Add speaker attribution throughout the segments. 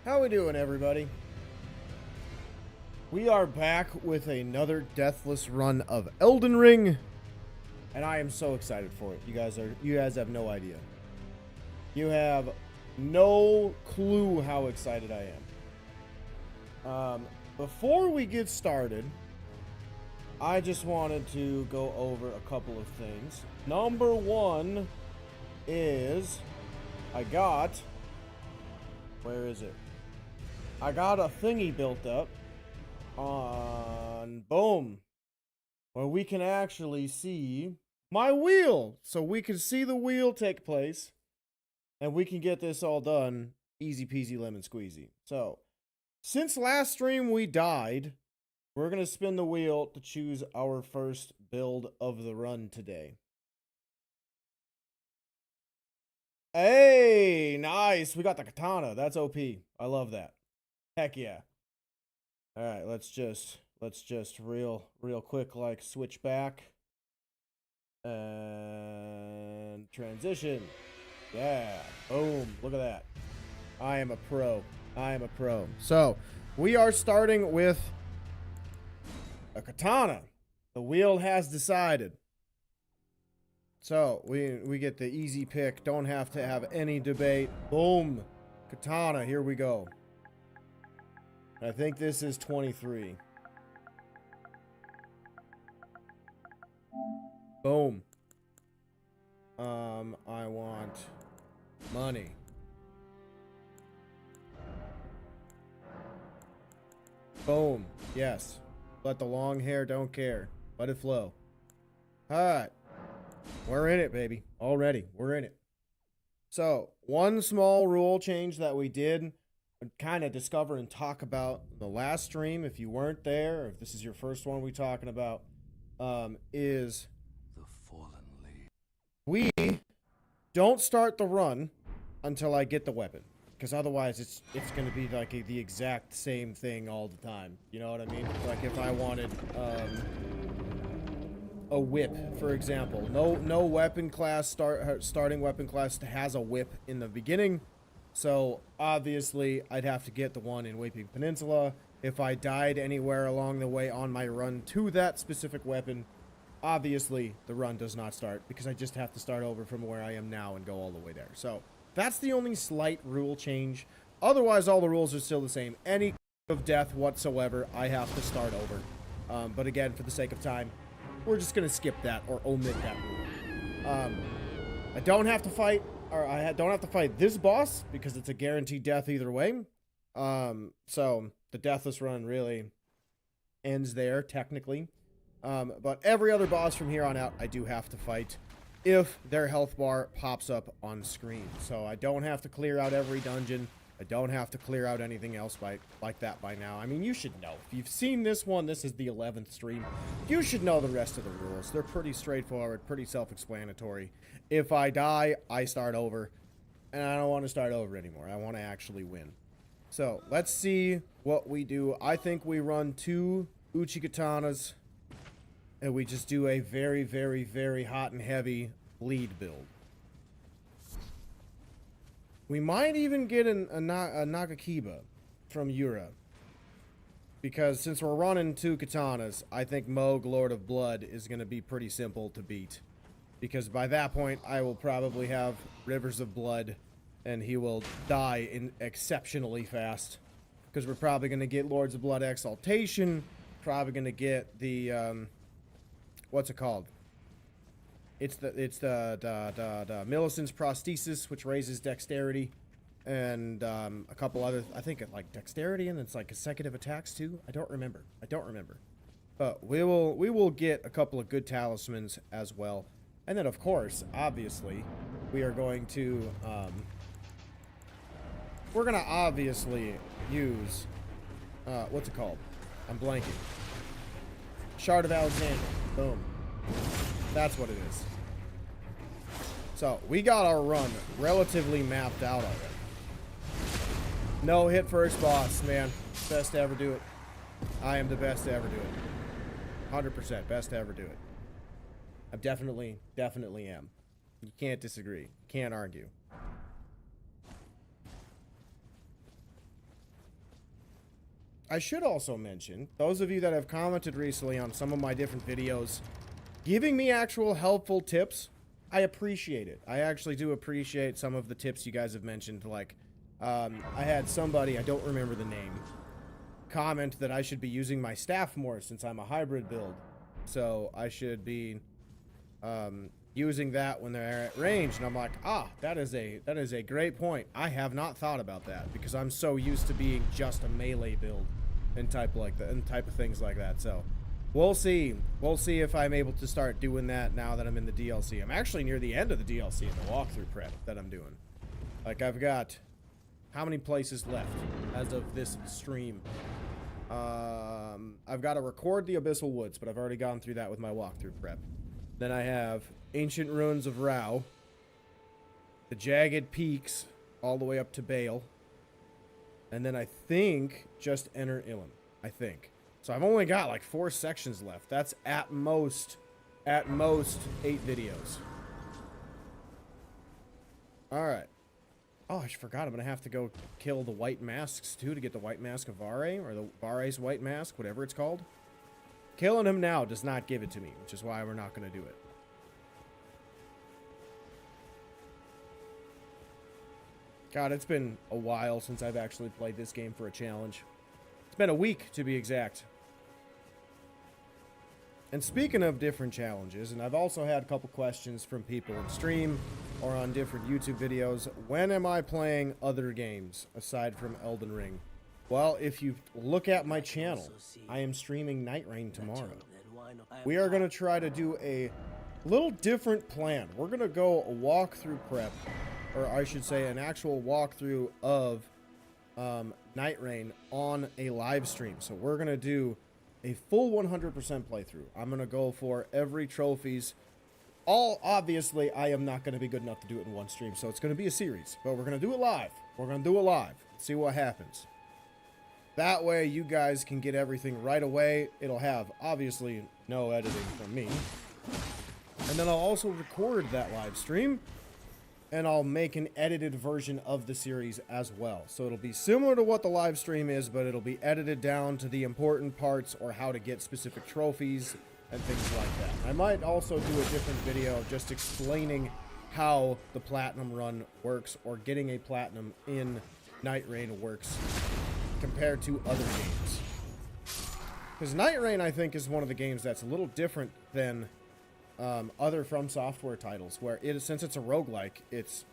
Speaker 1: How we doing, everybody? We are back with another deathless run of Elden Ring, and I am so excited for it. You guys have no idea. You have no clue how excited I am. Before we get started, I just wanted to go over a couple of things. Number one is where is it? I got a thingy built up on boom, where we can actually see my wheel. So we can see the wheel take place, and we can get this all done easy peasy lemon squeezy. So, since last stream we died, we're going to spin the wheel to choose our first build of the run today. Hey, nice. We got the katana. That's OP. I love that. Heck yeah. All right, let's just real quick like switch back and transition. Yeah. Boom. Look at that. I am a pro. So, we are starting with a katana. The wheel has decided. So, we get the easy pick. Don't have to have any debate. Boom. Katana. Here we go. I think this is 23. Boom. I want money. Boom. Yes. Let the long hair don't care. Let it flow. Alright. We're in it, baby. Already. We're in it. So, one small rule change that we did kind of discover and talk about the last stream, if you weren't there, or if this is your first one we're talking about, is
Speaker 2: the fallen lead.
Speaker 1: We don't start the run until I get the weapon, because otherwise it's going to be like the exact same thing all the time. You know what I mean? Like if I wanted a whip, for example, no weapon class starting weapon class has a whip in the beginning. So, obviously, I'd have to get the one in Weeping Peninsula. If I died anywhere along the way on my run to that specific weapon, obviously, the run does not start, because I just have to start over from where I am now and go all the way there. So, that's the only slight rule change. Otherwise, all the rules are still the same. Any of death whatsoever, I have to start over. But again, for the sake of time, we're just going to skip that or omit that rule. I don't have to fight... Or I don't have to fight this boss because it's a guaranteed death either way. So the deathless run really ends there technically. But every other boss from here on out, I do have to fight if their health bar pops up on screen. So I don't have to clear out every dungeon. I don't have to clear out anything else like that by now. I mean, you should know. If you've seen this one, this is the 11th stream. You should know the rest of the rules. They're pretty straightforward, pretty self-explanatory. If I die, I start over. And I don't want to start over anymore. I want to actually win. So, let's see what we do. I think we run 2 Uchi Katanas. And we just do a very, very, very hot and heavy bleed build. We might even get a Nagakiba from Yura. Because since we're running 2 katanas, I think Moog, Lord of Blood, is going to be pretty simple to beat. Because by that point, I will probably have Rivers of Blood, and he will die exceptionally fast. Because we're probably going to get Lords of Blood Exaltation, probably going to get the, what's it called? It's the Millicent's Prosthesis, which raises dexterity, and a couple other, I think like dexterity, and it's like consecutive attacks too. I don't remember. But we will get a couple of good talismans as well, and then of course, obviously, we are going to we're gonna obviously use what's it called? I'm blanking. Shard of Alexander. Boom. That's what it is. So, we got our run relatively mapped out already. No hit first boss, man. Best to ever do it. I am the best to ever do it. 100% best to ever do it. I definitely am. You can't disagree. Can't argue. I should also mention, those of you that have commented recently on some of my different videos, giving me actual helpful tips, I appreciate it. I actually do appreciate some of the tips you guys have mentioned. Like, I had somebody, I don't remember the name, comment that I should be using my staff more since I'm a hybrid build. So I should be using that when they're at range. And I'm like, that is a great point. I have not thought about that because I'm so used to being just a melee build and type of things like that. So we'll see. We'll see if I'm able to start doing that now that I'm in the DLC. I'm actually near the end of the DLC in the walkthrough prep that I'm doing. Like, I've got how many places left as of this stream? I've got to record the Abyssal Woods, but I've already gone through that with my walkthrough prep. Then I have Ancient Ruins of Rao, the Jagged Peaks, all the way up to Bale, and then I think just Enter Ilum. I think. So I've only got like 4 sections left. That's at most 8 videos. All right. Oh, I forgot. I'm going to have to go kill the white masks, too, to get the white mask of Vare, or the Vare's white mask, whatever it's called. Killing him now does not give it to me, which is why we're not going to do it. God, it's been a while since I've actually played this game for a challenge. It's been a week, to be exact. And speaking of different challenges, and I've also had a couple questions from people in stream or on different YouTube videos, when am I playing other games aside from Elden Ring? Well, if you look at my channel, I am streaming Night Rain tomorrow. We are going to try to do a little different plan. We're going to go a walkthrough prep, or I should say an actual walkthrough of Night Rain on a live stream. So we're going to do a full 100% playthrough. I'm going to go for every trophies. Obviously, I am not going to be good enough to do it in one stream, so it's going to be a series. But we're going to do it live. We're going to do it live. See what happens. That way, you guys can get everything right away. It'll have, obviously, no editing from me. And then I'll also record that live stream, and I'll make an edited version of the series as well. So it'll be similar to what the live stream is, but it'll be edited down to the important parts or how to get specific trophies and things like that. I might also do a different video just explaining how the platinum run works, or getting a platinum in Night Rain works compared to other games. Because Night Rain, I think, is one of the games that's a little different than other From Software titles, where since it's a roguelike, it's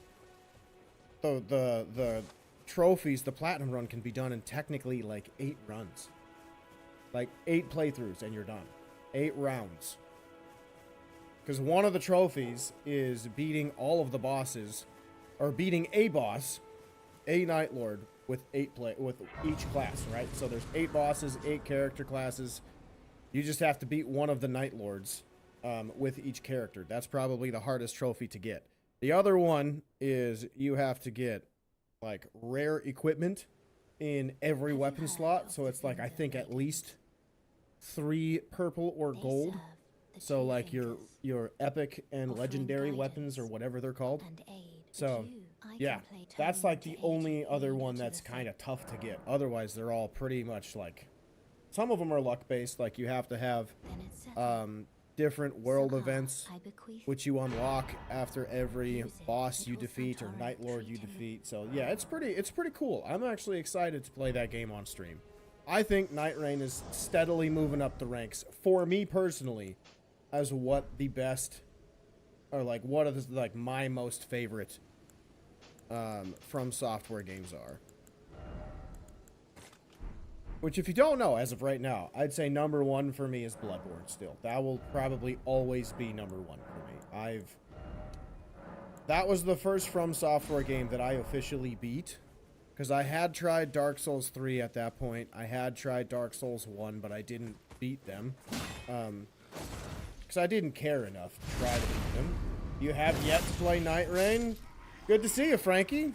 Speaker 1: the trophies, the platinum run can be done in technically like 8 runs, like 8 playthroughs, and you're done. 8 rounds. Because one of the trophies is beating all of the bosses, or beating a boss, a Night Lord, with with each class, right? So there's 8 bosses, 8 character classes. You just have to beat one of the Night Lords with each character. That's probably the hardest trophy to get. The other one is you have to get like rare equipment in every weapon slot. So it's like, I think at least 3 purple or gold. So like your epic and legendary weapons, or whatever they're called. So yeah, that's like the only other one that's kind of tough to get. Otherwise, they're all pretty much like, some of them are luck based. Like you have to have different world events which you unlock after every boss you defeat or Night Lord you defeat. So yeah, it's pretty cool. I'm actually excited to play that game on stream. I think Night Rain is steadily moving up the ranks for me personally as what the best, or like what are the, like my most favorite From Software games are. Which, if you don't know, as of right now, I'd say number 1 for me is Bloodborne still. That will probably always be number 1 for me. That was the first From Software game that I officially beat. Because I had tried Dark Souls 3 at that point. I had tried Dark Souls 1, but I didn't beat them. Because I didn't care enough to try to beat them. You have yet to play Night Rain? Good to see you, Frankie.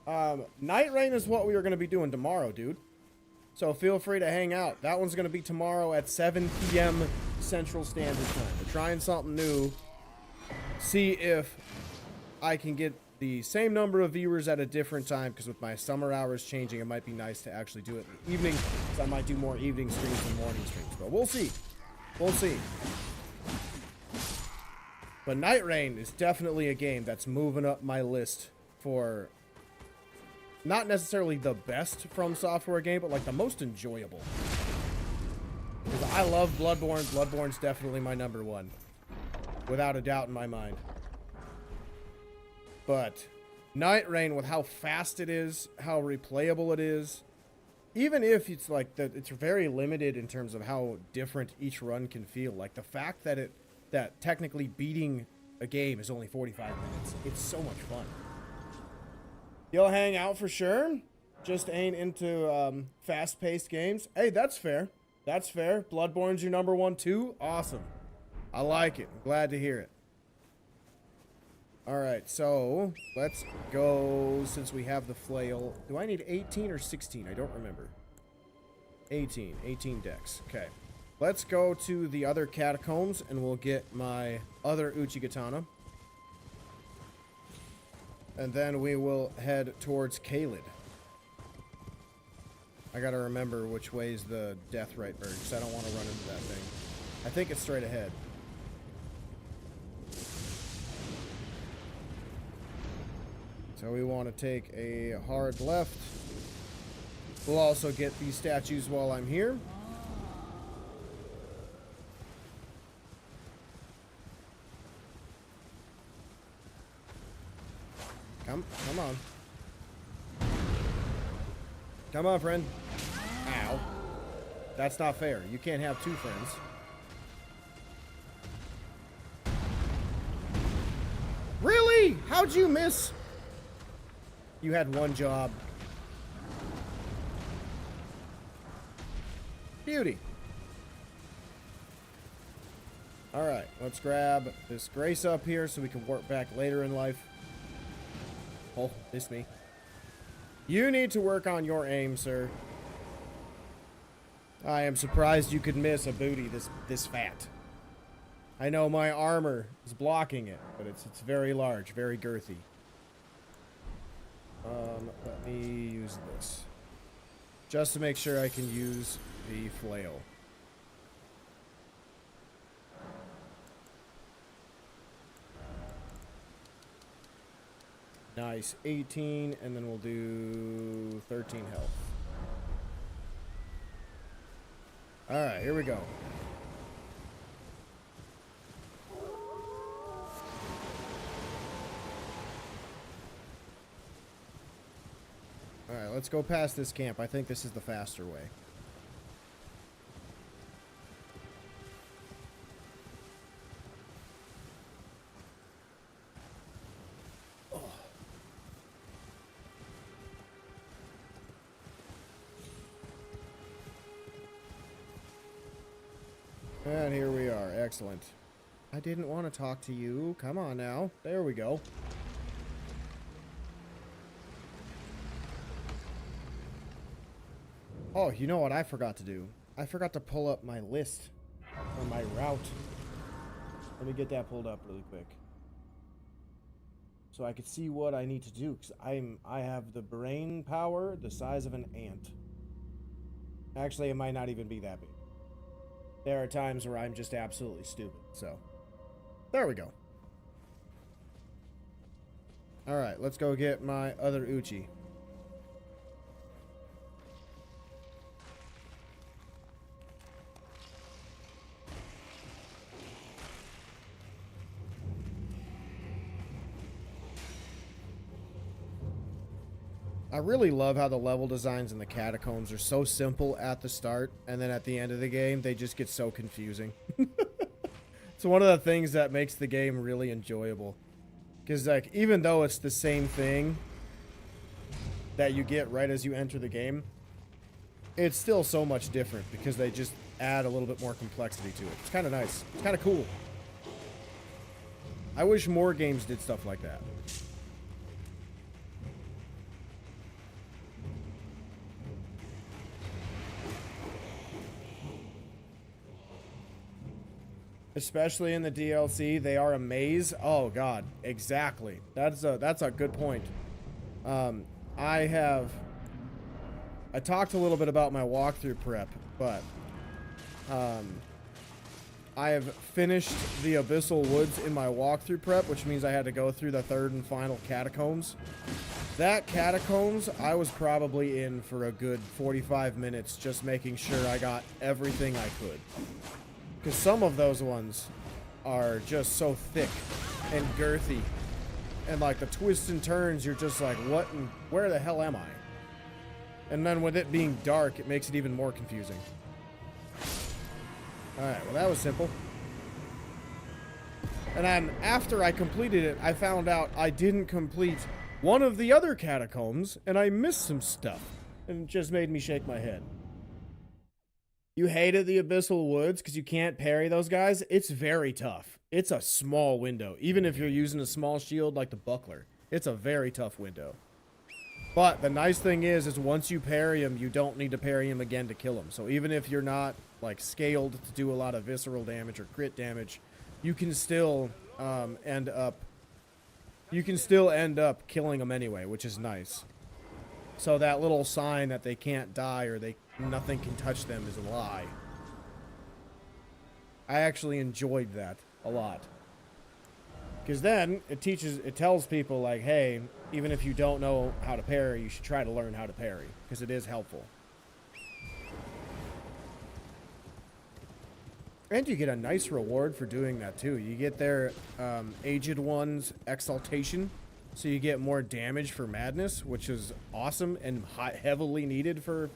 Speaker 1: Night Rain is what we are going to be doing tomorrow, dude. So feel free to hang out. That one's going to be tomorrow at 7 p.m. Central Standard Time. We're trying something new. See if I can get the same number of viewers at a different time, because with my summer hours changing, it might be nice to actually do it in the evening, so I might do more evening streams than morning streams, but we'll see. We'll see. But Night Rain is definitely a game that's moving up my list for not necessarily the best From Software game, but like the most enjoyable. Because I love Bloodborne. Bloodborne's definitely my number one, without a doubt in my mind. But Night Rain, with how fast it is, how replayable it is, even if it's like it's very limited in terms of how different each run can feel. Like the fact that that technically beating a game is only 45 minutes. It's so much fun. You'll hang out for sure. Just ain't into fast-paced games. Hey, that's fair. That's fair. Bloodborne's your number one too? Awesome. I like it. I'm glad to hear it. Alright, so let's go, since we have the flail. Do I need 18 or 16? I don't remember. 18. 18 decks. Okay. Let's go to the other catacombs, and we'll get my other Uchigatana. And then we will head towards Caelid. I gotta remember which way's the Deathrite Bird, because I don't want to run into that thing. I think it's straight ahead. So we want to take a hard left. We'll also get these statues while I'm here. Come on. Come on, friend. Ow. That's not fair. You can't have two friends. Really? How'd you miss? You had one job. Beauty. Alright, let's grab this Grace up here so we can work back later in life. Oh, missed me. You need to work on your aim, sir. I am surprised you could miss a booty this fat. I know my armor is blocking it, but it's very large, very girthy. Let me use this. Just to make sure I can use the flail. Nice. 18, and then we'll do 13 health. Alright, here we go. Alright, let's go past this camp. I think this is the faster way. And here we are. Excellent. I didn't want to talk to you. Come on now. There we go. Oh, you know what I forgot to do? I forgot to pull up my list or my route. Let me get that pulled up really quick, so I could see what I need to do, because I have the brain power the size of an ant. Actually, it might not even be that big. There are times where I'm just absolutely stupid, so there we go. Alright, let's go get my other Uchi. I really love how the level designs in the catacombs are so simple at the start, and then at the end of the game, they just get so confusing. It's one of the things that makes the game really enjoyable. Because, like, even though it's the same thing that you get right as you enter the game, it's still so much different because they just add a little bit more complexity to it. It's kind of nice. It's kind of cool. I wish more games did stuff like that. especially in the DLC, they are a maze. Oh god, exactly. That's a good point. I talked a little bit about my walkthrough prep, but I have finished the Abyssal Woods in my walkthrough prep, which means I had to go through the third and final catacombs. That catacombs, I was probably in for a good 45 minutes just making sure I got everything I could. Because some of those ones are just so thick and girthy. And like the twists and turns, you're just like, what and where the hell am I? And then with it being dark, it makes it even more confusing. Alright, well that was simple. And then after I completed it, I found out I didn't complete one of the other catacombs, and I missed some stuff. And it just made me shake my head. You hated the Abyssal Woods because you can't parry those guys? It's very tough. It's a small window. Even if you're using a small shield like the buckler, it's a very tough window. But the nice thing is once you parry him, you don't need to parry him again to kill him. So even if you're not like scaled to do a lot of visceral damage or crit damage, you can still end up killing them anyway, which is nice. So that little sign that they can't die or nothing can touch them is a lie. I actually enjoyed that a lot. Because then it tells people like, hey, even if you don't know how to parry, you should try to learn how to parry, because it is helpful. And you get a nice reward for doing that too. You get their Aged One's Exaltation, so you get more damage for Madness, which is awesome and heavily needed for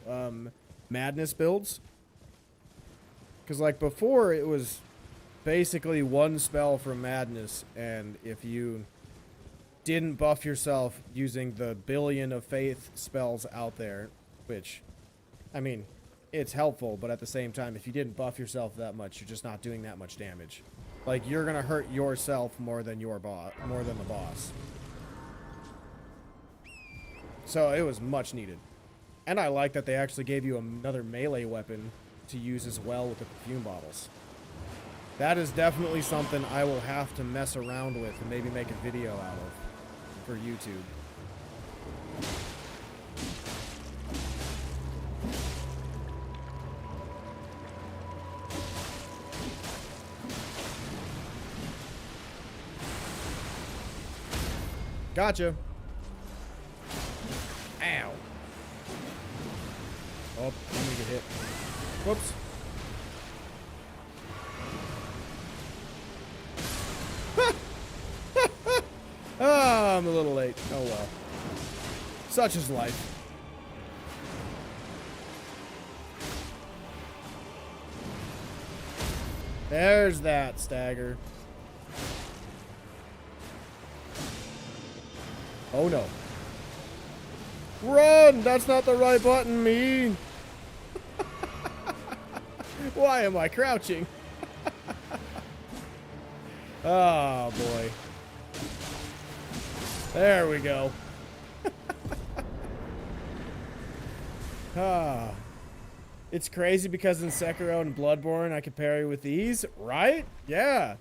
Speaker 1: Madness builds. Because like before, it was basically one spell from Madness, and if you didn't buff yourself using the billion of faith spells out there, which, I mean, it's helpful, but at the same time, if you didn't buff yourself that much, you're just not doing that much damage. Like, you're gonna hurt yourself more than the boss. So it was much needed. And I like that they actually gave you another melee weapon to use as well with the perfume bottles. That is definitely something I will have to mess around with and maybe make a video out of for YouTube. Gotcha. Ow. Oh, I'm gonna get hit. Whoops. Oh, I'm a little late. Oh well. Such is life. There's that stagger. Oh no. Run! That's not the right button, me! Why am I crouching? Oh boy. There we go. Ah. It's crazy because in Sekiro and Bloodborne I could parry with these, right? Yeah.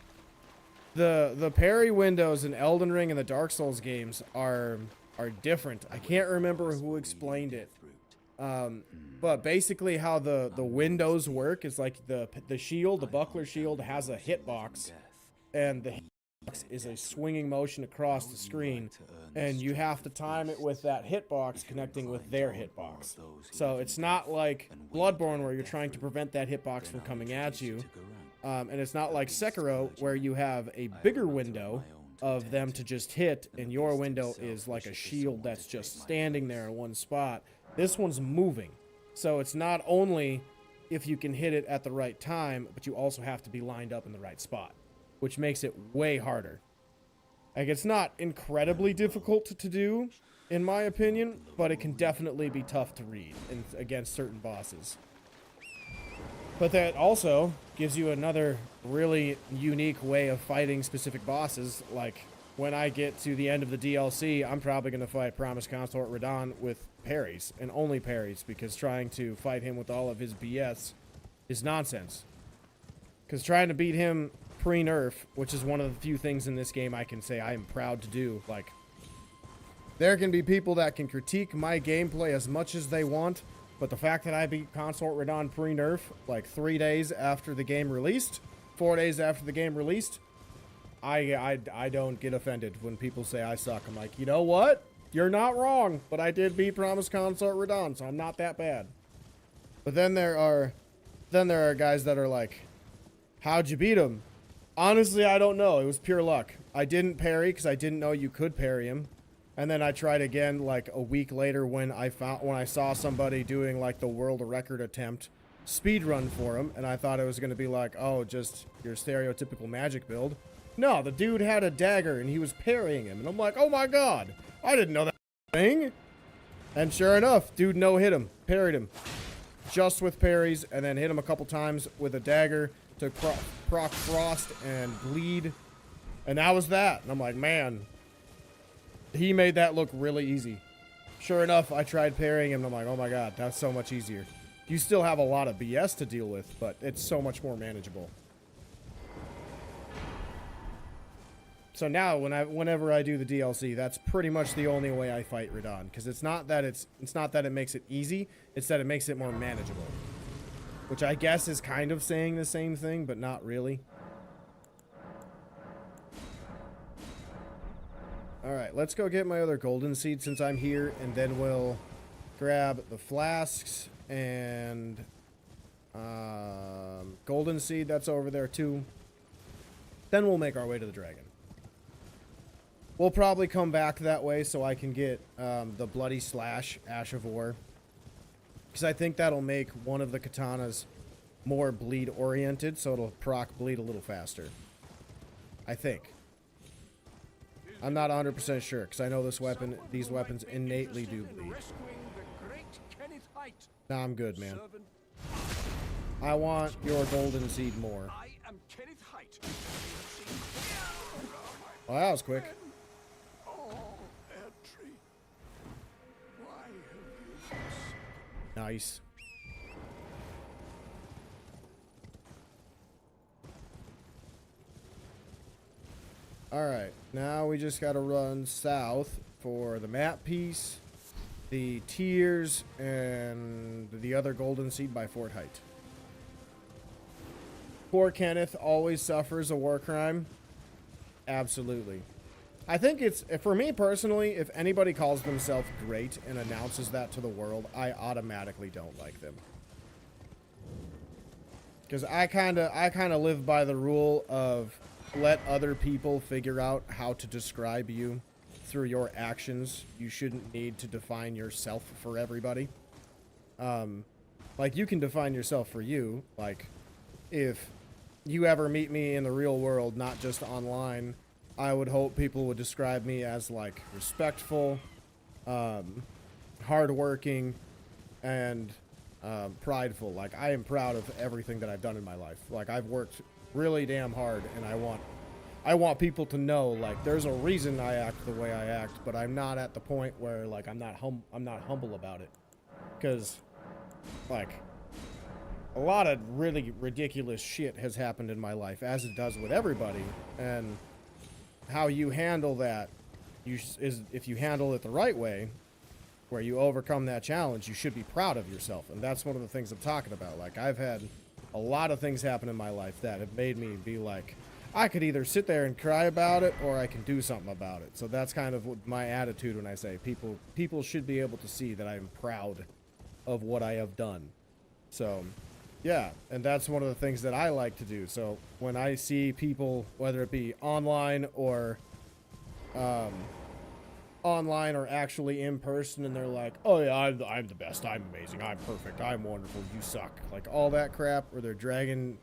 Speaker 1: The parry windows in Elden Ring and the Dark Souls games are different. I can't remember who explained it. But basically how the windows work is like the shield, the buckler shield has a hitbox, and the hitbox is a swinging motion across the screen, and you have to time it with that hitbox connecting with their hitbox. So it's not like Bloodborne where you're trying to prevent that hitbox from coming at you. And it's not like Sekiro where you have a bigger window of them to just hit, and your window is like a shield that's just standing there in one spot. This one's moving. So it's not only if you can hit it at the right time, but you also have to be lined up in the right spot, which makes it way harder. Like, it's not incredibly difficult to do, in my opinion, but it can definitely be tough to read against certain bosses. But that also gives you another really unique way of fighting specific bosses. Like, when I get to the end of the DLC, I'm probably going to fight Promised Consort Radahn with parries, and only parries, because trying to fight him with all of his BS is nonsense. Because trying to beat him pre-nerf, which is one of the few things in this game I can say I am proud to do. Like, there can be people that can critique my gameplay as much as they want, but the fact that I beat Consort Radon pre-nerf, like 3 days after the game released, 4 days after the game released, I don't get offended when people say I suck. I'm like, you know what? You're not wrong, but I did beat Promise Consort Radon, so I'm not that bad. But then there are guys that are like, how'd you beat him? Honestly, I don't know. It was pure luck. I didn't parry because I didn't know you could parry him. And then I tried again like a week later when I saw somebody doing like the world record attempt speed run for him, and I thought it was going to be like, oh, just your stereotypical magic build. No, the dude had a dagger and he was parrying him, and I'm like, oh my god, I didn't know that thing. And sure enough, dude hit him, parried him just with parries, and then hit him a couple times with a dagger to proc frost and bleed, and that was that. And I'm like, man, he made that look really easy. Sure enough, I tried parrying him, and I'm like, oh my god, that's so much easier. You still have a lot of BS to deal with, but it's so much more manageable. So now, whenever I do the DLC, that's pretty much the only way I fight Radon, because it's not that it makes it easy, it's that it makes it more manageable. Which I guess is kind of saying the same thing, but not really. Alright, let's go get my other golden seed since I'm here, and then we'll grab the flasks and golden seed that's over there too. Then we'll make our way to the dragon. We'll probably come back that way so I can get the Bloody Slash Ash of War, because I think that'll make one of the katanas more bleed oriented, so it'll proc bleed a little faster. I think. I'm not 100% sure, because I know these weapons innately do bleed. Nah, I'm good, man. I want your golden seed more. Oh, that was quick. Nice. Alright, now we just gotta run south for the map piece, the tiers, and the other golden seed by Fort Height. Poor Kenneth always suffers a war crime. Absolutely. I think it's, for me personally, if anybody calls themselves great and announces that to the world, I automatically don't like them. Because I kind of live by the rule of let other people figure out how to describe you through your actions. You shouldn't need to define yourself for everybody. Like, you can define yourself for you. Like, if you ever meet me in the real world, not just online, I would hope people would describe me as, like, respectful, hardworking, and prideful. Like, I am proud of everything that I've done in my life. Like, I've worked really damn hard, and I want people to know, like, there's a reason I act the way I act, but I'm not at the point where, like, I'm not humble about it. Because, like, a lot of really ridiculous shit has happened in my life, as it does with everybody, and how you handle that is if you handle it the right way, where you overcome that challenge, you should be proud of yourself. And that's one of the things I'm talking about. Like, I've had a lot of things happen in my life that have made me be like, I could either sit there and cry about it, or I can do something about it. So that's kind of my attitude when I say people should be able to see that I'm proud of what I have done. So yeah, and that's one of the things that I like to do. So when I see people, whether it be online or actually in person, and they're like, oh yeah, I'm the best, I'm amazing, I'm perfect, I'm wonderful, you suck, like all that crap, or they're dragging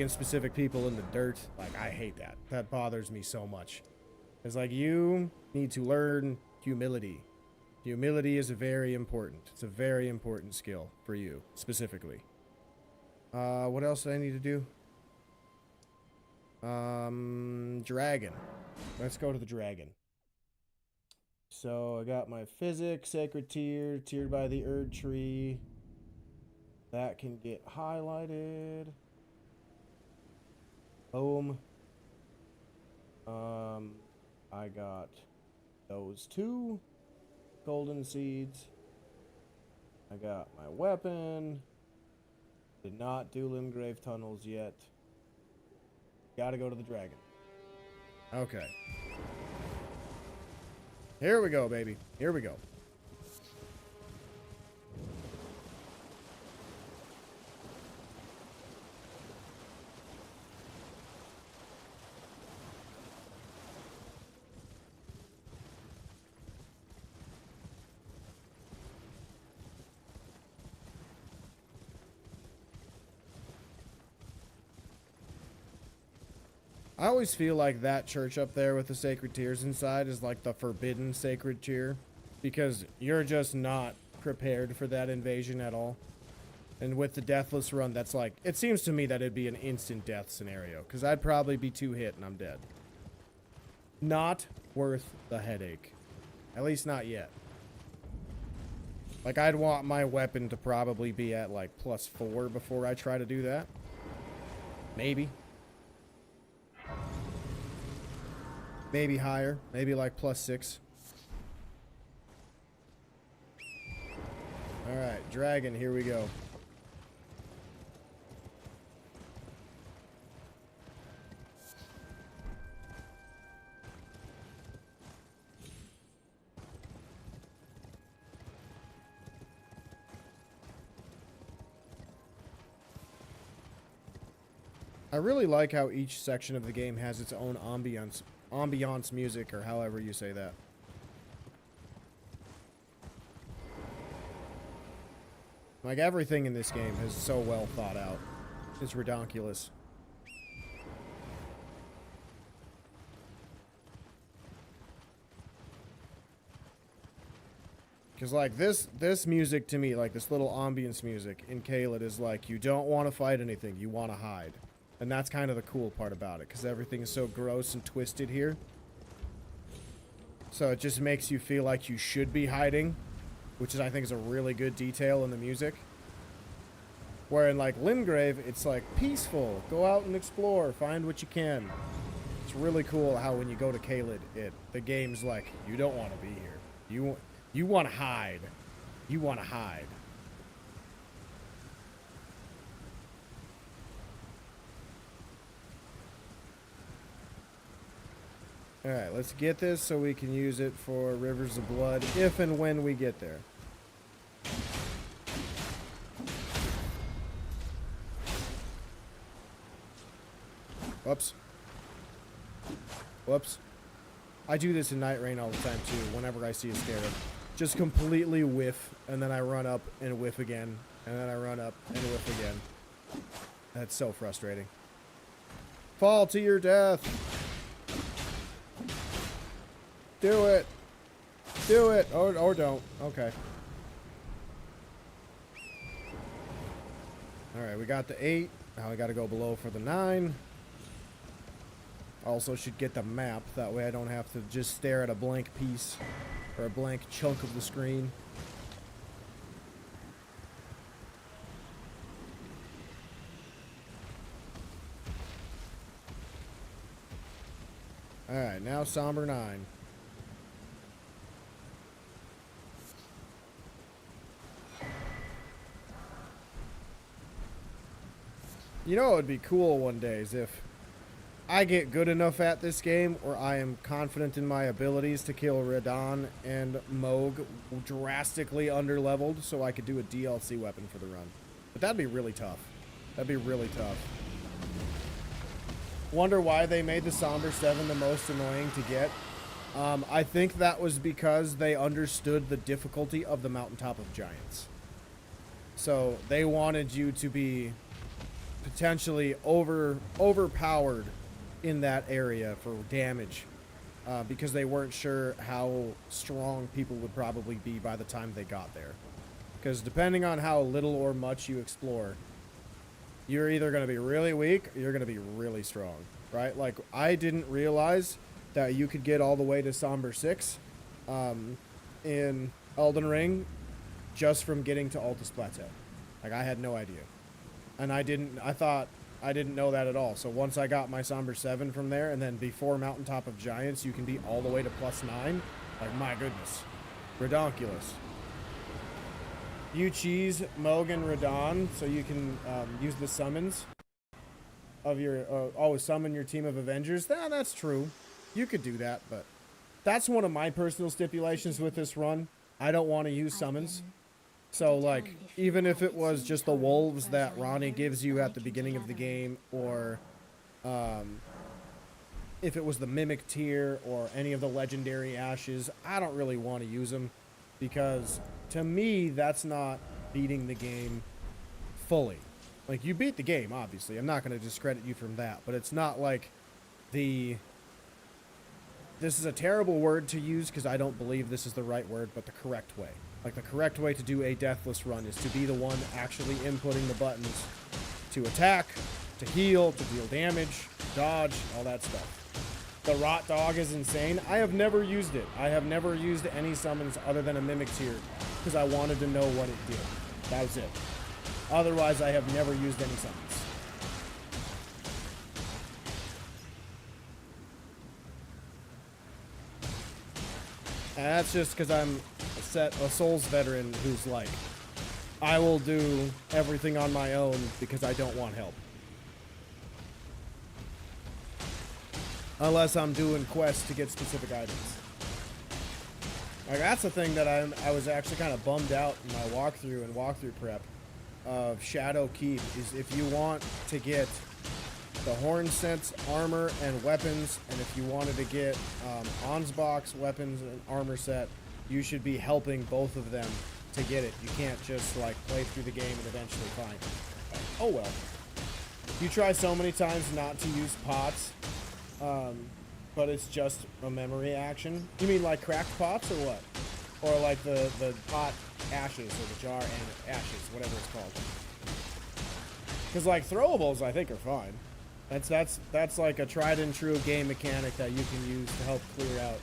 Speaker 1: specific people in the dirt, like, I hate that. That bothers me so much. It's like, you need to learn humility. Humility is very important. It's a very important skill for you, specifically. What else do I need to do? Dragon. Let's go to the dragon. So I got my physics, sacred tier, tiered by the Erd tree. That can get highlighted. Boom. I got those 2 golden seeds. I got my weapon. Did not do Limgrave tunnels yet. Gotta go to the dragon. Okay. Here we go, baby. Here we go. I always feel like that church up there with the sacred tears inside is like the forbidden sacred tear, because you're just not prepared for that invasion at all. And with the Deathless run, that's like, it seems to me that it'd be an instant death scenario, because I'd probably be 2 hit and I'm dead. Not worth the headache. At least not yet. Like, I'd want my weapon to probably be at like +4 before I try to do that. Maybe. Maybe higher. Maybe like +6. Alright, dragon, here we go. I really like how each section of the game has its own ambiance music, or however you say that. Like, everything in this game is so well thought out. It's redonkulous. Because, like, this music to me, like, this little ambience music in Caelid is like, you don't want to fight anything, you want to hide. And that's kind of the cool part about it, because everything is so gross and twisted here. So it just makes you feel like you should be hiding, which is, I think, is a really good detail in the music. Where in, like, Limgrave, it's, like, peaceful. Go out and explore. Find what you can. It's really cool how when you go to Caelid, the game's like, you don't want to be here. You want to hide. You want to hide. Alright, let's get this so we can use it for Rivers of Blood if and when we get there. Whoops. Whoops. I do this in Night Rain all the time too, whenever I see a scarab. Just completely whiff, and then I run up and whiff again, and then I run up and whiff again. That's so frustrating. Fall to your death! Do it! Do it! Or don't. Okay. Alright, we got the 8. Now we gotta go below for the 9. Also should get the map. That way I don't have to just stare at a blank piece. Or a blank chunk of the screen. Alright, now Somber 9. You know what would be cool one day is if I get good enough at this game, or I am confident in my abilities to kill Radon and Moog drastically underleveled, so I could do a DLC weapon for the run. But that'd be really tough. That'd be really tough. Wonder why they made the Somber 7 the most annoying to get. I think that was because they understood the difficulty of the Mountaintop of Giants. So they wanted you to be potentially overpowered in that area for damage, because they weren't sure how strong people would probably be by the time they got there. Because depending on how little or much you explore, you're either going to be really weak or you're going to be really strong, right? Like, I didn't realize that you could get all the way to Somber 6 in Elden Ring just from getting to Altus Plateau. Like, I had no idea. And I thought I didn't know that at all. So once I got my Somber 7 from there, and then before Mountaintop of Giants, you can be all the way to +9. Like, my goodness. Redonkulous. You cheese Mogan Radon, so you can use the summons of your... always summon your team of Avengers. That's true. You could do that, but... That's one of my personal stipulations with this run. I don't want to use summons. So, like, even if it was just the wolves that Ronnie gives you at the beginning of the game, or if it was the Mimic tier, or any of the legendary ashes, I don't really want to use them, because to me, that's not beating the game fully. Like, you beat the game, obviously. I'm not going to discredit you from that, but it's not like the... This is a terrible word to use, because I don't believe this is the right word, but the correct way. Like, the correct way to do a deathless run is to be the one actually inputting the buttons to attack, to heal, to deal damage, dodge, all that stuff. The Rot Dog is insane. I have never used it. I have never used any summons other than a Mimic tier because I wanted to know what it did. That was it. Otherwise, I have never used any summons. And that's just because I'm a Souls veteran who's like, I will do everything on my own because I don't want help. Unless I'm doing quests to get specific items. Like, that's the thing that I was actually kind of bummed out in my walkthrough and walkthrough prep of Shadow Keep, is if you want to get the Horn Sense armor and weapons, and if you wanted to get Ansbach's weapons and armor set, you should be helping both of them to get it. You can't just like play through the game and eventually find it. Oh well. You try so many times not to use pots, but it's just a memory action. You mean like cracked pots or what? Or like the pot ashes, or the jar and ashes, whatever it's called. Because like throwables I think are fine. That's like a tried and true game mechanic that you can use to help clear out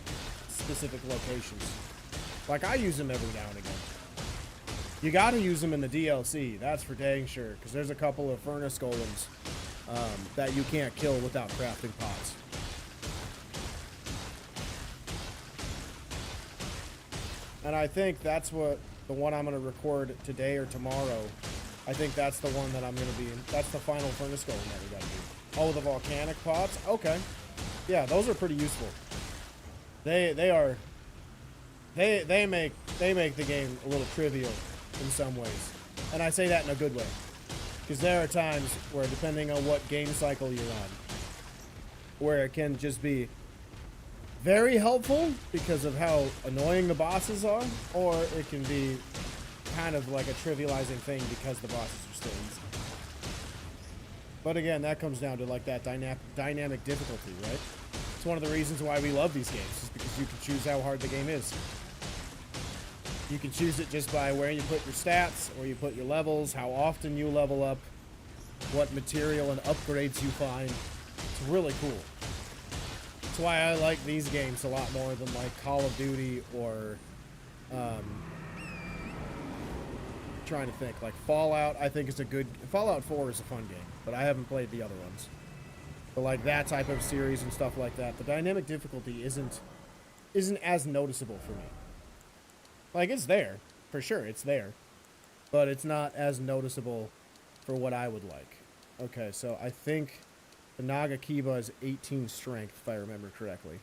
Speaker 1: specific locations. Like, I use them every now and again. You gotta use them in the DLC, that's for dang sure, because there's a couple of furnace golems that you can't kill without crafting pots. And I think that's what the one I'm gonna record today or tomorrow. I think that's the one that I'm gonna be in. That's the final furnace golem that we gotta do. Oh, the volcanic pots? Okay. Yeah, those are pretty useful. They make the game a little trivial in some ways. And I say that in a good way. Because there are times where, depending on what game cycle you're on, where it can just be very helpful because of how annoying the bosses are, or it can be kind of like a trivializing thing because the bosses are still easy. But again, that comes down to like that dynamic difficulty, right? It's one of the reasons why we love these games, is because you can choose how hard the game is. You can choose it just by where you put your stats, or you put your levels, how often you level up, what material and upgrades you find. It's really cool. That's why I like these games a lot more than like Call of Duty or trying to think, like Fallout. I think is a good Fallout 4 is a fun game, but I haven't played the other ones. But like that type of series and stuff like that, the dynamic difficulty isn't as noticeable for me. Like, it's there for sure, it's there, but it's not as noticeable for what I would like. Okay, so I think the Naga Kiba is 18 strength, if I remember correctly.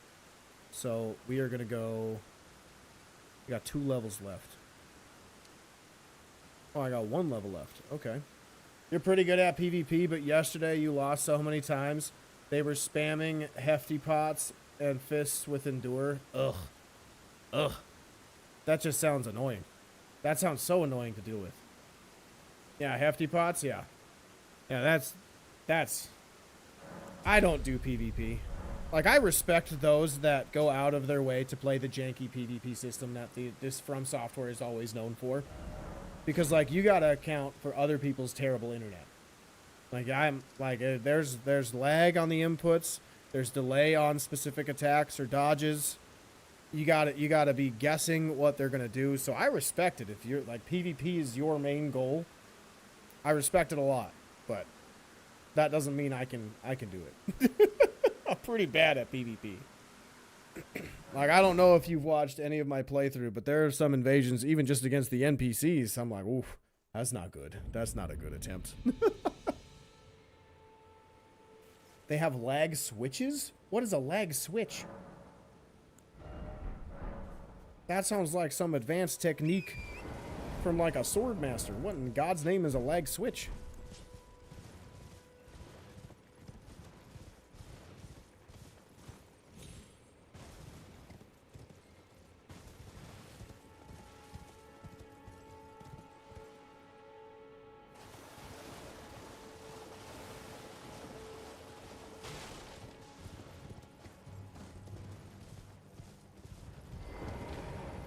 Speaker 1: So we are gonna go. We got 2 levels left. Oh, I got 1 level left. Okay. You're pretty good at PvP, but yesterday you lost so many times. They were spamming hefty pots and fists with endure. Ugh. Ugh. That just sounds annoying. That sounds so annoying to deal with. Yeah, hefty pots, yeah. Yeah, that's... I don't do PvP. Like, I respect those that go out of their way to play the janky PvP system that this From Software is always known for. Because, like, you gotta account for other people's terrible internet. Like, there's lag on the inputs. There's delay on specific attacks or dodges. You gotta be guessing what they're gonna do. So I respect it. If you're, like, PvP is your main goal, I respect it a lot. But that doesn't mean I can do it. I'm pretty bad at PvP. Like, I don't know if you've watched any of my playthrough, but there are some invasions, even just against the NPCs. I'm like, oof, that's not good. That's not a good attempt. They have lag switches? What is a lag switch? That sounds like some advanced technique from like a sword master. What in God's name is a lag switch?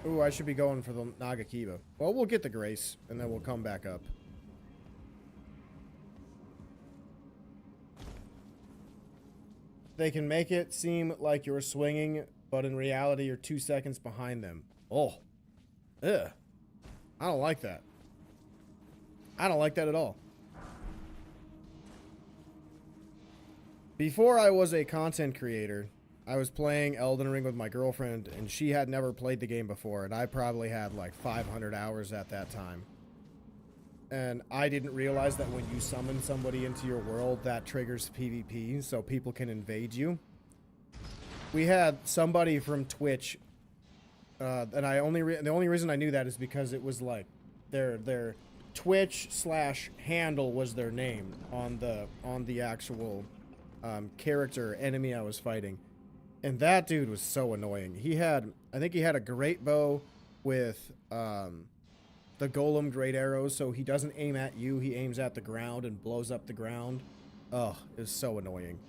Speaker 1: Ooh, I should be going for the Nagakiba. Well, we'll get the Grace, and then we'll come back up. They can make it seem like you're swinging, but in reality, you're 2 seconds behind them. Oh. Ugh. I don't like that. I don't like that at all. Before I was a content creator, I was playing Elden Ring with my girlfriend, and she had never played the game before, and I probably had like 500 hours at that time. And I didn't realize that when you summon somebody into your world, that triggers PvP, so people can invade you. We had somebody from Twitch, and the only reason I knew that is because it was like their Twitch/handle was their name on the actual character enemy I was fighting. And that dude was so annoying. I think he had a great bow with the golem great arrows, so he doesn't aim at you, he aims at the ground and blows up the ground. Ugh, it's so annoying.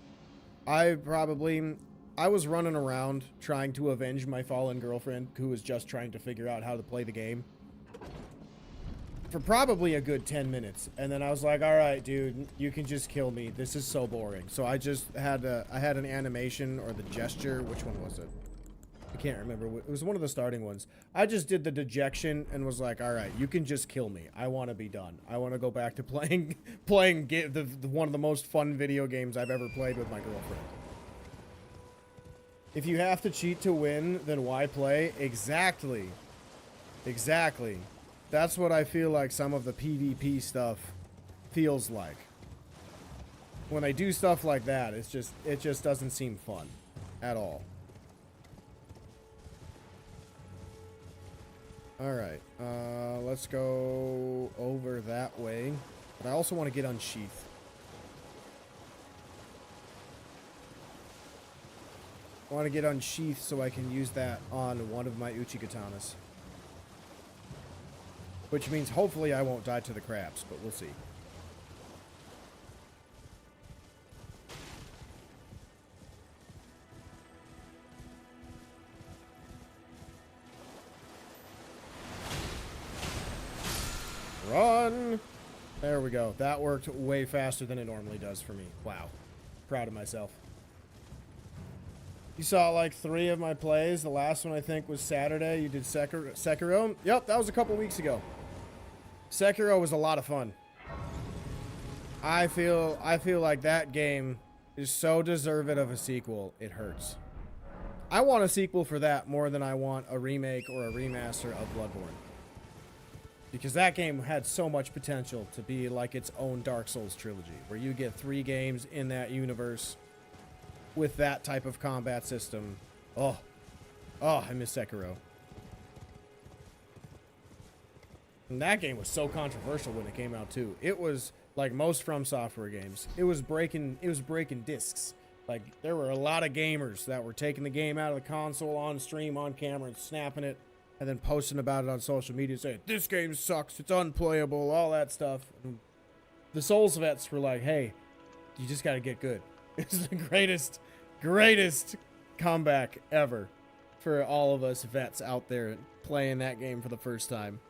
Speaker 1: I was running around trying to avenge my fallen girlfriend, who was just trying to figure out how to play the game, for probably a good 10 minutes. And then I was like, all right, dude, you can just kill me. This is so boring. So I just had I had an animation or the gesture. Which one was it? I can't remember. It was one of the starting ones. I just did the dejection and was like, all right, you can just kill me. I want to be done. I want to go back to playing one of the most fun video games I've ever played with my girlfriend. If you have to cheat to win, then why play? Exactly. Exactly. That's what I feel like some of the PvP stuff feels like. When they do stuff like that, it just doesn't seem fun at all. All right, let's go over that way. But I also want to get Unsheath. I want to get Unsheath so I can use that on one of my Uchikatanas. Which means hopefully I won't die to the crabs, but we'll see. Run! There we go. That worked way faster than it normally does for me. Wow. Proud of myself. You saw like 3 of my plays. The last one I think was Saturday. You did Sekiro. Yep, that was a couple weeks ago. Sekiro was a lot of fun. I feel like that game is so deserving of a sequel, it hurts. I want a sequel for that more than I want a remake or a remaster of Bloodborne. Because that game had so much potential to be like its own Dark Souls trilogy, where you get 3 games in that universe with that type of combat system. Oh, I miss Sekiro. And that game was so controversial when it came out too. It was like most From Software games. It was breaking discs. Like there were a lot of gamers that were taking the game out of the console on stream, on camera, and snapping it, and then posting about it on social media saying, this game sucks, it's unplayable, all that stuff. And the Souls vets were like, hey, you just gotta get good. It's the greatest comeback ever for all of us vets out there playing that game for the first time.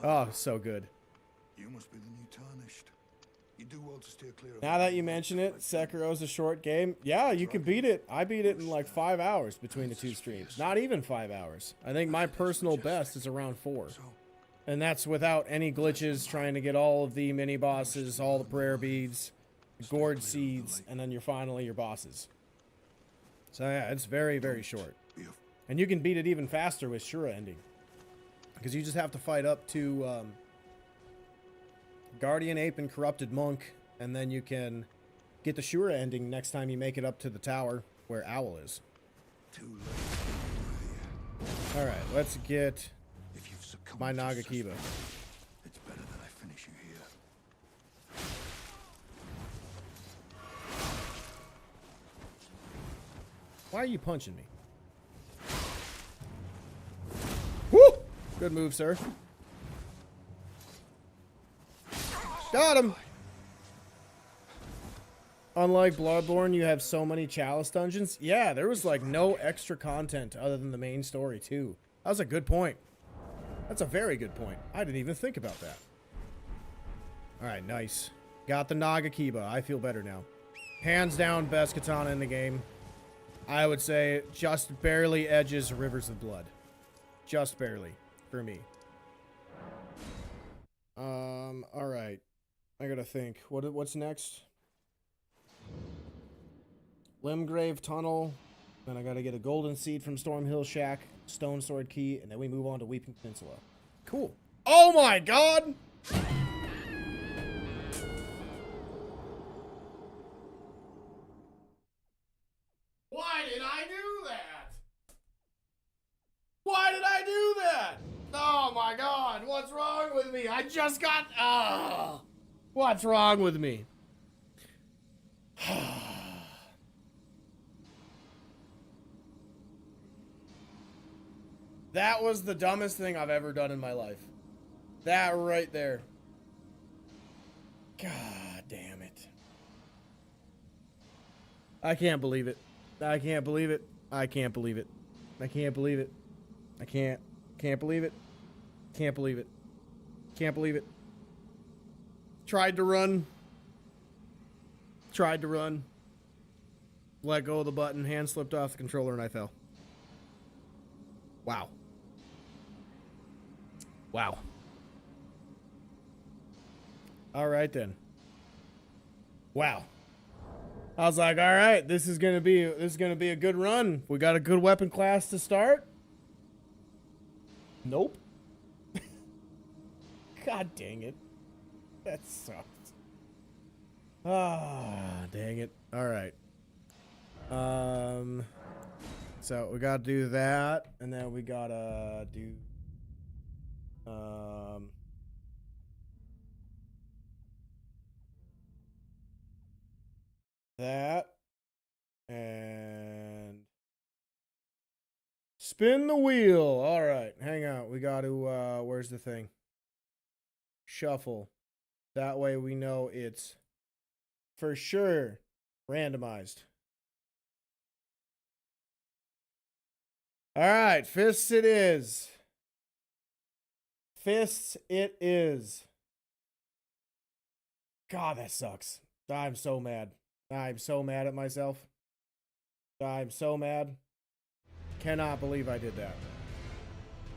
Speaker 1: Oh, so good.
Speaker 2: You must be the new Tarnished. You do well to steer clear of.
Speaker 1: Now that you mention it, Sekiro's a short game. Yeah, you can beat it. I beat it in like 5 hours between the 2 streams. Not even 5 hours. I think my personal best is around 4. And that's without any glitches, trying to get all of the mini bosses, all the prayer beads. gourd seeds, and then you're finally your bosses. So yeah, it's very, very short. And you can beat it even faster with Shura ending. Because you just have to fight up to Guardian Ape and Corrupted Monk, and then you can get the Shura ending next time you make it up to the tower where Owl is. Alright, let's get my Nagakiba.
Speaker 2: It's better that I finish you here.
Speaker 1: Why are you punching me? Woo! Good move, sir. Got him! Unlike Bloodborne, you have so many Chalice dungeons. Yeah, there was like no extra content other than the main story, too. That was a good point. That's a very good point. I didn't even think about that. Alright, nice. Got the Nagakiba. I feel better now. Hands down, best katana in the game. I would say just barely edges Rivers of Blood. Just barely. For me. Alright. I gotta think. What's next? Limgrave Tunnel. Then I gotta get a golden seed from Stormhill Shack, Stone Sword Key, and then we move on to Weeping Peninsula. Cool. Oh my god! Why did I do that? Why did I do that? Oh my god, what's wrong with me? I just got... what's wrong with me? That was the dumbest thing I've ever done in my life. That right there. God damn it. I can't believe it. I can't believe it. I can't believe it. I can't believe it. I can't believe it. Can't believe it. Can't believe it. Tried to run. Tried to run. Let go of the button. Hand slipped off the controller and I fell. Wow. Wow. All right then. Wow. I was like, all right, this is gonna be a good run. We got a good weapon class to start. Nope. God dang it. That sucks. Ah, dang it. All right. So we gotta do that, and then we gotta do that, and spin the wheel. All right, hang on. We got to, where's the thing? Shuffle. That way we know it's for sure randomized. All right, fists it is. Fists it is. God, that sucks. I'm so mad. I'm so mad at myself. I'm so mad. Cannot believe I did that.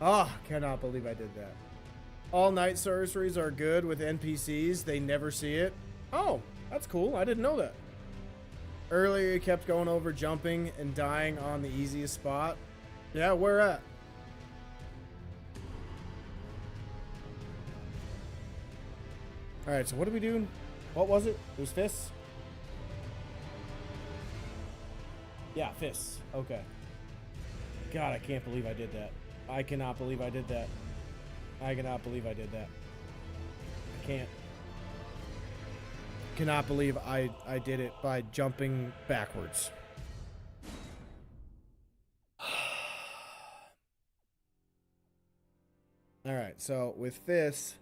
Speaker 1: Ah, cannot believe I did that. All night sorceries are good with NPCs. They never see it. Oh, that's cool. I didn't know that. Earlier, you kept going over jumping and dying on the easiest spot. Yeah, where at? Alright, so what did we do? What was it? It was fists? Yeah, fists. Okay. God, I can't believe I did that. I cannot believe I did that. I cannot believe I did that. I can't. Cannot believe I did it by jumping backwards. Alright, so with this,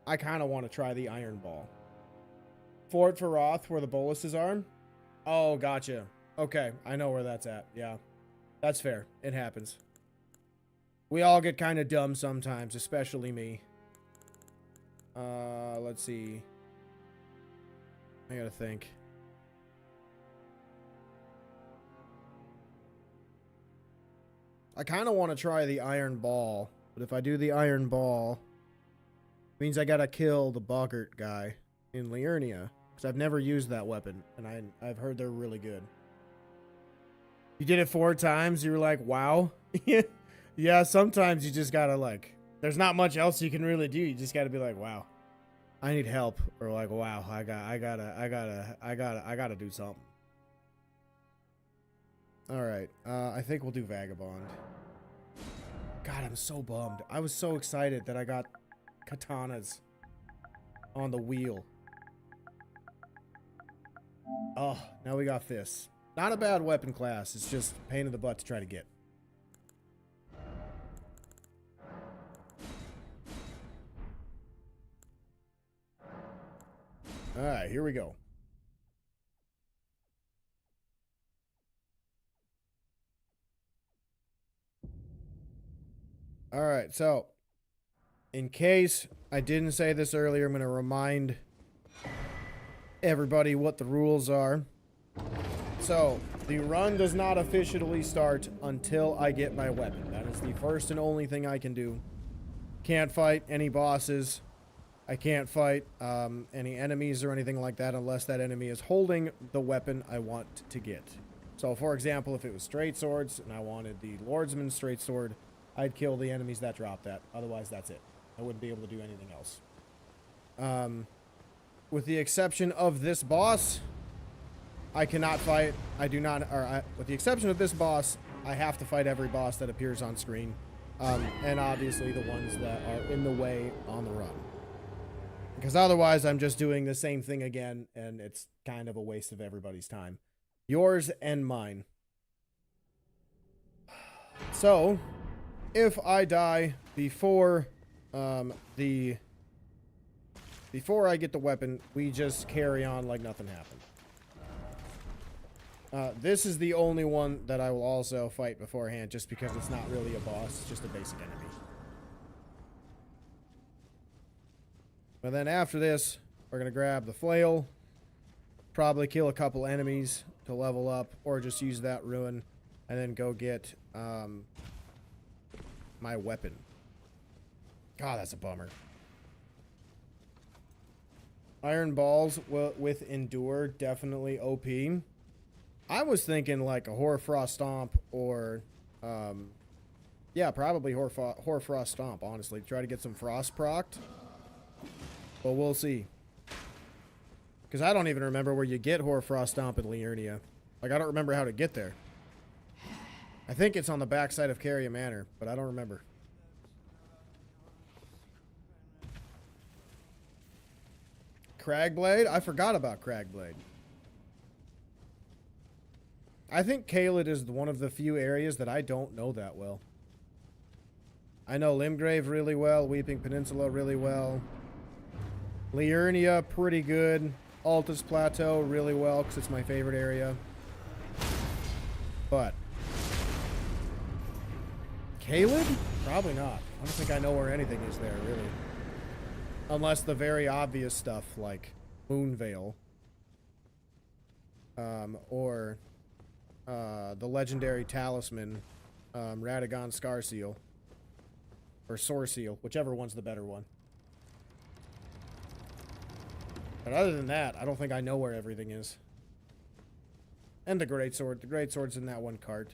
Speaker 1: I kind of want to try the Iron Ball. Fort Faroth, where the boluses are? Oh, gotcha. Okay, I know where that's at. Yeah, that's fair. It happens. We all get kind of dumb sometimes, especially me. Let's see. I gotta think. I kind of want to try the Iron Ball, but if I do the Iron Ball, it means I gotta kill the Boggart guy in Liurnia. because I've never used that weapon, and I've heard they're really good. You did it 4 times. You were like, wow. Yeah, sometimes you just gotta like. There's not much else you can really do. You just gotta be like, wow, I need help, or like, wow, I gotta do something. All right, I think we'll do Vagabond. God, I'm so bummed. I was so excited that I got katanas on the wheel. Oh, now we got this. Not a bad weapon class. It's just a pain in the butt to try to get. All right, here we go. All right, so in case I didn't say this earlier, I'm going to remind everybody what the rules are. So, the run does not officially start until I get my weapon. That is the first and only thing I can do. Can't fight any bosses. I can't fight any enemies or anything like that unless that enemy is holding the weapon I want to get. So, for example, if it was straight swords and I wanted the Lordsman's straight sword, I'd kill the enemies that drop that. Otherwise, that's it. I wouldn't be able to do anything else. With the exception of this boss, I cannot fight. I do not, with the exception of this boss, I have to fight every boss that appears on screen. And obviously the ones that are in the way on the run. Because otherwise I'm just doing the same thing again, and it's kind of a waste of everybody's time. Yours and mine. So, if I die before before I get the weapon, we just carry on like nothing happened. This is the only one that I will also fight beforehand, just because it's not really a boss, it's just a basic enemy. But then after this, we're going to grab the flail, probably kill a couple enemies to level up, or just use that ruin, and then go get my weapon. God, that's a bummer. Iron balls with endure, definitely OP. I was thinking like a Hoarfrost Stomp or, yeah, probably Hoarfrost Stomp, honestly. Try to get some Frost procced. But we'll see. Because I don't even remember where you get Hoarfrost Stomp in Liurnia. Like, I don't remember how to get there. I think it's on the backside of Caria Manor, but I don't remember. Cragblade? I forgot about Cragblade. I think Caelid is one of the few areas that I don't know that well. I know Limgrave really well, Weeping Peninsula really well. Liurnia, pretty good. Altus Plateau, really well, because it's my favorite area. But Caelid? Probably not. I don't think I know where anything is there, really. Unless the very obvious stuff, like Moonvale. Or the legendary talisman, Radagon Scar Seal. Or Sore Seal, whichever one's the better one. But other than that, I don't think I know where everything is. And the Greatsword. The Greatsword's in that one cart.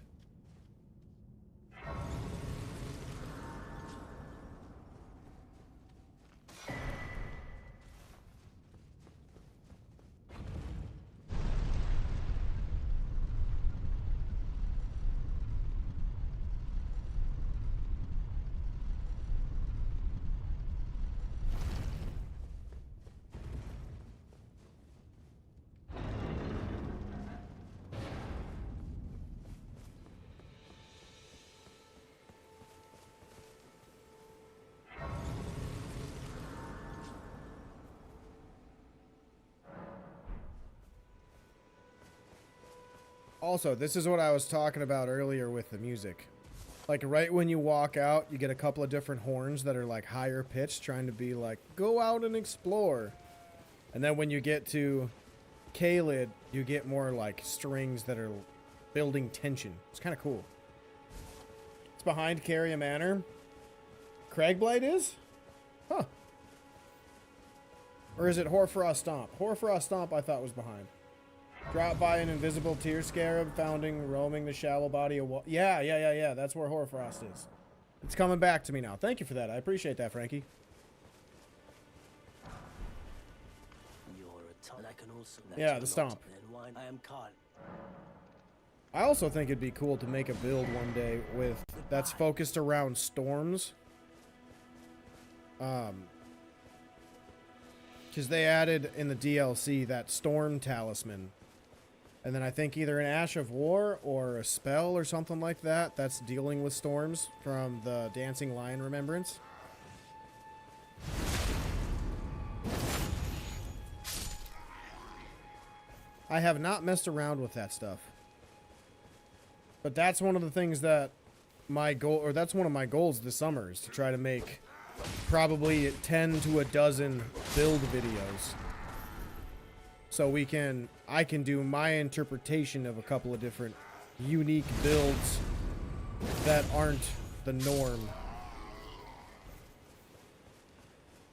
Speaker 1: Also, this is what I was talking about earlier with the music. Like, right when you walk out, you get a couple of different horns that are, like, higher pitched, trying to be like, go out and explore. And then when you get to Caelid, you get more, like, strings that are building tension. It's kind of cool. It's behind Caria Manor. Cragblade is? Huh. Or is it Hoarfrost Stomp? Hoarfrost Stomp I thought was behind. Drop by an invisible tear scarab, founding, roaming the shallow body of water. Yeah. That's where Hoarfrost is. It's coming back to me now. Thank you for that. I appreciate that, Frankie. Yeah, the stomp. I also think it'd be cool to make a build one day with that's focused around storms. Because they added in the DLC that storm talisman. And then I think either an Ash of War or a spell or something like that that's dealing with storms from the Dancing Lion Remembrance. I have not messed around with that stuff. But that's one of the things that my goal, or that's one of my goals this summer, is to try to make probably 10 to a dozen build videos. So I can do my interpretation of a couple of different unique builds that aren't the norm.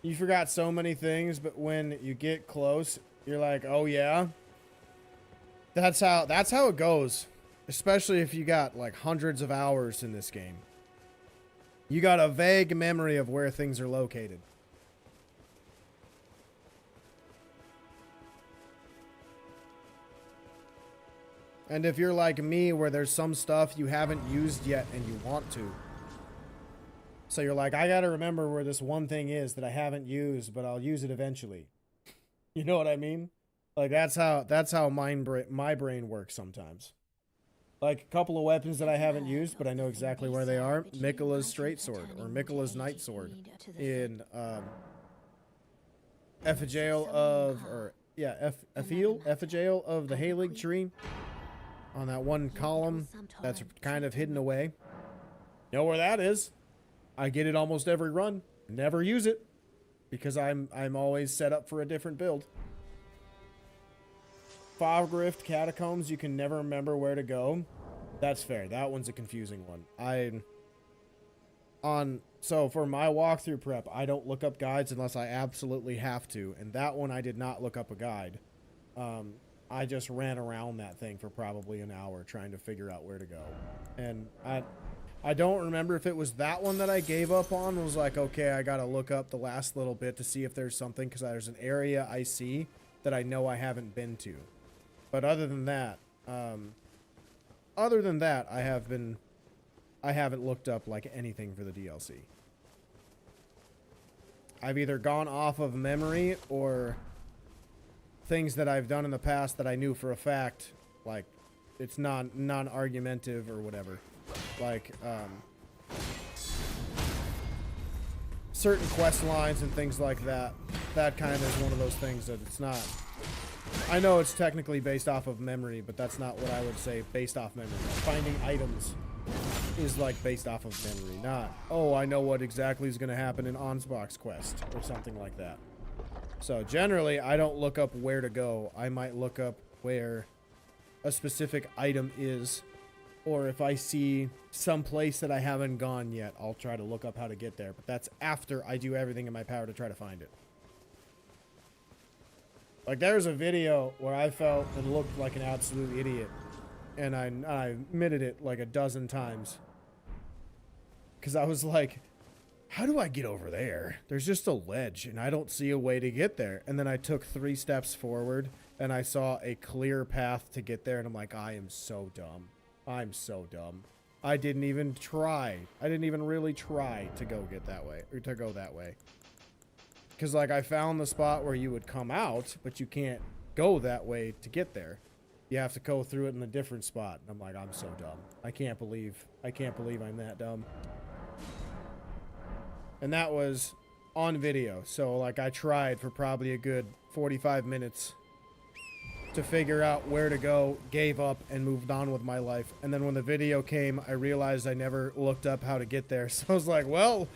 Speaker 1: You forgot so many things, but when you get close, you're like, oh yeah? That's how it goes. Especially if you got like hundreds of hours in this game. You got a vague memory of where things are located. And if you're like me, where there's some stuff you haven't used yet and you want to. So you're like, I gotta remember where this one thing is that I haven't used, but I'll use it eventually. You know what I mean? Like that's how my brain works sometimes. Like a couple of weapons that I haven't used, but I know exactly where they are. Miquella's Straight Sword or Miquella's Night Sword in Effigial of the Halig tree on that one column that's kind of hidden away. Know where that is? I get it almost every run. Never use it because I'm always set up for a different build. Fog Rift Catacombs, you can never remember where to go. That's fair. That one's a confusing one. So for my walkthrough prep, I don't look up guides unless I absolutely have to. And that one I did not look up a guide. I just ran around that thing for probably an hour trying to figure out where to go. And I don't remember if it was that one that I gave up on. It was like, okay, I got to look up the last little bit to see if there's something, because there's an area I see that I know I haven't been to. But other than that, I haven't looked up like anything for the DLC. I've either gone off of memory or things that I've done in the past that I knew for a fact, like it's non-argumentative or whatever. Like certain quest lines and things like that. That kind of is one of those things that it's not. I know it's technically based off of memory, but that's not what I would say based off memory. Finding items is like based off of memory, not, oh, I know what exactly is going to happen in Ansbach's quest or something like that. So generally, I don't look up where to go. I might look up where a specific item is, or if I see some place that I haven't gone yet, I'll try to look up how to get there. But that's after I do everything in my power to try to find it. Like, there's a video where I felt and looked like an absolute idiot. And I admitted it like a dozen times. Because I was like, how do I get over there? There's just a ledge, and I don't see a way to get there. And then I took 3 steps forward, and I saw a clear path to get there. And I'm like, I am so dumb. I'm so dumb. I didn't even try. I didn't even really try to go get that way, or to go that way. Because, like, I found the spot where you would come out, but you can't go that way to get there. You have to go through it in a different spot. And I'm like, I'm so dumb. I can't believe I'm that dumb. And that was on video. So, like, I tried for probably a good 45 minutes to figure out where to go, gave up, and moved on with my life. And then when the video came, I realized I never looked up how to get there. So I was like, well,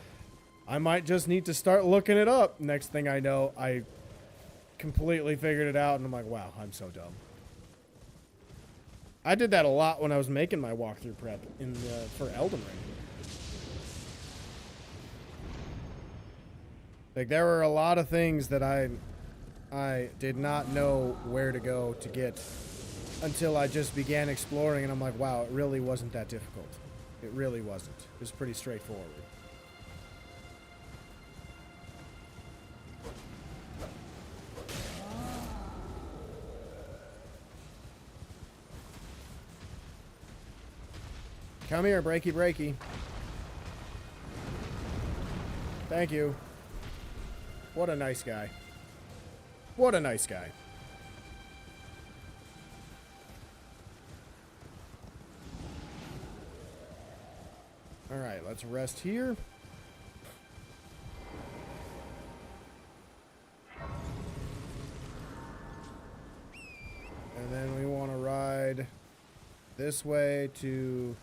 Speaker 1: I might just need to start looking it up. Next thing I know, I completely figured it out, and I'm like, wow, I'm so dumb. I did that a lot when I was making my walkthrough prep for Elden Ring. Like, there were a lot of things that I I did not know where to go to get until I just began exploring, and I'm like, wow, it really wasn't that difficult. It really wasn't. It was pretty straightforward. Come here, breaky breaky. Thank you. What a nice guy. What a nice guy. Alright, let's rest here. And then we want to ride this way to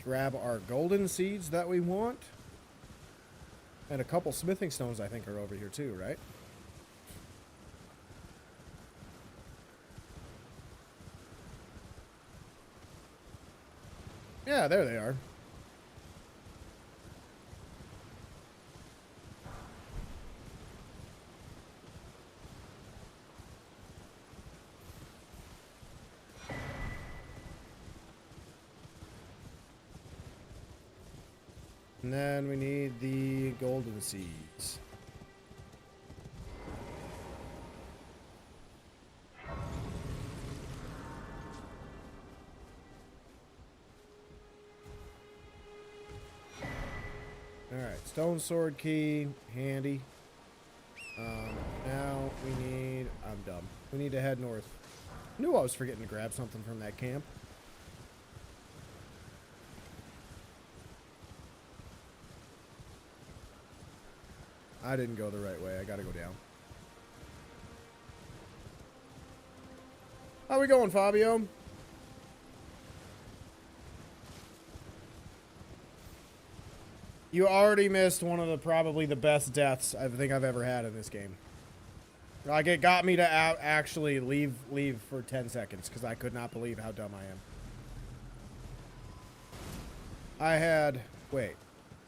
Speaker 1: grab our golden seeds that we want. And a couple smithing stones, I think, are over here too, right? Yeah, there they are. And then we need the golden seeds. Alright, stone sword key, handy. Now we need... I'm dumb. We need to head north. I knew I was forgetting to grab something from that camp. I didn't go the right way. I gotta go down. How we going, Fabio? You already missed one of the probably the best deaths I think I've ever had in this game. Like, it got me to actually leave for 10 seconds because I could not believe how dumb I am. I had... Wait.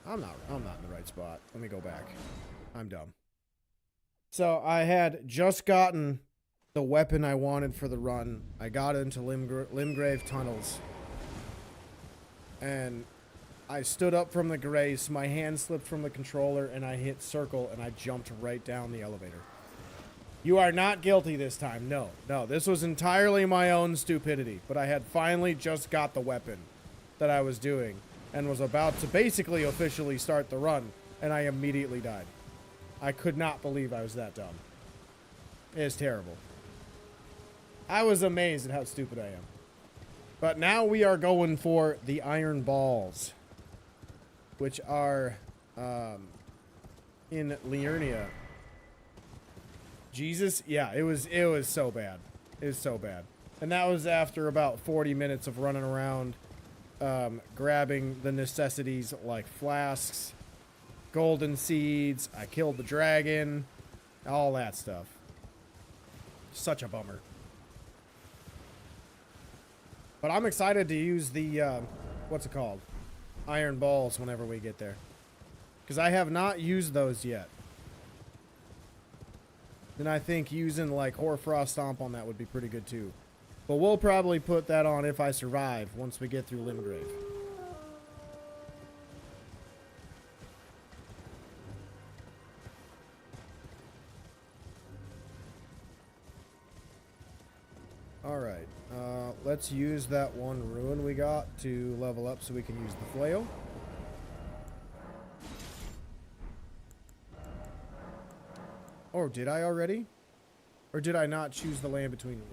Speaker 1: I'm not in the right spot. Let me go back. I'm dumb. So, I had just gotten the weapon I wanted for the run. I got into Limgrave Tunnels. And I stood up from the grace, my hand slipped from the controller, and I hit circle, and I jumped right down the elevator. You are not guilty this time. No, no. This was entirely my own stupidity. But I had finally just got the weapon that I was doing and was about to basically officially start the run, and I immediately died. I could not believe I was that dumb. It is terrible. I was amazed at how stupid I am. But now we are going for the iron balls, which are in Liurnia. Jesus, yeah, it was so bad. It was so bad. And that was after about 40 minutes of running around, grabbing the necessities like flasks, golden seeds. I killed the dragon, all that stuff. Such a bummer. But I'm excited to use the, what's it called? Iron balls whenever we get there. Because I have not used those yet. And I think using, like, Hoarfrost Stomp on that would be pretty good, too. But we'll probably put that on if I survive once we get through Limgrave. Alright. Let's use that one ruin we got to level up so we can use the flail. Oh, did I already? Or did I not choose the land between them?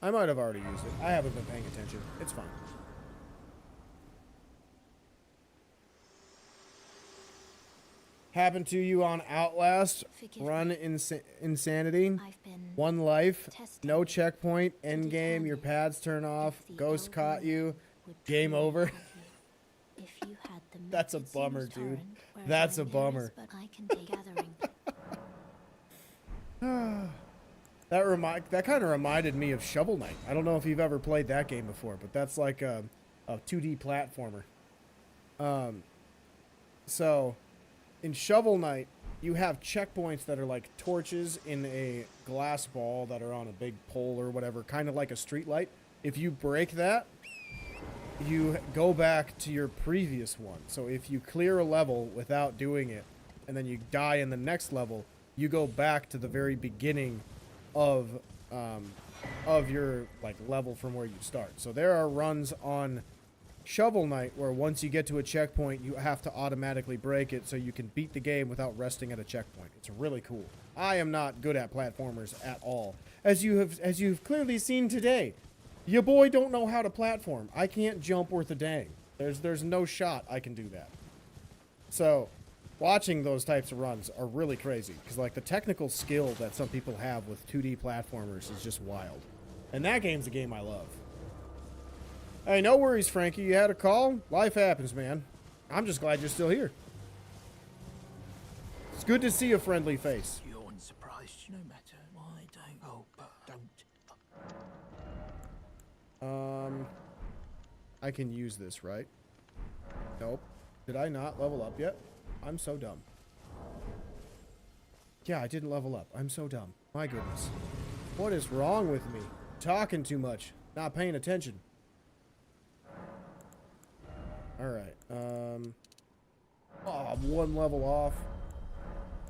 Speaker 1: I might have already used it. I haven't been paying attention. It's fine. Happened to you on Outlast? Run insanity. One life. No checkpoint. End game. Your pads turn off. Ghost caught you. Game over. That's a bummer, dude. That's a bummer. That kind of reminded me of Shovel Knight. I don't know if you've ever played that game before, but that's like a 2D platformer. So in Shovel Knight, you have checkpoints that are like torches in a glass ball that are on a big pole or whatever, kind of like a street light. If you break that, you go back to your previous one. So if you clear a level without doing it, and then you die in the next level, you go back to the very beginning of your like level from where you start. So there are runs on Shovel Knight where once you get to a checkpoint, you have to automatically break it so you can beat the game without resting at a checkpoint. It's really cool. I am not good at platformers at all, as you've clearly seen today. Your boy don't know how to platform. I can't jump worth a dang. There's no shot I can do that. So, watching those types of runs are really crazy because like the technical skill that some people have with 2D platformers is just wild. And that game's a game I love. Hey, no worries, Frankie. You had a call? Life happens, man. I'm just glad you're still here. It's good to see a friendly face.
Speaker 3: You're unsurprised, no matter. Why don't? Oh, but don't.
Speaker 1: I can use this, right? Nope. Did I not level up yet? I'm so dumb. Yeah, I didn't level up. I'm so dumb. My goodness. What is wrong with me? Talking too much. Not paying attention. Alright, oh, I'm one level off.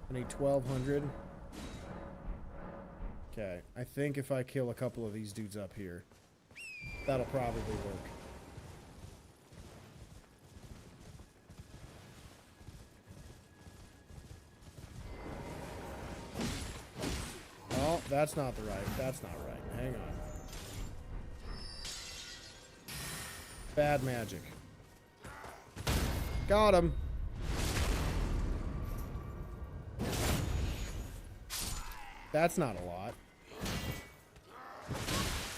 Speaker 1: I need 1200. Okay, I think if I kill a couple of these dudes up here, that'll probably work. Oh, that's not the right. That's not right. Hang on. Bad magic. Got him. That's not a lot.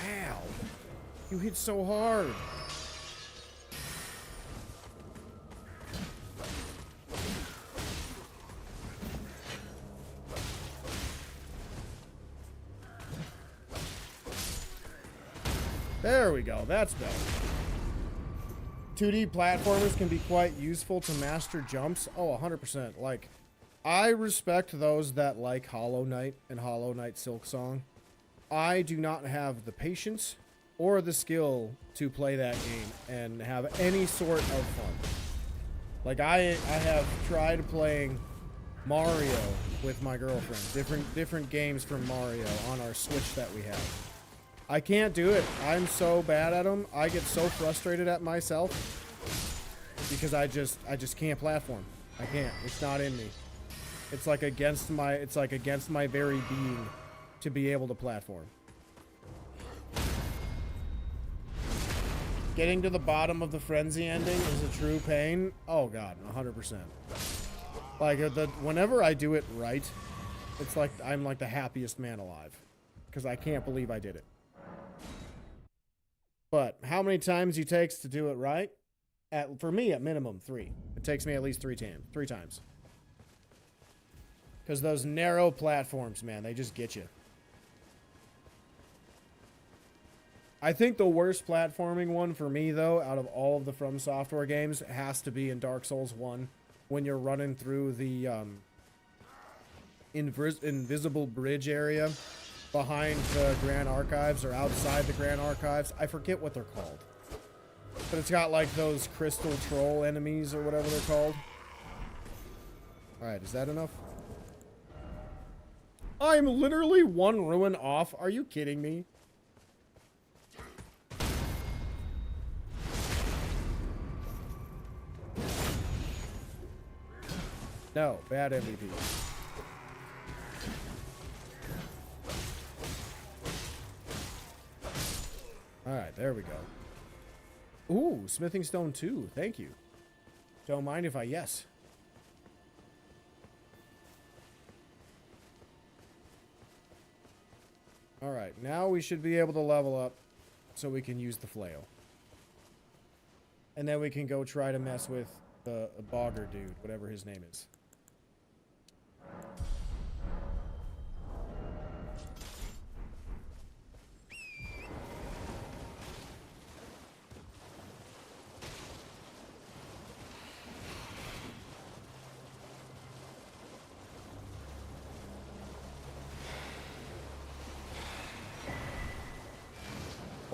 Speaker 1: Ow. You hit so hard. There we go. That's better. 2D platformers can be quite useful to master jumps. Oh, 100%. Like, I respect those that like Hollow Knight and Hollow Knight Silksong. I do not have the patience or the skill to play that game and have any sort of fun. Like, I have tried playing Mario with my girlfriend. Different games from Mario on our Switch that we have. I can't do it. I'm so bad at them. I get so frustrated at myself because I just can't platform. I can't. It's not in me. It's like against my very being to be able to platform. Getting to the bottom of the frenzy ending is a true pain. Oh god, 100%. Like whenever I do it right, it's like I'm like the happiest man alive because I can't believe I did it. But how many times it takes to do it right? For me, at minimum 3. It takes me at least 3 times. Because those narrow platforms, man, they just get you. I think the worst platforming one for me, though, out of all of the From Software games, has to be in Dark Souls 1. When you're running through the invisible bridge area behind the Grand Archives or outside the Grand Archives. I forget what they're called. But it's got like those crystal troll enemies or whatever they're called. Alright, is that enough? I'm literally 1 ruin off. Are you kidding me? No, bad MVP. Alright, there we go. Ooh, Smithing Stone 2. Thank you. Don't mind if I yes. Alright, now we should be able to level up so we can use the flail. And then we can go try to mess with the Bogger dude, whatever his name is.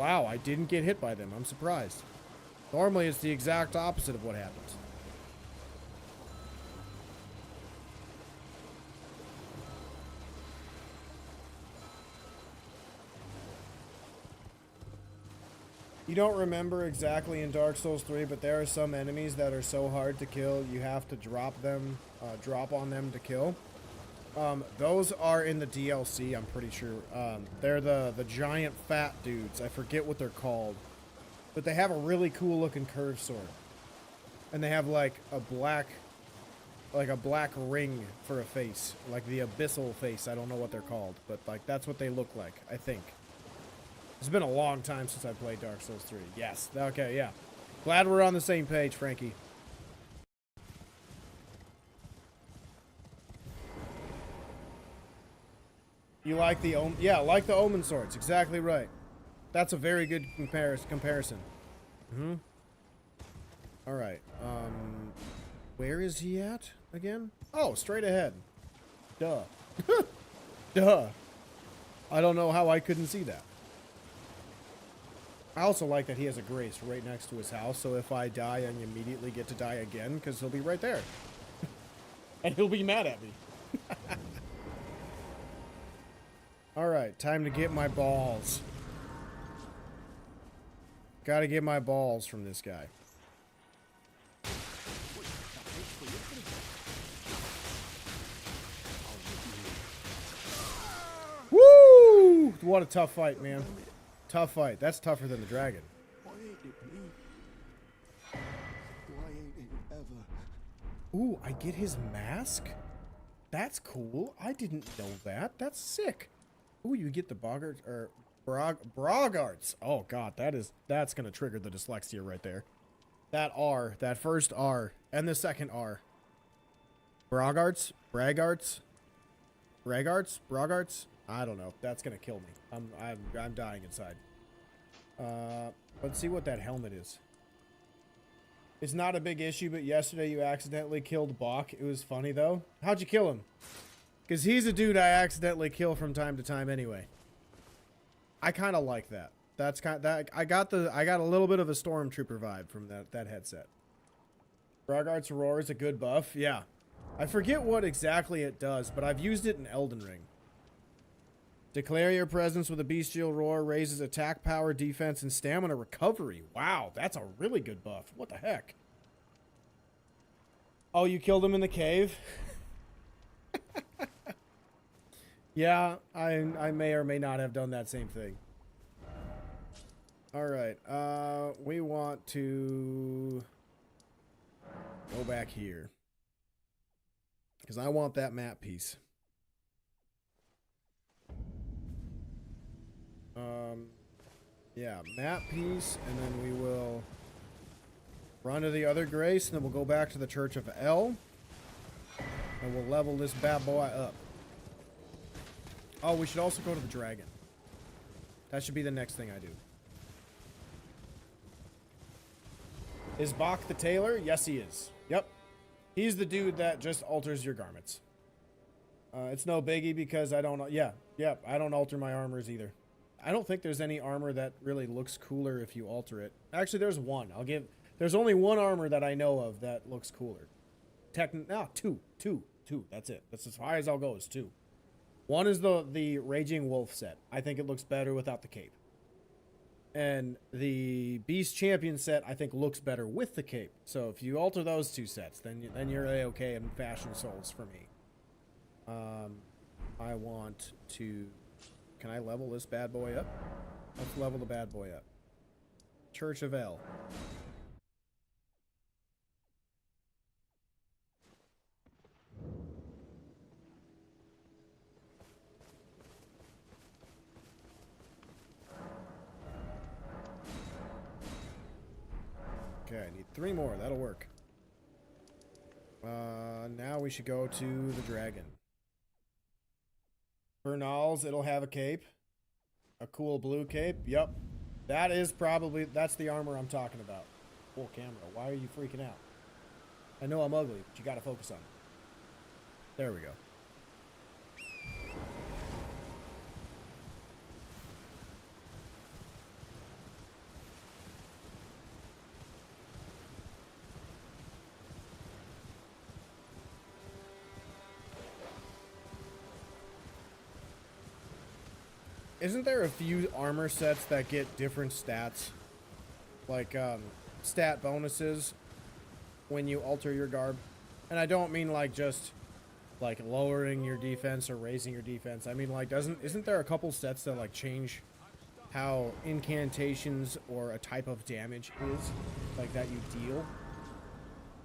Speaker 1: Wow, I didn't get hit by them. I'm surprised. Normally, it's the exact opposite of what happens. You don't remember exactly in Dark Souls 3, but there are some enemies that are so hard to kill, you have to drop on them to kill. Those are in the DLC, I'm pretty sure. They're the giant fat dudes. I forget what they're called. But they have a really cool looking curved sword. And they have like a black ring for a face. Like the abyssal face. I don't know what they're called. But like that's what they look like, I think. It's been a long time since I played Dark Souls 3. Yes. Okay, yeah. Glad we're on the same page, Frankie. You like the yeah, like the Omen swords. Exactly right. That's a very good comparison. Mm-hmm. All right. Where is he at again? Oh, straight ahead. Duh. Duh. I don't know how I couldn't see that. I also like that he has a grace right next to his house, so if I die, I immediately get to die again, because he'll be right there. And he'll be mad at me. Alright, time to get my balls. Gotta get my balls from this guy. Woo! What a tough fight, man. Tough fight. That's tougher than the dragon.
Speaker 2: Why ain't it me? Why ain't it ever?
Speaker 1: Ooh, I get his mask? That's cool. I didn't know that. That's sick. Ooh, you get the Boggart or Broggarts. Oh god, that's gonna trigger the dyslexia right there. That R, that first R, and the second R. Broggarts? Braggarts? Broggarts? I don't know. That's gonna kill me. I'm dying inside. Let's see what that helmet is. It's not a big issue, but yesterday you accidentally killed Bach. It was funny though. How'd you kill him? Because he's a dude I accidentally kill from time to time anyway. I kind of like that. That's that. I got a little bit of a Stormtrooper vibe from that headset. Broggart's Roar is a good buff. Yeah. I forget what exactly it does, but I've used it in Elden Ring. Declare your presence with a bestial roar, raises attack power, defense, and stamina recovery. Wow, that's a really good buff. What the heck? Oh, you killed him in the cave? Yeah, I may or may not have done that same thing. Alright, we want to go back here. Because I want that map piece. Yeah, map piece, and then we will run to the other grace, and then we'll go back to the Church of El, and we'll level this bad boy up. Oh, we should also go to the dragon. That should be the next thing I do. Is Bach the tailor? Yes, he is. Yep. He's the dude that just alters your garments. It's no biggie because I don't... Yeah, I don't alter my armors either. I don't think there's any armor that really looks cooler if you alter it. Actually, there's one. There's only one armor that I know of that looks cooler. Two. That's it. That's as high as I'll go is two. One is the Raging Wolf set. I think it looks better without the cape. And the Beast Champion set, I think, looks better with the cape. So if you alter those two sets, then you're A-okay in Fashion Souls for me. I want to... Can I level this bad boy up? Let's level the bad boy up. Church of El. Okay, I need 3 more. That'll work. Now we should go to the dragon. Bernal's, it'll have a cape. A cool blue cape. Yep. That's the armor I'm talking about. Full camera. Why are you freaking out? I know I'm ugly, but you gotta focus on it. There we go. isn't there a few armor sets that get different stats? Like, stat bonuses when you alter your garb? And I don't mean like just like lowering your defense or raising your defense. I mean like isn't there a couple sets that like change how incantations or a type of damage is like that you deal?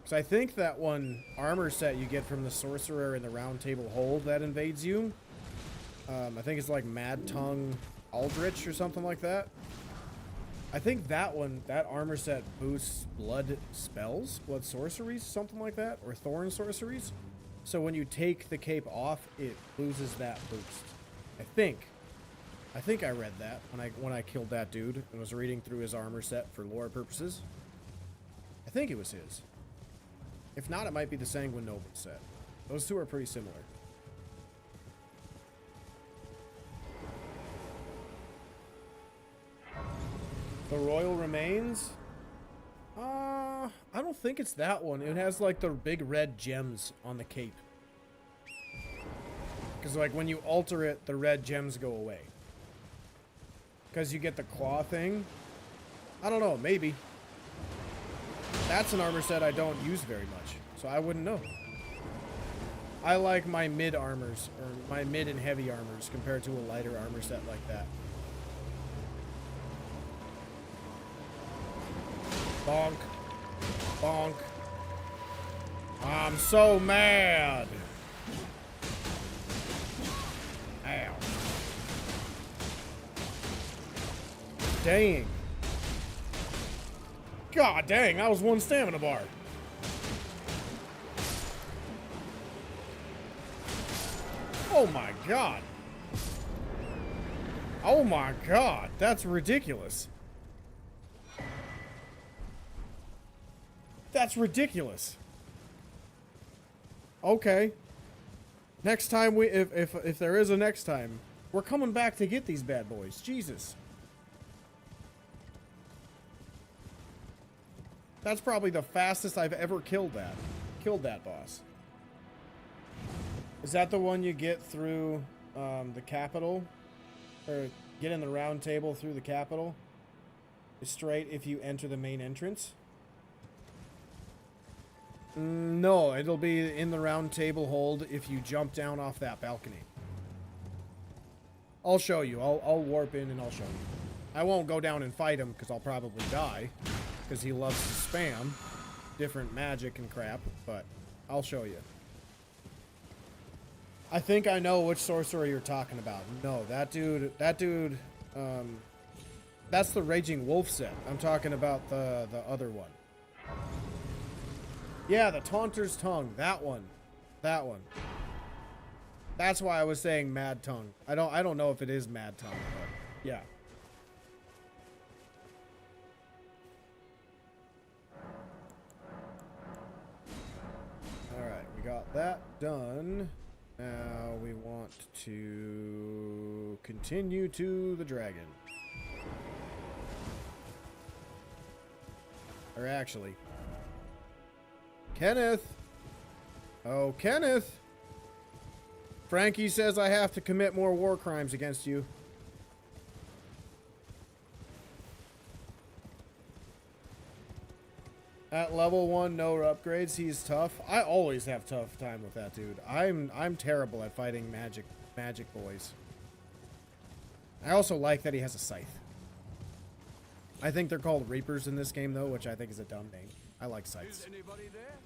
Speaker 1: So I think that one armor set you get from the sorcerer in the round table hold that invades you, I think it's like Mad Tongue Aldrich or something like that. I think that one, that armor set boosts blood spells, blood sorceries, something like that, or thorn sorceries. So when you take the cape off, it loses that boost. I think I read that when I killed that dude and was reading through his armor set for lore purposes. I think it was his. If not, it might be the Sanguine Noble set. Those two are pretty similar. The Royal Remains? I don't think it's that one. It has like the big red gems on the cape. Because like when you alter it, the red gems go away. Because you get the claw thing. I don't know, maybe. That's an armor set I don't use very much, so I wouldn't know. I like my mid armors, or my mid and heavy armors, compared to a lighter armor set like that. Bonk. Bonk. I'm so mad. Ow. Dang. God dang, that was one stamina bar. Oh my god. Oh my god, that's ridiculous. That's ridiculous. Okay. Next time if there is a next time, we're coming back to get these bad boys. Jesus. That's probably the fastest I've ever killed that boss. Is that the one you get through the capital? Or get in the round table through the capital? Straight if you enter the main entrance? No, it'll be in the round table hold if you jump down off that balcony. I'll show you. I'll warp in and I'll show you. I won't go down and fight him because I'll probably die. Because he loves to spam different magic and crap, but I'll show you. I think I know which sorcerer you're talking about. No, that dude, that's the Raging Wolf set. I'm talking about the other one. Yeah, the Taunter's Tongue, that one. That one. That's why I was saying Mad Tongue. I don't know if it is Mad Tongue, but yeah. Alright, we got that done. Now we want to continue to the dragon. Or actually, Kenneth! Oh, Kenneth! Frankie says I have to commit more war crimes against you. At level 1, no upgrades. He's tough. I always have tough time with that dude. I'm terrible at fighting magic boys. I also like that he has a scythe. I think they're called Reapers in this game though, which I think is a dumb name. I like scythes.
Speaker 2: Is anybody there?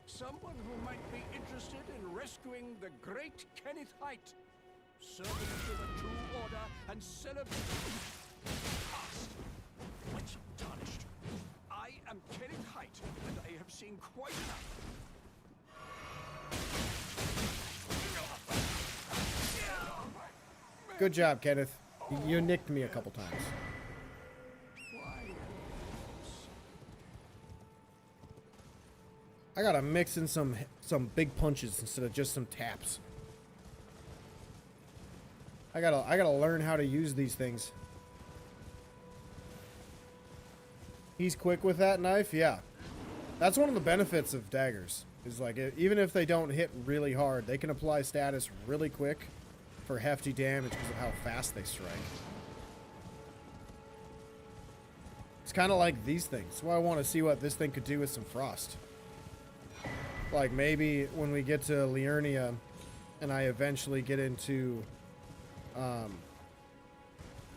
Speaker 2: Someone who might be interested in rescuing the great Kenneth Height, servant to the True Order and celebrating past. What's tarnished? I am Kenneth Height, and I have seen quite enough.
Speaker 1: Good job, Kenneth. You nicked me a couple times. I gotta mix in some big punches instead of just some taps. I gotta learn how to use these things. He's quick with that knife, yeah. That's one of the benefits of daggers. Is like even if they don't hit really hard, they can apply status really quick for hefty damage because of how fast they strike. It's kind of like these things. So I want to see what this thing could do with some frost. Like maybe when we get to Liurnia and I eventually get into,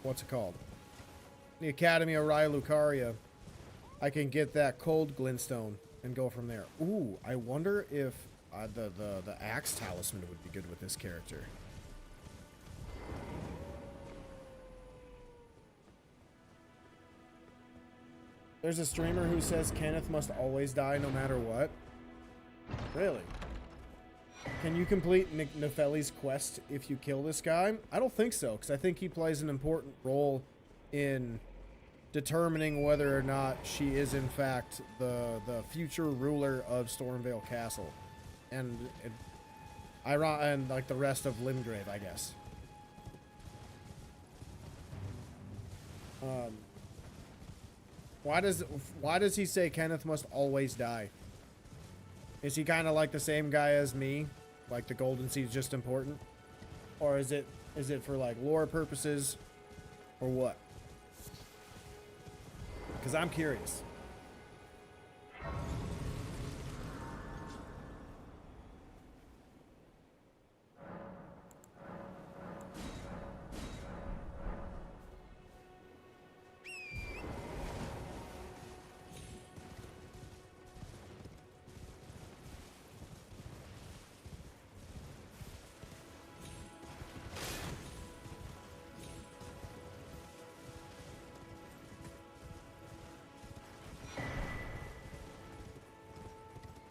Speaker 1: what's it called? The Academy of Raya Lucaria, I can get that cold glintstone and go from there. Ooh, I wonder if the axe talisman would be good with this character. There's a streamer who says Kenneth must always die no matter what. Really? Can you complete Nefeli's quest if you kill this guy? I don't think so, because I think he plays an important role in determining whether or not she is in fact the future ruler of Stormvale Castle. And like the rest of Limgrave, I guess. Why does he say Kenneth must always die? Is he kind of like the same guy as me? Like the golden seed's just important? Or is it for like lore purposes? Or what? Because I'm curious.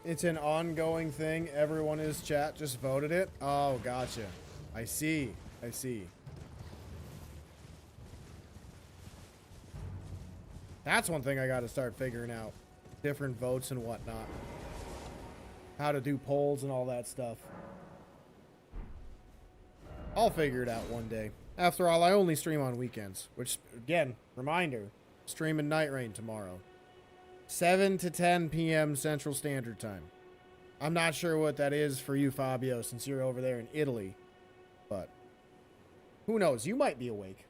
Speaker 1: It's an ongoing thing. Everyone in his chat just voted it. Oh, gotcha. I see. I see. That's one thing I got to start figuring out. Different votes and whatnot. How to do polls and all that stuff. I'll figure it out one day. After all, I only stream on weekends. Which, again, reminder. Streaming Night Rain tomorrow. 7 to 10 p.m. Central Standard Time. I'm not sure what that is for you, Fabio, since you're over there in Italy. But who knows? You might be awake.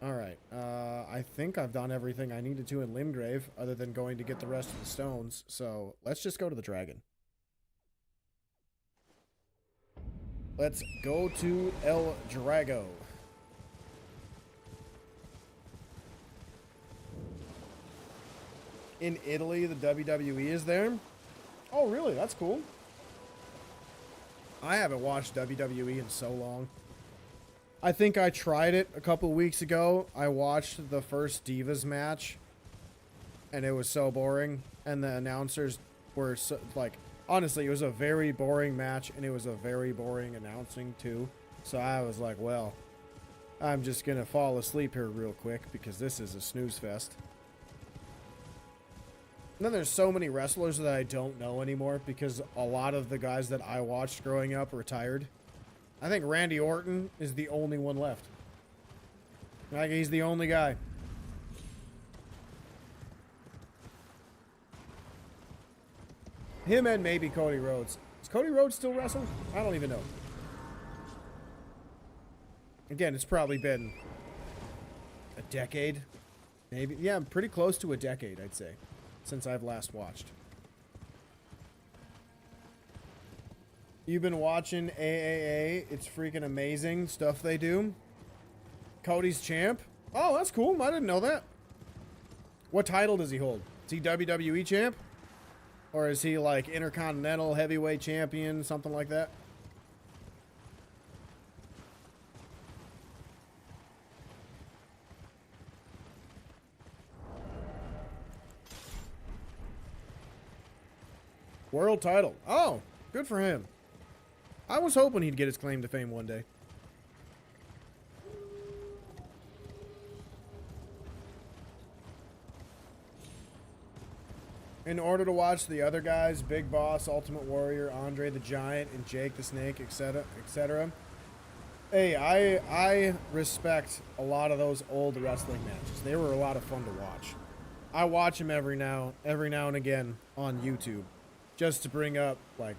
Speaker 1: Alright. I think I've done everything I needed to in Limgrave, other than going to get the rest of the stones. So let's just go to the dragon. Let's go to El Drago. In Italy, the WWE is there. Oh, really? That's cool. I haven't watched WWE in so long. I think I tried it a couple weeks ago. I watched the first Divas match, and it was so boring. And the announcers were so, like, honestly, it was a very boring match, and it was a very boring announcing, too. So I was like, well, I'm just going to fall asleep here real quick, because this is a snooze fest. And then there's so many wrestlers that I don't know anymore because a lot of the guys that I watched growing up retired. I think Randy Orton is the only one left. Like, he's the only guy. Him and maybe Cody Rhodes. Does Cody Rhodes still wrestle? I don't even know. Again, it's probably been a decade. Maybe. Yeah, pretty close to a decade, I'd say. Since I've last watched. You've been watching AAA. It's freaking amazing stuff they do. Cody's champ. Oh, that's cool. I didn't know that. What title does he hold? Is he WWE champ? Or is he like Intercontinental Heavyweight Champion, something like that? World title. Oh, good for him. I was hoping he'd get his claim to fame one day. In order to watch the other guys, Big Boss, Ultimate Warrior, Andre the Giant, and Jake the Snake, etc., etc. Hey, I respect a lot of those old wrestling matches. They were a lot of fun to watch. I watch them every now and again on YouTube. Just to bring up, like,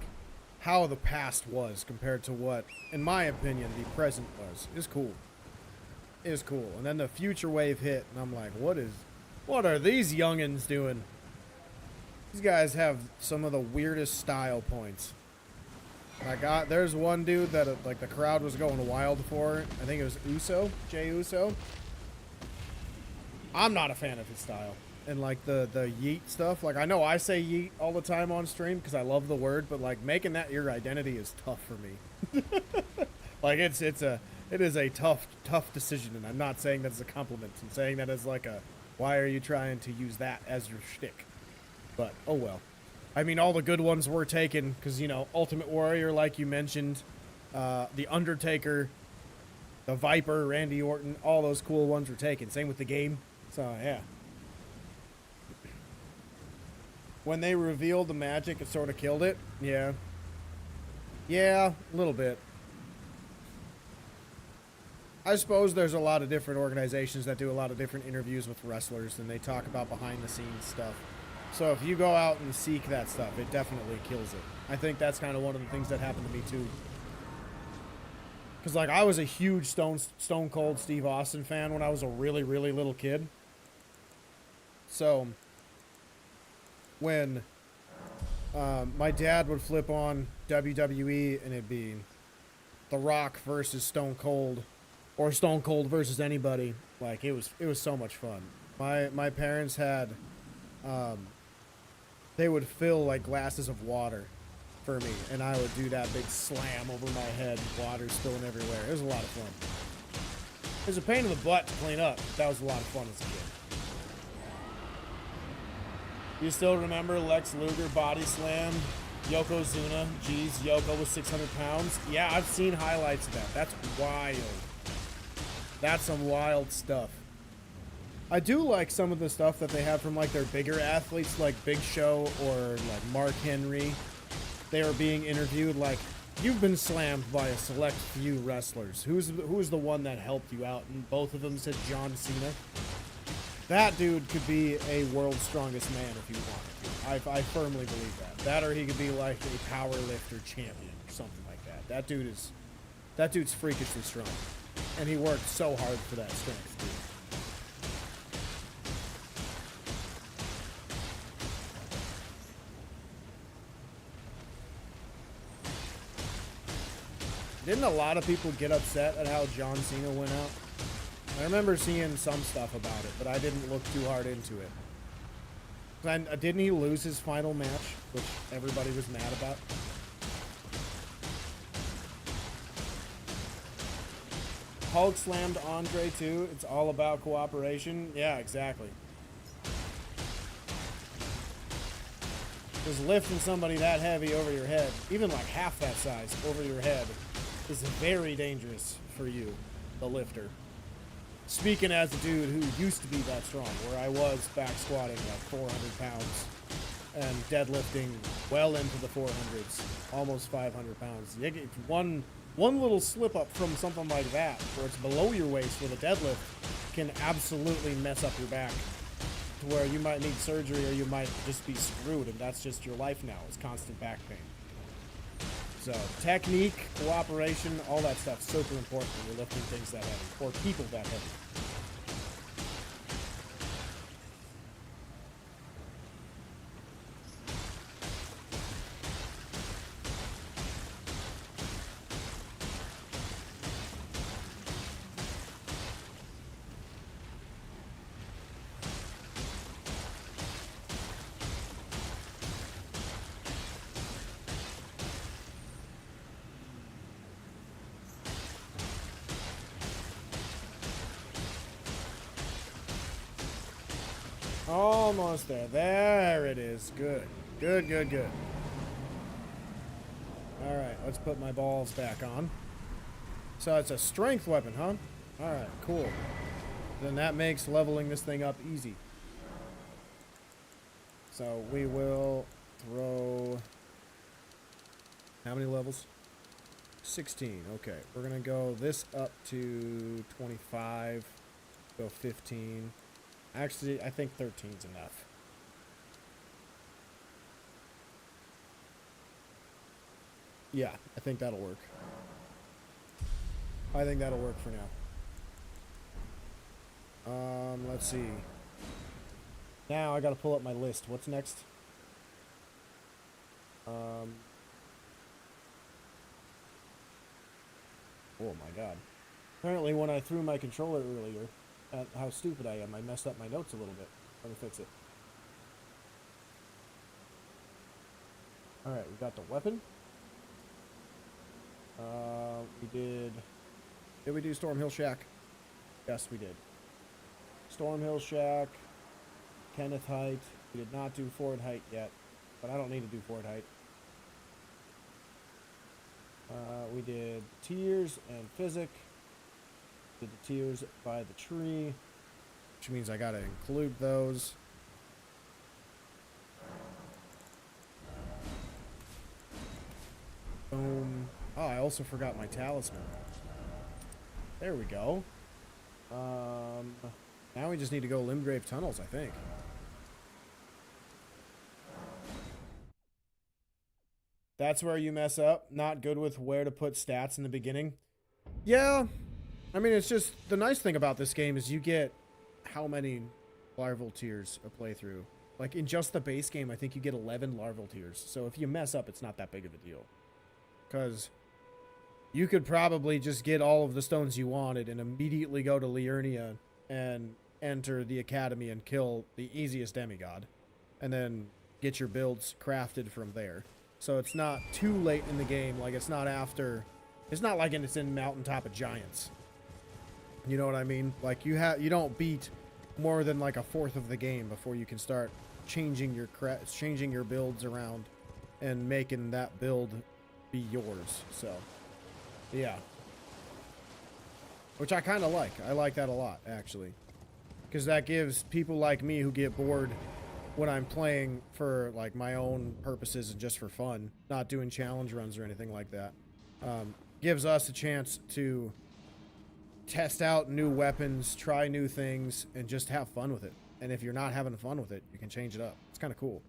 Speaker 1: how the past was compared to what, in my opinion, the present was. Is cool. Is cool. And then the future wave hit, and I'm like, what are these youngins doing? These guys have some of the weirdest style points. Like, there's one dude that like the crowd was going wild for. I think it was Jay Uso. I'm not a fan of his style. And like the yeet stuff. Like, I know I say yeet all the time on stream because I love the word, but like making that your identity is tough for me. Like it is a tough decision, and I'm not saying that as a compliment. I'm saying that as like why are you trying to use that as your shtick? But oh well. I mean, all the good ones were taken because, you know, Ultimate Warrior, like you mentioned, The Undertaker, The Viper, Randy Orton, all those cool ones were taken. Same with the game. So, yeah. When they revealed the magic, it sort of killed it. Yeah. Yeah, a little bit. I suppose there's a lot of different organizations that do a lot of different interviews with wrestlers, and they talk about behind-the-scenes stuff. So if you go out and seek that stuff, it definitely kills it. I think that's kind of one of the things that happened to me too. Because like I was a huge Stone Cold Steve Austin fan when I was a really, really little kid. So when my dad would flip on WWE and it'd be The Rock versus Stone Cold, or Stone Cold versus anybody, like it was so much fun. My parents had they would fill like glasses of water for me, and I would do that big slam over my head, water spilling everywhere. It was a lot of fun. It was a pain in the butt to clean up, but that was a lot of fun as a kid. You still remember Lex Luger body slammed Yokozuna? Jeez, Yoko was 600 pounds. Yeah, I've seen highlights of that. That's wild. That's some wild stuff. I do like some of the stuff that they have from like their bigger athletes, like Big Show or like Mark Henry. They were being interviewed like, you've been slammed by a select few wrestlers. Who's the one that helped you out? And both of them said John Cena. That dude could be a world's strongest man if he wanted to. I firmly believe that. That, or he could be like a power lifter champion or something like that. That dude's freakishly strong, and he worked so hard for that strength, dude. Didn't a lot of people get upset at how John Cena went out? I remember seeing some stuff about it, but I didn't look too hard into it. And, didn't he lose his final match, which everybody was mad about? Hulk slammed Andre too. It's all about cooperation. Yeah, exactly. Because lifting somebody that heavy over your head, even like half that size over your head, is very dangerous for you, the lifter. Speaking as a dude who used to be that strong, where I was back squatting like 400 pounds and deadlifting well into the 400s, almost 500 pounds. One little slip up from something like that, where it's below your waist with a deadlift, can absolutely mess up your back to where you might need surgery or you might just be screwed, and that's just your life now, is constant back pain. So, technique, cooperation, all that stuff, super important when you're lifting things that heavy, or people that heavy. Almost there. There it is. Good. Good, good, good. Alright, let's put my balls back on. So it's a strength weapon, huh? Alright, cool. Then that makes leveling this thing up easy. So we will throw... How many levels? 16. Okay, we're going to go this up to 25. Go 15. Actually, I think 13's enough. Yeah, I think that'll work. I think that'll work for now. Let's see. Now I gotta pull up my list. What's next? Oh my god. Apparently when I threw my controller earlier, at how stupid I am, I messed up my notes a little bit. Let me fix it. Alright, we got the weapon. Did we do Stormhill Shack? Yes, we did. Stormhill Shack, Kenneth Height. We did not do Ford Height yet, but I don't need to do Ford Height. We did Tears and Physic. Did the Tears by the tree, which means I gotta include those. Boom. Oh, I also forgot my talisman. There we go. Now we just need to go Limgrave Tunnels, I think. That's where you mess up. Not good with where to put stats in the beginning. Yeah. I mean, it's just... The nice thing about this game is you get how many larval tiers a playthrough. Like, in just the base game, I think you get 11 larval tiers. So if you mess up, it's not that big of a deal. Because you could probably just get all of the stones you wanted and immediately go to Liurnia and enter the academy and kill the easiest demigod. And then get your builds crafted from there. So it's not too late in the game. Like, it's not after... It's not like it's in Mountaintop of Giants. You know what I mean? Like, you don't beat more than like a fourth of the game before you can start changing your builds around and making that build be yours. So, yeah. Which I kind of like. I like that a lot, actually. Because that gives people like me who get bored when I'm playing for like my own purposes and just for fun, not doing challenge runs or anything like that, gives us a chance to test out new weapons, try new things, and just have fun with it. And if you're not having fun with it, you can change it up. It's kind of cool.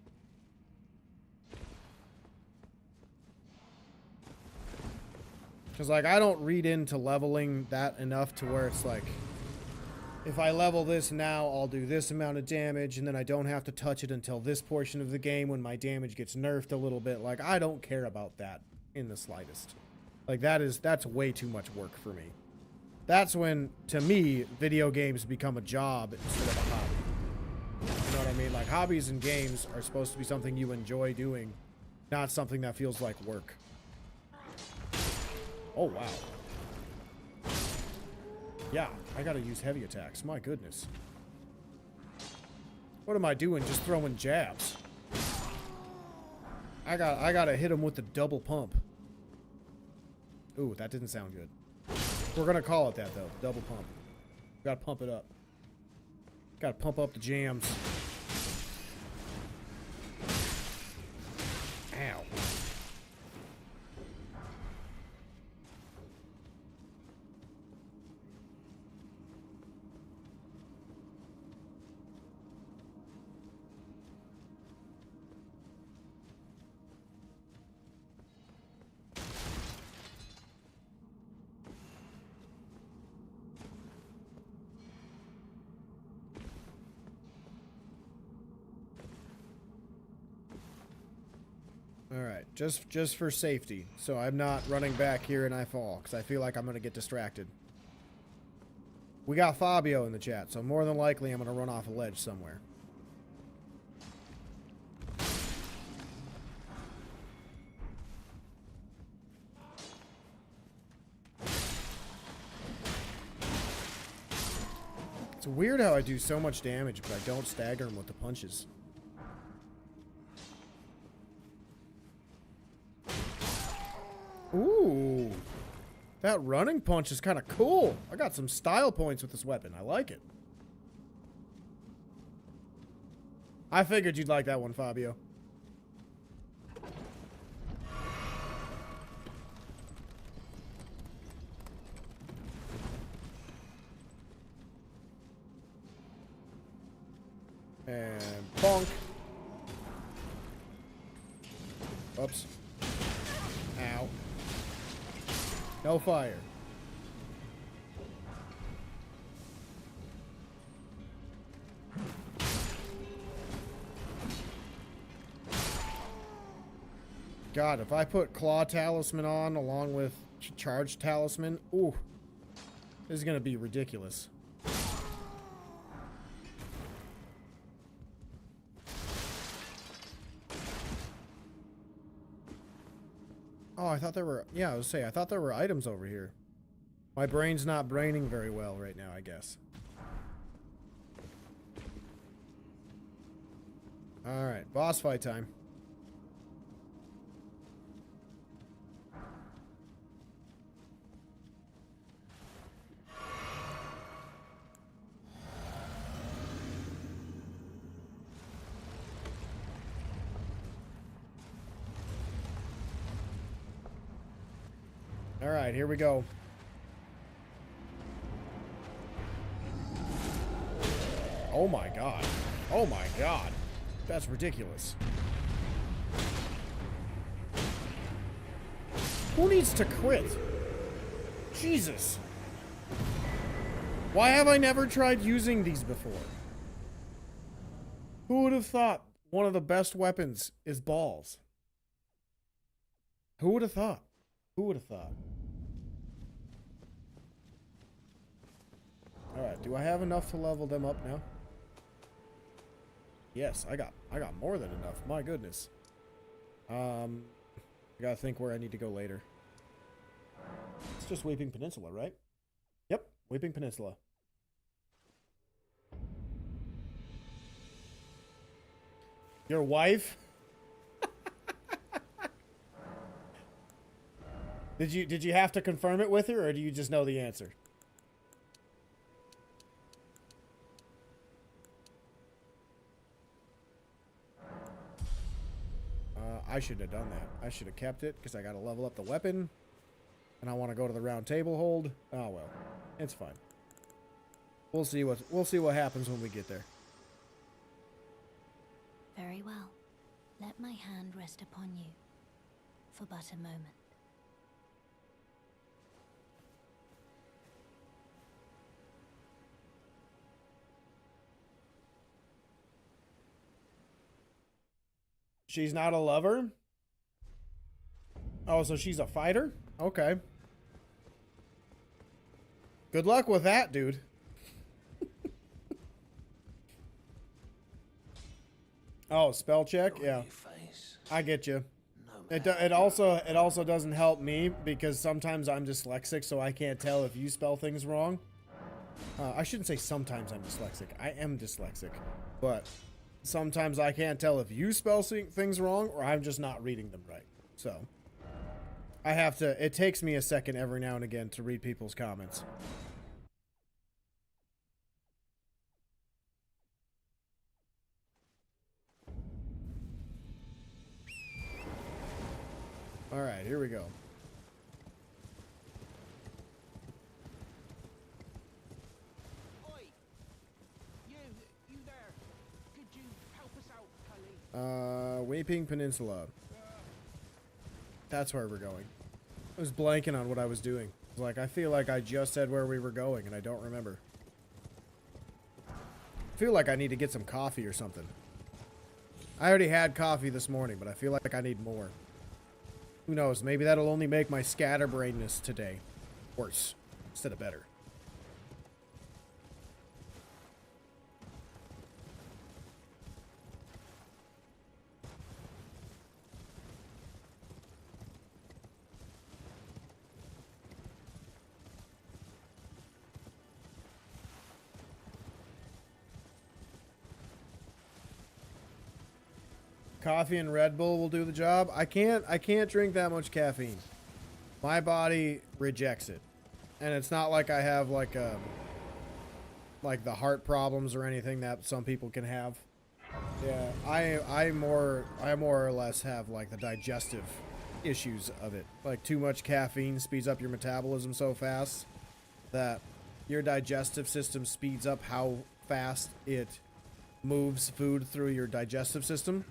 Speaker 1: Because, like, I don't read into leveling that enough to where it's like, if I level this now, I'll do this amount of damage, and then I don't have to touch it until this portion of the game when my damage gets nerfed a little bit. Like, I don't care about that in the slightest. Like, that's way too much work for me. That's when, to me, video games become a job instead of a hobby. You know what I mean? Like, hobbies and games are supposed to be something you enjoy doing, not something that feels like work. Oh, wow. Yeah, I gotta use heavy attacks. My goodness. What am I doing? Just throwing jabs. I gotta hit him with the double pump. Ooh, that didn't sound good. We're gonna call it that, though. Double pump. Gotta pump it up. Gotta pump up the jams. Ow. Alright, just for safety, so I'm not running back here and I fall, because I feel like I'm going to get distracted. We got Fabio in the chat, so more than likely I'm going to run off a ledge somewhere. It's weird how I do so much damage, but I don't stagger him with the punches. Ooh, that running punch is kind of cool. I got some style points with this weapon. I like it. I figured you'd like that one, Fabio. And bonk. Oops. Ow. No fire. God, if I put Claw Talisman on along with Charge Talisman, ooh, this is gonna be ridiculous. Oh, I thought there were, yeah, I was saying, I thought there were items over here. My brain's not braining very well right now, I guess. Alright, boss fight time. Alright, here we go. Oh my god. Oh my god. That's ridiculous. Who needs to crit? Jesus. Why have I never tried using these before? Who would have thought one of the best weapons is balls? Who would have thought? Who would have thought? Alright, do I have enough to level them up now? Yes, I got more than enough. My goodness. I gotta think where I need to go later. It's just Weeping Peninsula, right? Yep, Weeping Peninsula. Your wife? Did you have to confirm it with her, or do you just know the answer? I shouldn't have done that. I should have kept it because I got to level up the weapon, and I want to go to the round table hold. Oh well, it's fine. We'll see what happens when we get there.
Speaker 4: Very well. Let my hand rest upon you for but a moment.
Speaker 1: She's not a lover? Oh, so she's a fighter? Okay. Good luck with that, dude. Oh, spell check? Yeah. I get you. It also doesn't help me because sometimes I'm dyslexic, so I can't tell if you spell things wrong. I shouldn't say sometimes I'm dyslexic. I am dyslexic. But sometimes I can't tell if you spell things wrong or I'm just not reading them right. So I have to, it takes me a second every now and again to read people's comments. All right, here we go.
Speaker 2: Oi! You there. Could you help us out, Cully?
Speaker 1: Weeping Peninsula. That's where we're going. I was blanking on what I was doing. I was like, I feel like I just said where we were going and I don't remember. I feel like I need to get some coffee or something. I already had coffee this morning, but I feel like I need more. Who knows? Maybe that'll only make my scatterbrainness today worse instead of better. Coffee and Red Bull will do the job. I can't drink that much caffeine. My body rejects it. And it's not like I have like the heart problems or anything that some people can have. Yeah, I more or less have like the digestive issues of it. Like too much caffeine speeds up your metabolism so fast that your digestive system speeds up how fast it moves food through your digestive system.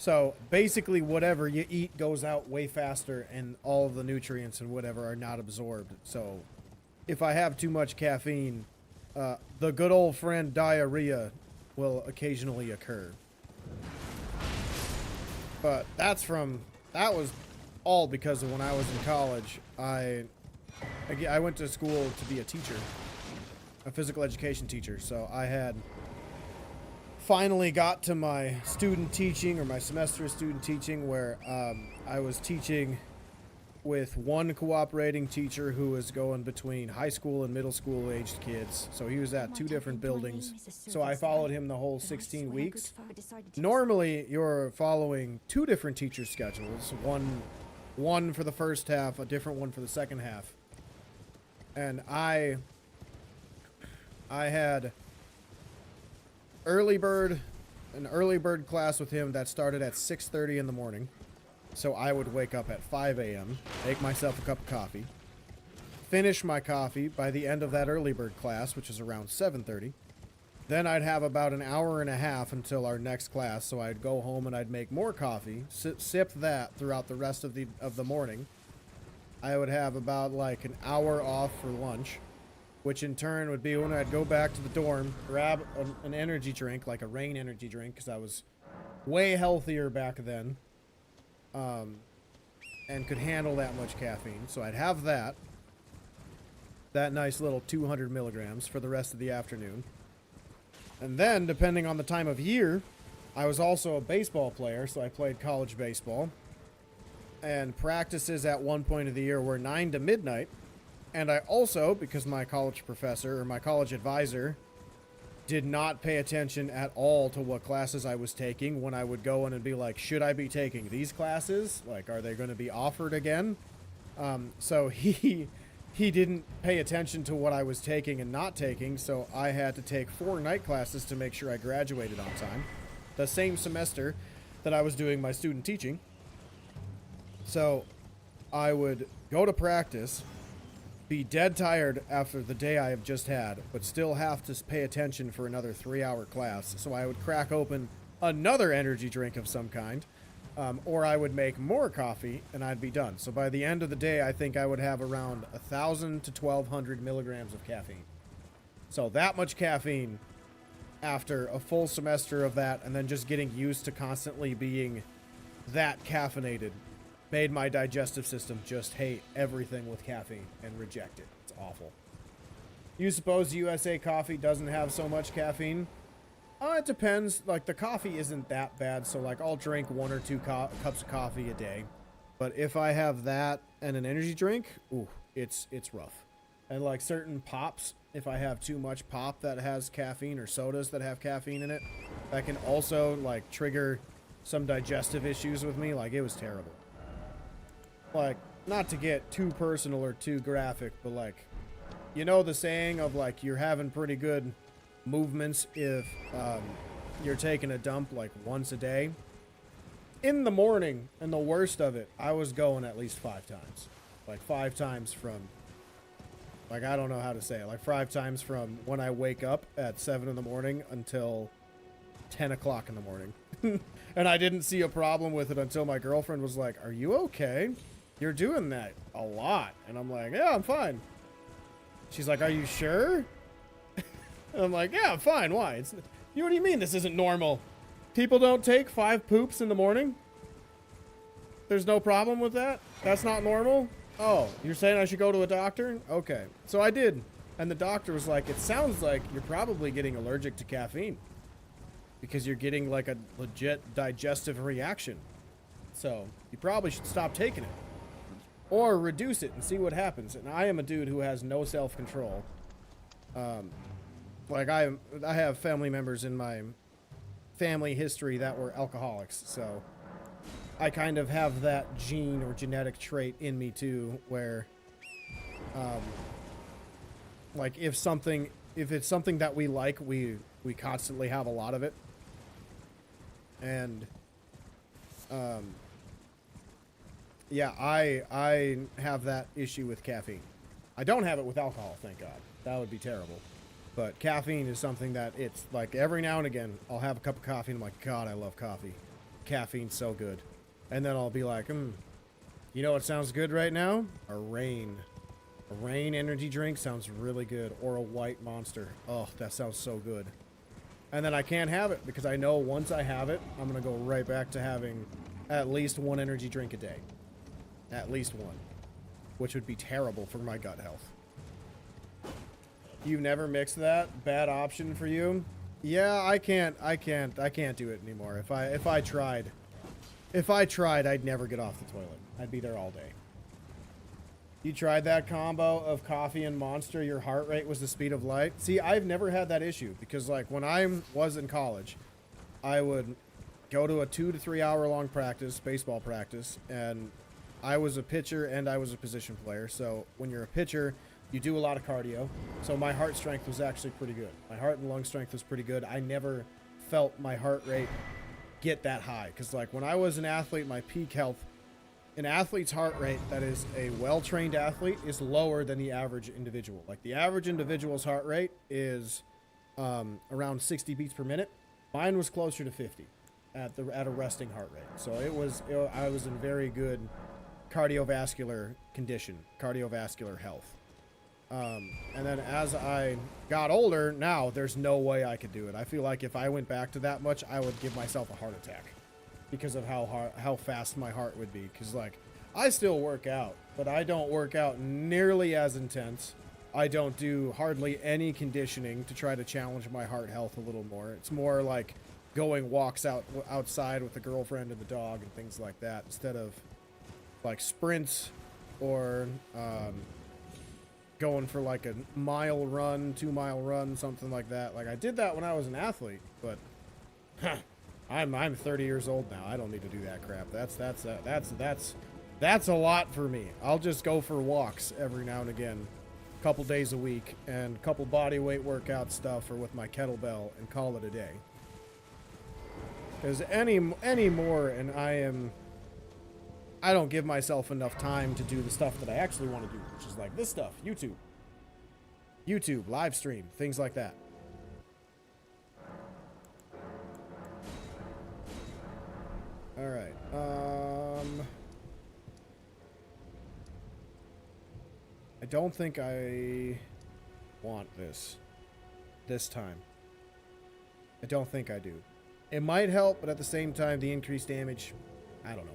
Speaker 1: So basically whatever you eat goes out way faster and all of the nutrients and whatever are not absorbed. So if I have too much caffeine, the good old friend diarrhea will occasionally occur. But that was all because of when I was in college. I went to school to be a teacher, a physical education teacher. So I had finally got to my student teaching, or my semester of student teaching, where I was teaching with one cooperating teacher who was going between high school and middle school aged kids. So he was at two different buildings. So I followed him the whole 16 weeks. Normally, you're following two different teacher schedules. One for the first half, a different one for the second half. And I had an early bird class with him that started at 6:30 in the morning. So I would wake up at 5 a.m., make myself a cup of coffee, finish my coffee by the end of that early bird class, which is around 7:30. Then I'd have about an hour and a half until our next class, so I'd go home and I'd make more coffee, sip that throughout the rest of the morning. I would have about like an hour off for lunch, which in turn would be when I'd go back to the dorm, grab an energy drink, like a Rain energy drink, because I was way healthier back then, and could handle that much caffeine. So I'd have that nice little 200 milligrams for the rest of the afternoon. And then, depending on the time of year, I was also a baseball player, so I played college baseball. And practices at one point of the year were 9 to midnight. And I also, because my college professor, or my college advisor, did not pay attention at all to what classes I was taking when I would go in and be like, should I be taking these classes? Like, are they going to be offered again? So he didn't pay attention to what I was taking and not taking, so I had to take 4 night classes to make sure I graduated on time. The same semester that I was doing my student teaching. So I would go to practice, be dead tired after the day I have just had, but still have to pay attention for another 3-hour class. So I would crack open another energy drink of some kind, or I would make more coffee and I'd be done. So by the end of the day, I think I would have around 1,000 to 1,200 milligrams of caffeine. So that much caffeine after a full semester of that, and then just getting used to constantly being that caffeinated, made my digestive system just hate everything with caffeine and reject it. It's awful. You suppose USA coffee doesn't have so much caffeine? It depends. Like, the coffee isn't that bad, so like I'll drink 1 or 2 cups of coffee a day. But if I have that and an energy drink, ooh, it's rough. And like certain pops, if I have too much pop that has caffeine, or sodas that have caffeine in it, that can also like trigger some digestive issues with me. Like, it was terrible. Like, not to get too personal or too graphic, but like, you know the saying of like, you're having pretty good movements if you're taking a dump like once a day. In the morning, and the worst of it, I was going at least 5 times. Like 5 times from, like, I don't know how to say it, like 5 times from when I wake up at 7 in the morning until 10 o'clock in the morning. And I didn't see a problem with it until my girlfriend was like, are you okay? You're doing that a lot. And I'm like, yeah, I'm fine. She's like, are you sure? And I'm like, yeah, I'm fine. Why? What do you mean this isn't normal? People don't take 5 poops in the morning? There's no problem with that? That's not normal? Oh, you're saying I should go to a doctor? Okay. So I did. And the doctor was like, it sounds like you're probably getting allergic to caffeine, because you're getting like a legit digestive reaction. So you probably should stop taking it. Or reduce it and see what happens. And I am a dude who has no self-control. Like, I have family members in my family history that were alcoholics. So I kind of have that gene or genetic trait in me too, where like if it's something that we like, we constantly have a lot of it. And yeah, I have that issue with caffeine. I don't have it with alcohol, thank God. That would be terrible. But caffeine is something that it's like every now and again, I'll have a cup of coffee and I'm like, God, I love coffee. caffeine's so good. And then I'll be like, you know what sounds good right now? A Rain. A Rain energy drink sounds really good. Or a White Monster. Oh, that sounds so good. And then I can't have it because I know once I have it, I'm going to go right back to having at least one energy drink a day. At least one. Which would be terrible for my gut health. You've never mixed that? Bad option for you? Yeah, I can't do it anymore. If I tried, I'd never get off the toilet. I'd be there all day. You tried that combo of coffee and Monster, your heart rate was the speed of light? See, I've never had that issue because, like, when I was in college, I would go to a 2 to 3 hour long practice, baseball practice, and I was a pitcher and I was a position player. So when you're a pitcher, you do a lot of cardio. So my heart strength was actually pretty good. My heart and lung strength was pretty good. I never felt my heart rate get that high. Because, like, when I was an athlete, my peak health, an athlete's heart rate that is a well-trained athlete is lower than the average individual. Like, the average individual's heart rate is around 60 beats per minute. Mine was closer to 50 at a resting heart rate. So I was in very good cardiovascular condition, cardiovascular health. And then as I got older, now there's no way I could do it. I feel like if I went back to that much, I would give myself a heart attack because of how fast my heart would be. Because, like, I still work out, but I don't work out nearly as intense. I don't do hardly any conditioning to try to challenge my heart health a little more. It's more like going walks outside with the girlfriend and the dog and things like that instead of, like, sprints or going for like a mile run, 2 mile run, something like that. Like, I did that when I was an athlete, but I'm 30 years old now. I don't need to do that crap. That's a lot for me. I'll just go for walks every now and again, a couple days a week, and a couple body weight workout stuff or with my kettlebell and call it a day. Because any more and I don't give myself enough time to do the stuff that I actually want to do, which is like this stuff, YouTube, live stream, things like that. All right. I don't think I want this time. I don't think I do. It might help, but at the same time, the increased damage, I don't know.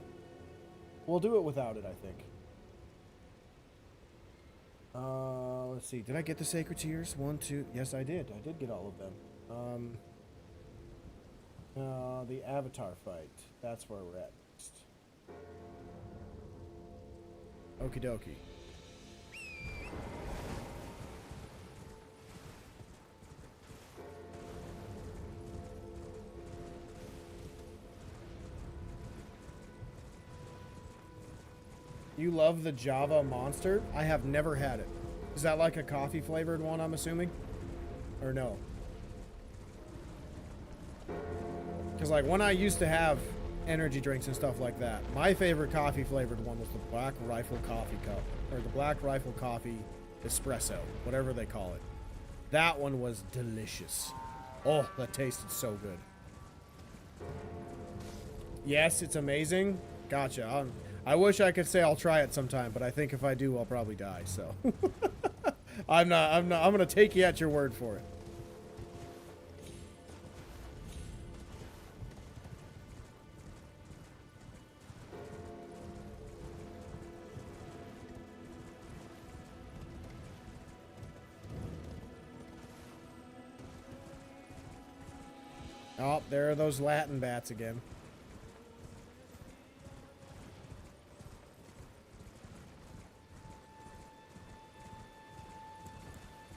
Speaker 1: We'll do it without it, I think. Let's see. Did I get the Sacred Tears? 1, 2. Yes, I did. I did get all of them. The Avatar fight. That's where we're at next. Okie dokie. You love the Java Monster? I have never had it. Is that like a coffee flavored one, I'm assuming? Or no? Because, like, when I used to have energy drinks and stuff like that, my favorite coffee flavored one was the Black Rifle Coffee Cup. Or the Black Rifle Coffee Espresso. Whatever they call it. That one was delicious. Oh, that tasted so good. Yes, it's amazing. Gotcha. I wish I could say I'll try it sometime, but I think if I do, I'll probably die, so. I'm gonna take you at your word for it. Oh, there are those Latin bats again.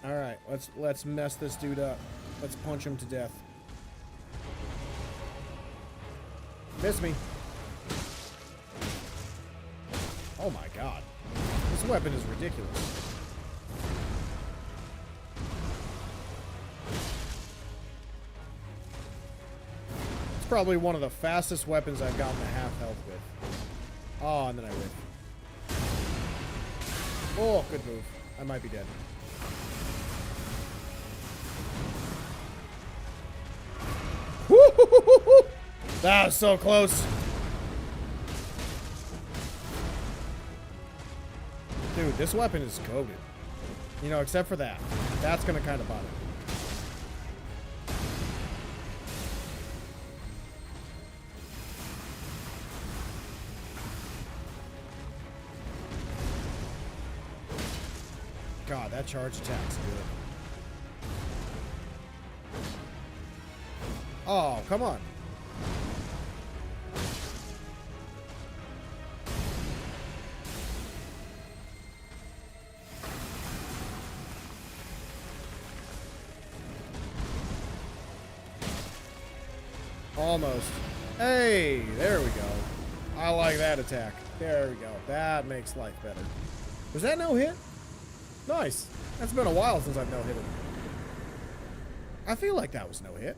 Speaker 1: All right, let's mess this dude up. Let's punch him to death. Miss me. Oh my god. This weapon is ridiculous. It's probably one of the fastest weapons I've gotten to half health with. Oh, and then I whip. Oh, good move. I might be dead. That was so close. Dude, this weapon is goated. You know, except for that. That's gonna kind of bother me. God, that charge attack's good. Oh, come on. Almost. Hey, there we go. I like that attack. There we go. That makes life better. Was that no hit? Nice. That's been a while since I've no hit him. I feel like that was no hit.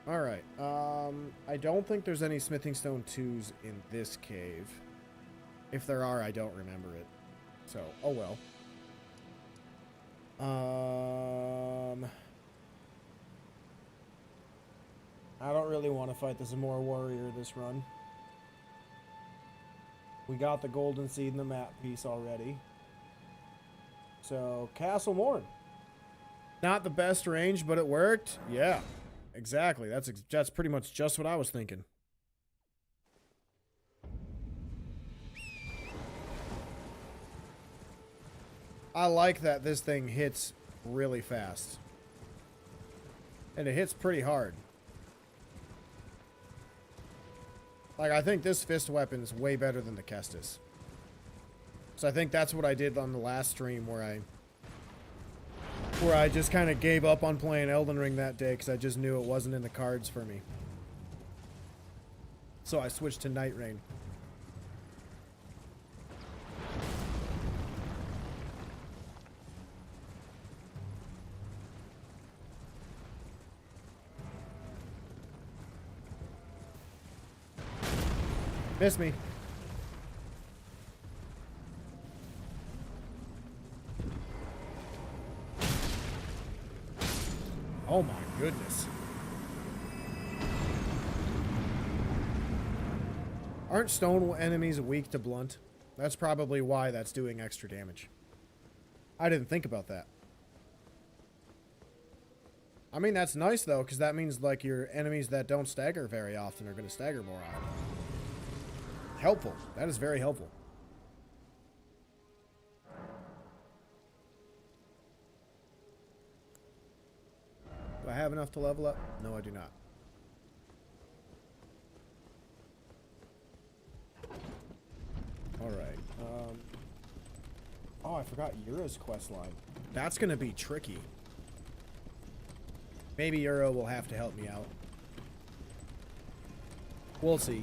Speaker 1: Alright. I don't think there's any Smithing Stone 2s in this cave. If there are, I don't remember it. So, oh well. I don't really want to fight the Zamora Warrior this run. We got the Golden Seed and the map piece already. So, Castle Morn. Not the best range, but it worked. Yeah, exactly. That's pretty much just what I was thinking. I like that this thing hits really fast. And it hits pretty hard. Like, I think this fist weapon is way better than the Kestis. So I think that's what I did on the last stream where I just kind of gave up on playing Elden Ring that day because I just knew it wasn't in the cards for me. So I switched to Night Rain. Miss me. Oh my goodness. Aren't stone enemies weak to blunt? That's probably why that's doing extra damage. I didn't think about that. I mean, that's nice though, because that means like your enemies that don't stagger very often are going to stagger more often. Helpful. That is very helpful. Do I have enough to level up? No, I do not. Alright. Oh, I forgot Yura's questline. That's going to be tricky. Maybe Yura will have to help me out. We'll see.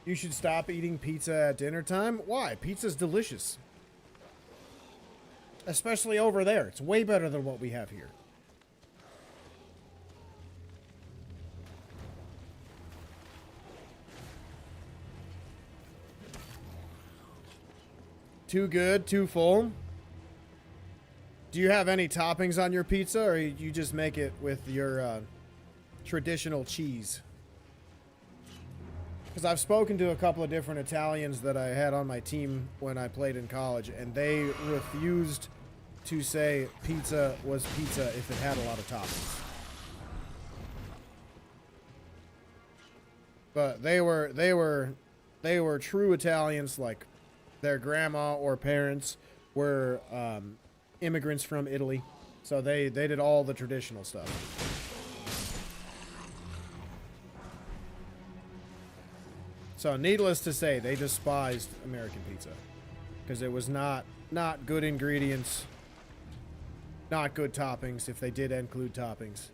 Speaker 1: You should stop eating pizza at dinner time. Why? Pizza's delicious. Especially over there. It's way better than what we have here. Too good, too full. Do you have any toppings on your pizza, or you just make it with your traditional cheese? Because I've spoken to a couple of different Italians that I had on my team when I played in college, and they refused to say pizza was pizza if it had a lot of toppings. But they were true Italians, like their grandma or parents were immigrants from Italy, so they did all the traditional stuff. So needless to say, they despised American pizza because it was not good ingredients, not good toppings if they did include toppings.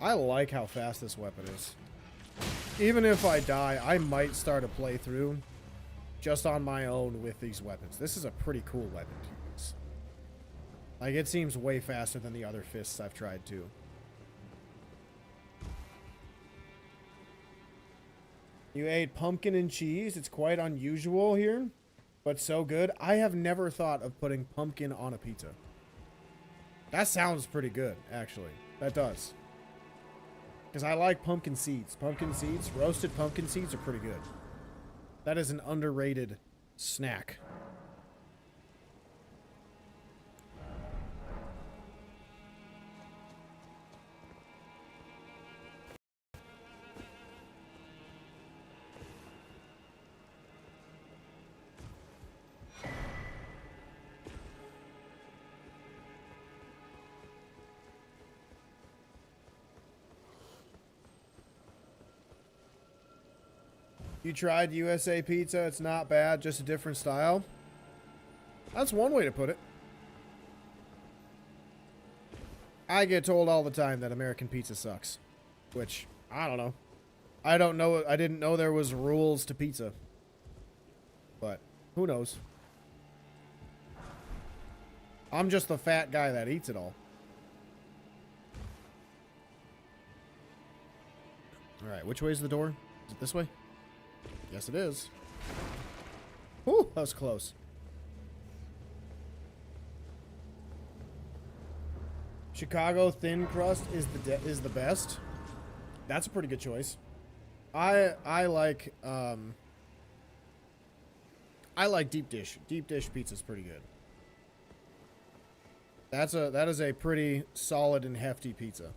Speaker 1: I like how fast this weapon is. Even if I die, I might start a playthrough just on my own with these weapons. This is a pretty cool weapon to use. Like, it seems way faster than the other fists I've tried too. You ate pumpkin and cheese. It's quite unusual here, but so good. I have never thought of putting pumpkin on a pizza. That sounds pretty good, actually. That does. Because I like pumpkin seeds. Pumpkin seeds, roasted pumpkin seeds are pretty good. That is an underrated snack. You tried USA pizza, it's not bad, just a different style. That's one way to put it. I get told all the time that American pizza sucks. Which, I don't know. I didn't know there was rules to pizza. But, who knows? I'm just the fat guy that eats it all. Alright, which way is the door? Is it this way? Yes, it is. Whew, that was close. Chicago thin crust is the best. That's a pretty good choice. I like deep dish. Deep dish pizza's pretty good. That is a pretty solid and hefty pizza.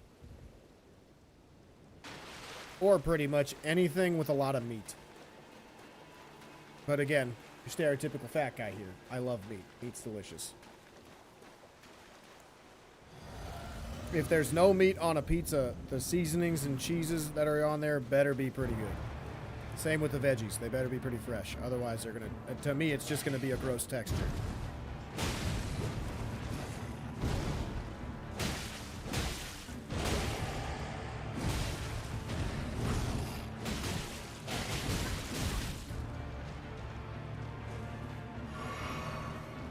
Speaker 1: Or pretty much anything with a lot of meat. But again, your stereotypical fat guy here. I love meat. Meat's delicious. If there's no meat on a pizza, the seasonings and cheeses that are on there better be pretty good. Same with the veggies. They better be pretty fresh. Otherwise, they're gonna... To me, it's just gonna be a gross texture.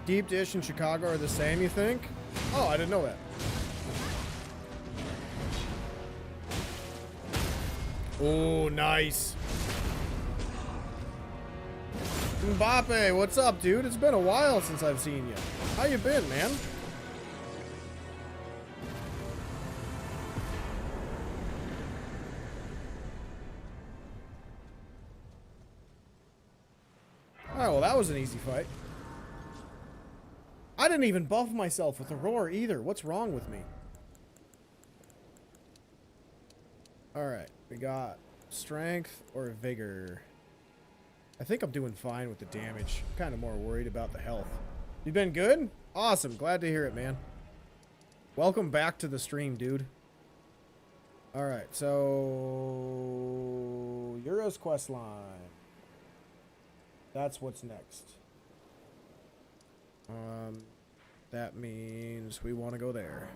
Speaker 1: Deep dish and Chicago are the same, you think? Oh, I didn't know that. Oh, nice. Mbappe, what's up, dude? It's been a while since I've seen you. How you been, man? Alright, well, that was an easy fight. I didn't even buff myself with a roar either. What's wrong with me? Alright, we got strength or vigor. I think I'm doing fine with the damage. I'm kind of more worried about the health. You been good? Awesome. Glad to hear it, man. Welcome back to the stream, dude. Alright, so... Euro's quest line. That's what's next. That means we want to go there.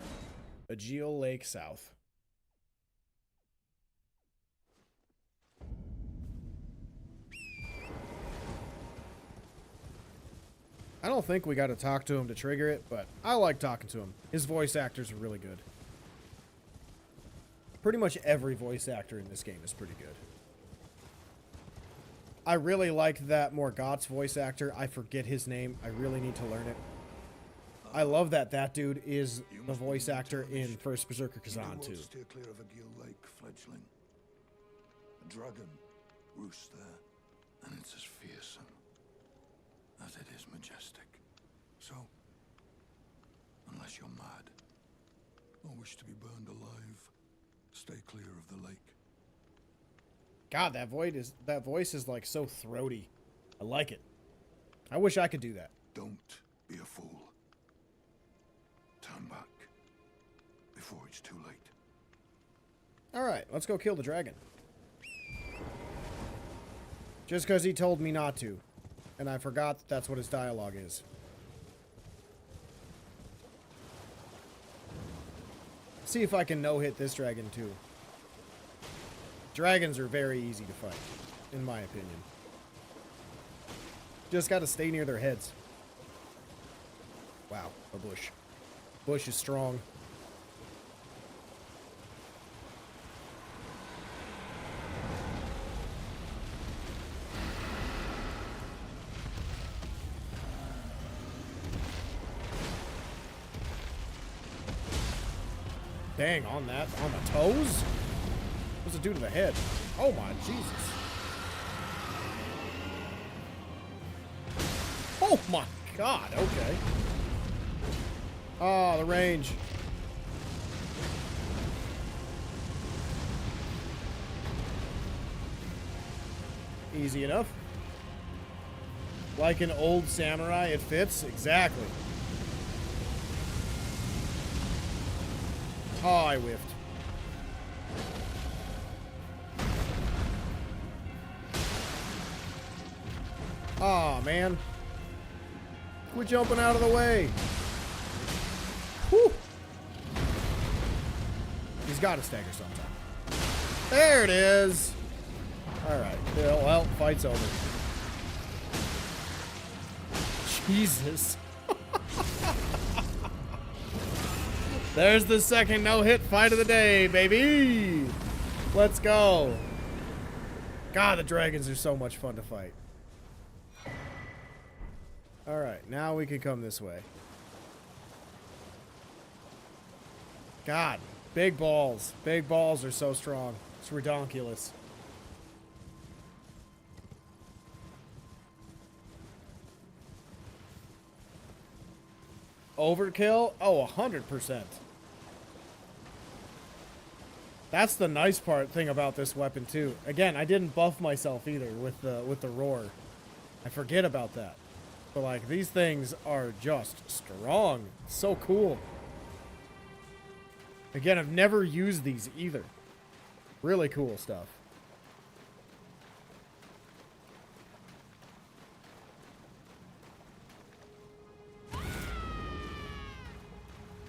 Speaker 1: Ageal Lake South. I don't think we got to talk to him to trigger it, but I like talking to him. His voice actors are really good. Pretty much every voice actor in this game is pretty good. I really like that Morgott's voice actor. I forget his name. I really need to learn it. I love that that dude is the voice actor in First Berserker Kazan too.
Speaker 5: Steer clear of Ageal Lake, fledgling. A dragon roosts there, and it's as fearsome as it is majestic. So, unless you're mad or wish to be burned alive, stay clear of the lake.
Speaker 1: God, that voice is like so throaty. I like it. I wish I could do that.
Speaker 5: Don't be a fool. Turn back before it's too late.
Speaker 1: Alright, let's go kill the dragon. Just because he told me not to. And I forgot that that's what his dialogue is. See if I can no-hit this dragon too. Dragons are very easy to fight, in my opinion. Just gotta stay near their heads. Wow, a bush. Bush is strong. Dang, on that, on the toes? What's it do to the head? Oh my Jesus. Oh my God, okay. Oh, the range. Easy enough. Like an old samurai, it fits. Exactly. Oh, I whiffed. Oh, man. Quit jumping out of the way. Whew. He's got to stagger sometime. There it is. All right. Well, fight's over. Jesus. There's the second no-hit fight of the day, baby. Let's go. God, the dragons are so much fun to fight. All right, now we can come this way. God, big balls. Big balls are so strong. It's redonkulous. Overkill? Oh, 100%. That's the nice thing about this weapon too. Again, I didn't buff myself either with the roar. I forget about that. But like these things are just strong. So cool. Again, I've never used these either. Really cool stuff.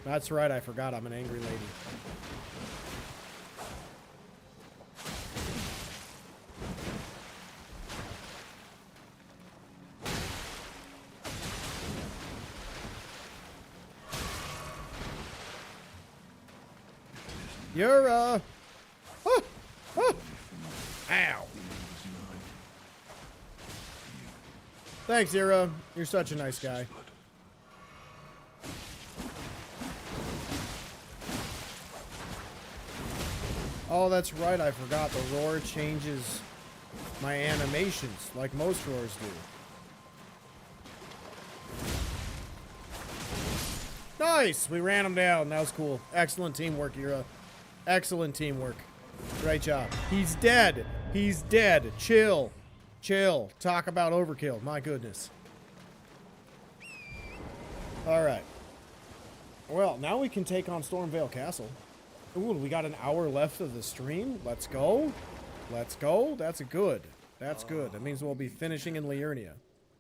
Speaker 1: That's right, I forgot I'm an angry lady. You're, ow! Thanks, Zira. You're such a nice guy. Oh, that's right. I forgot. The roar changes my animations like most roars do. Nice! We ran him down. That was cool. Excellent teamwork, Ira. Excellent teamwork. Great job. He's dead. He's dead. Chill. Chill. Talk about overkill. My goodness. Alright. Well, now we can take on Stormvale Castle. Ooh, we got an hour left of the stream. Let's go. Let's go. That's good. That's good. That means we'll be finishing in Liurnia.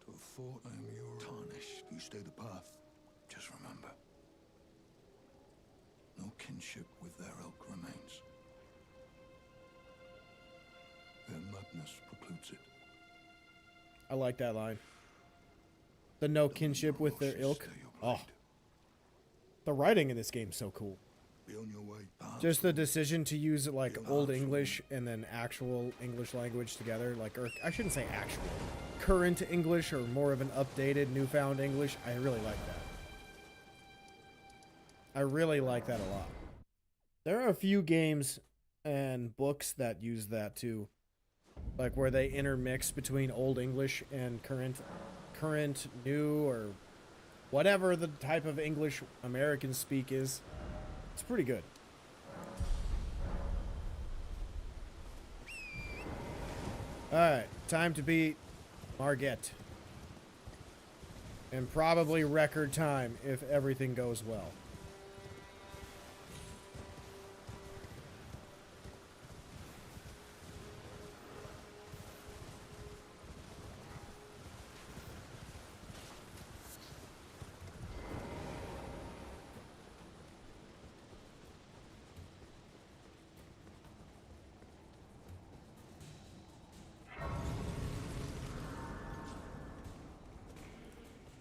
Speaker 5: To have thought I am your tarnish. You stay the path. Just remember. No kinship with their ilk remains. Their madness precludes it.
Speaker 1: I like that line. The no kinship with their ilk. Oh. The writing in this game is so cool.
Speaker 5: Be on your way.
Speaker 1: Just the decision to use like Old English and then actual English language together, like, or I shouldn't say actual, current English or more of an updated, newfound English. I really like that. I really like that a lot. There are a few games and books that use that too, like where they intermix between Old English and current, new, or whatever the type of English Americans speak is. It's pretty good. Alright, time to beat Margit. In probably record time if everything goes well.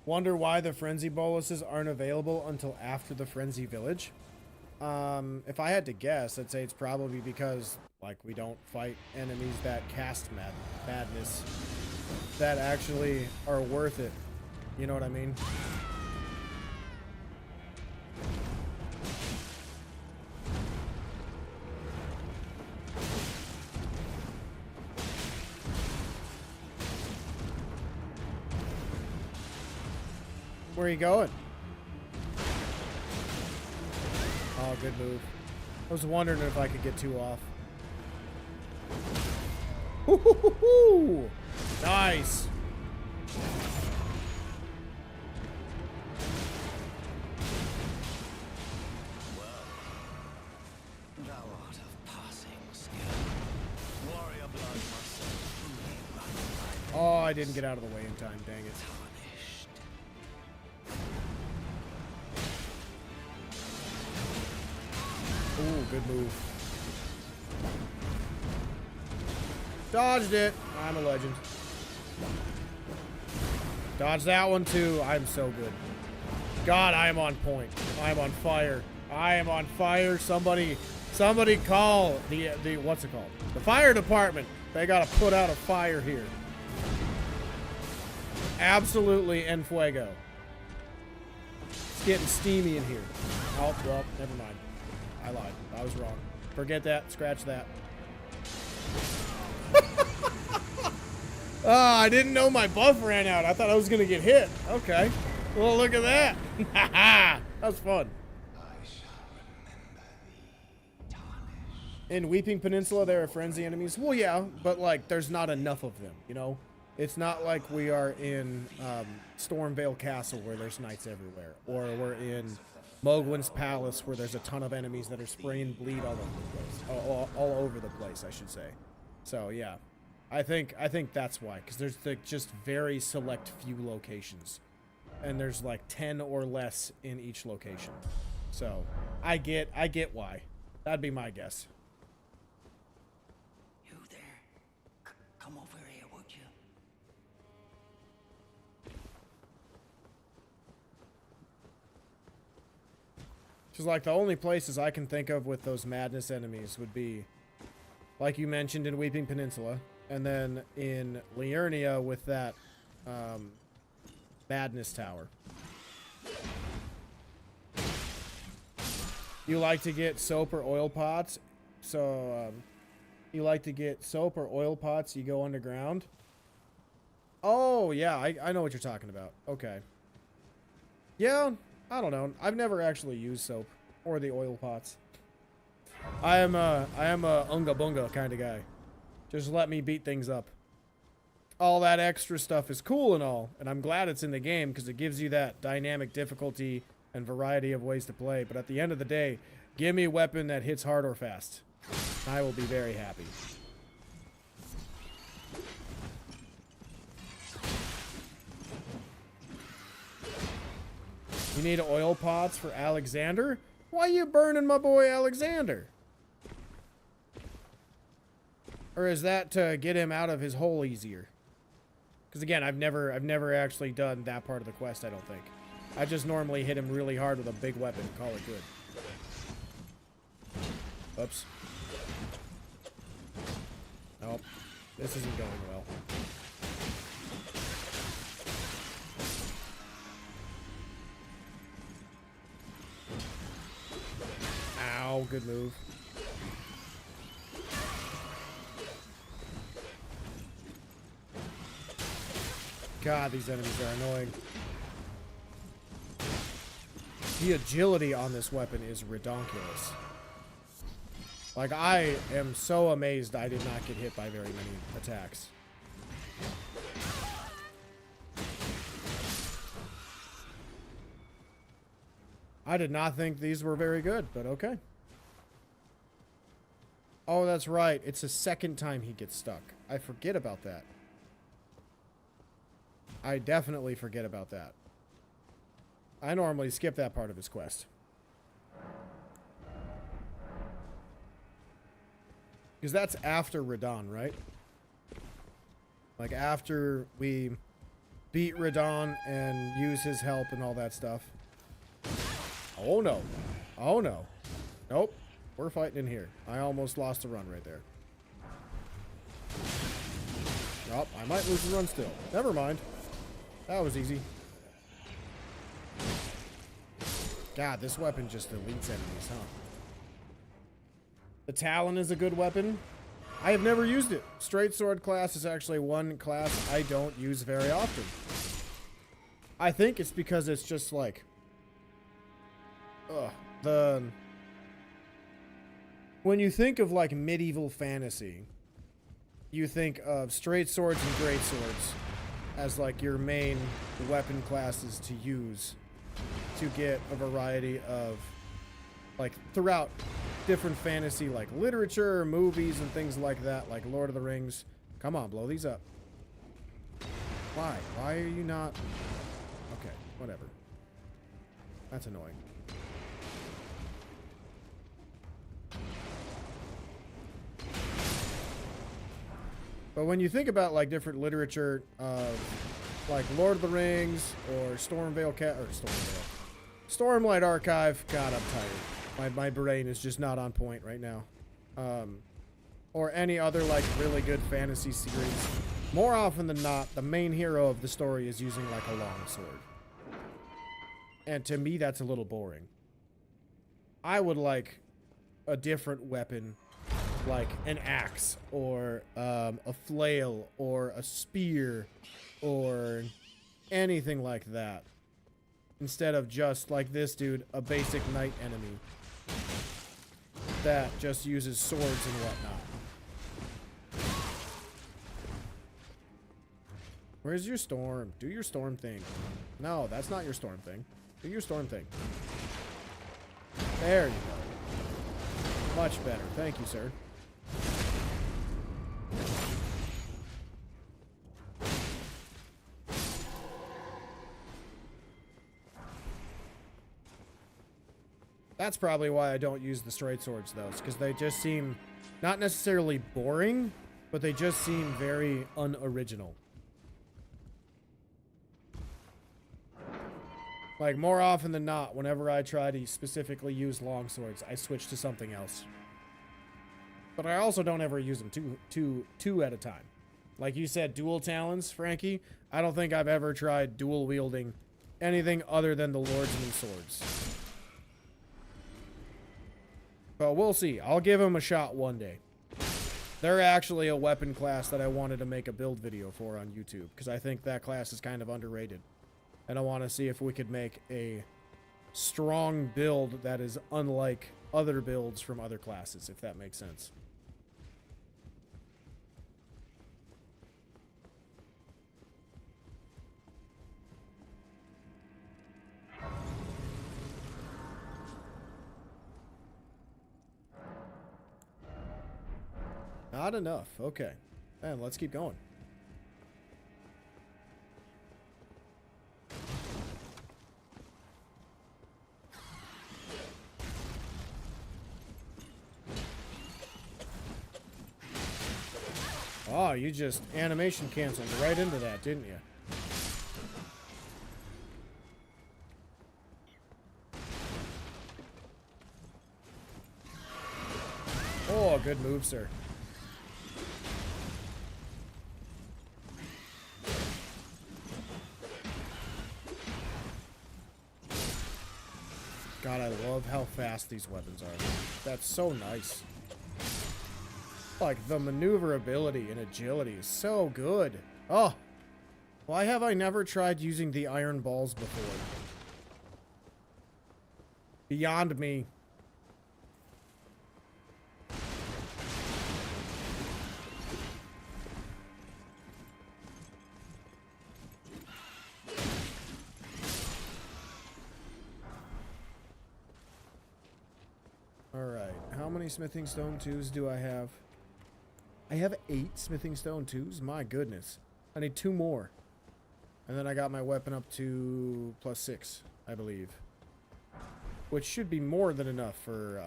Speaker 1: Wonder why the frenzy boluses aren't available until after the frenzy village. If I had to guess, I'd say it's probably because, like, we don't fight enemies that cast madness that actually are worth it. You know what I mean? Where are you going? Oh, good move. I was wondering if I could get 2 off. Woo-hoo-hoo-hoo! Nice.
Speaker 3: Thou art of passing skill. Warrior blood must truly run in thy
Speaker 1: Oh, I didn't get out of the way in time. Dang it.
Speaker 3: tarnished.
Speaker 1: Ooh, good move. Dodged it. I'm a legend. Dodged that one too. I'm so good. God, I am on point. I am on fire. I am on fire. Somebody call the what's it called? The fire department. They gotta put out a fire here. Absolutely en fuego. It's getting steamy in here. Oh, well, never mind. I lied. I was wrong. Forget that. Scratch that. Oh, I didn't know my buff ran out. I thought I was going to get hit. Okay. Well, look at that. That was fun. In Weeping Peninsula, there are frenzy enemies. Well, yeah, but, like, there's not enough of them, you know? It's not like we are in Stormvale Castle where there's knights everywhere. Or we're in Mogwin's Palace where there's a ton of enemies that are spraying bleed all over the place. All over the place, I should say. So, yeah. I think that's why. Because there's just very select few locations. And there's like 10 or less in each location. So, I get why. That'd be my guess.
Speaker 3: You there? Come over here, would you?
Speaker 1: Just like the only places I can think of with those madness enemies would be, like you mentioned, in Weeping Peninsula, and then in Liurnia with that madness tower. You like to get soap or oil pots, so you like to get soap or oil pots. You go underground. Oh yeah, I know what you're talking about. Okay. Yeah. I don't know. I've never actually used soap or the oil pots. I am a unga bunga kind of guy. Just let me beat things up. All that extra stuff is cool and all, and I'm glad it's in the game because it gives you that dynamic difficulty and variety of ways to play. But at the end of the day, give me a weapon that hits hard or fast. I will be very happy. You need oil pots for Alexander? Why you burning my boy Alexander? Or is that to get him out of his hole easier? Because again, I've never actually done that part of the quest, I don't think. I just normally hit him really hard with a big weapon, call it good. Oops. Nope. This isn't going well. Ow, good move. God, these enemies are annoying. The agility on this weapon is redonkulous. Like, I am so amazed I did not get hit by very many attacks. I did not think these were very good, but okay. Oh, that's right. It's the second time he gets stuck. I forget about that. I definitely forget about that. I normally skip that part of his quest. Because that's after Radon, right? Like after we beat Radon and use his help and all that stuff. Oh no. Oh no. Nope. We're fighting in here. I almost lost a run right there. Oh, I might lose the run still. Never mind. That was easy. God, this weapon just deletes enemies, huh? The Talon is a good weapon. I have never used it. Straight sword class is actually one class I don't use very often. I think it's because it's just like... When you think of like medieval fantasy, you think of straight swords and great swords as like your main weapon classes to use to get a variety of like throughout different fantasy like literature, movies, and things like that, like Lord of the Rings. Come on, blow these up. Why? Why are you not? Okay, whatever. That's annoying. But when you think about like different literature of like Lord of the Rings or Stormlight Archive, God, I'm tired. My brain is just not on point right now. Or any other like really good fantasy series. More often than not, the main hero of the story is using like a long sword. And to me, that's a little boring. I would like a different weapon, like an axe or a flail or a spear or anything like that. Instead of just like this dude, a basic knight enemy that just uses swords and whatnot. Where's your storm? Do your storm thing. No, that's not your storm thing. Do your storm thing. There you go. Much better. Thank you, sir. That's probably why I don't use the straight swords, though, because they just seem not necessarily boring, but they just seem very unoriginal. Like, more often than not, whenever I try to specifically use long swords, I switch to something else. But I also don't ever use them two at a time. Like you said, dual talons, Frankie. I don't think I've ever tried dual wielding anything other than the Lordsman swords. But we'll see. I'll give them a shot one day. They're actually a weapon class that I wanted to make a build video for on YouTube, because I think that class is kind of underrated. And I want to see if we could make a strong build that is unlike other builds from other classes, if that makes sense. Not enough. Okay. Man, let's keep going. Oh, you just animation canceled right into that, didn't you? Oh, good move, sir. God, I love how fast these weapons are. That's so nice. Like, the maneuverability and agility is so good. Oh, why have I never tried using the iron balls before? Beyond me. Alright, how many smithing stone 2s do I have? I have 8 smithing stone 2s? My goodness. I need 2 more. And then I got my weapon up to +6, I believe. Which should be more than enough for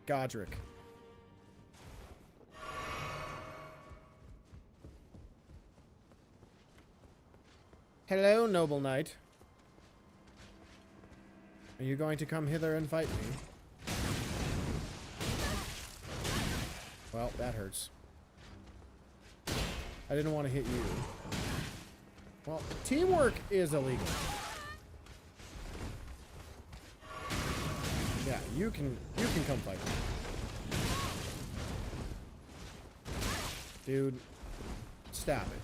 Speaker 1: Godric. Hello, noble knight. Are you going to come hither and fight me? Well, that hurts. I didn't want to hit you. Well, teamwork is illegal. Yeah, you can come fight me. Dude, stop it.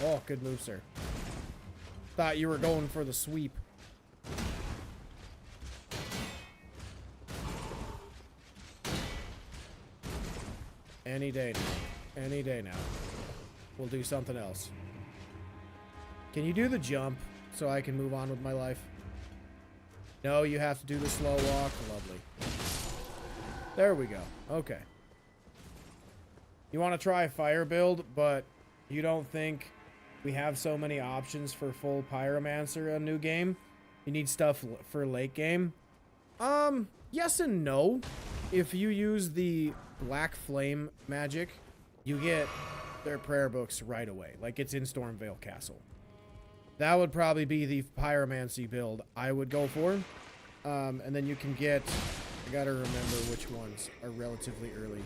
Speaker 1: Oh, good move, sir. Thought you were going for the sweep. Any day now. Any day now. We'll do something else. Can you do the jump so I can move on with my life? No, you have to do the slow walk. Lovely. There we go. Okay. You want to try a fire build, but you don't think we have so many options for full pyromancer a new game? You need stuff for late game? Yes and no. If you use the black flame magic, you get their prayer books right away. Like it's in Stormvale Castle. That would probably be the pyromancy build I would go for. And then you can get, I gotta remember which ones are relatively early.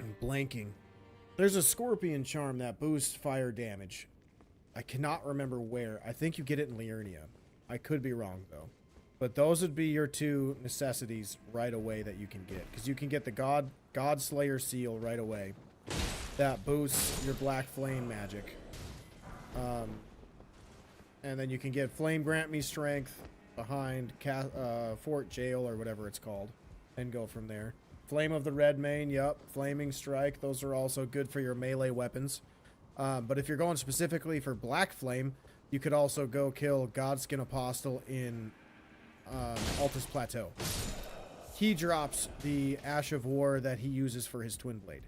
Speaker 1: I'm blanking. There's a scorpion charm that boosts fire damage. I cannot remember where. I think you get it in Liurnia. I could be wrong though. But those would be your two necessities right away that you can get. Because you can get the God Slayer seal right away. That boosts your black flame magic. And then you can get Flame Grant Me Strength behind Fort Jail or whatever it's called. And go from there. Flame of the Red Mane, yup. Flaming Strike, those are also good for your melee weapons. But if you're going specifically for Black Flame, you could also go kill Godskin Apostle in Altus Plateau. He drops the Ash of War that he uses for his Twin Blade.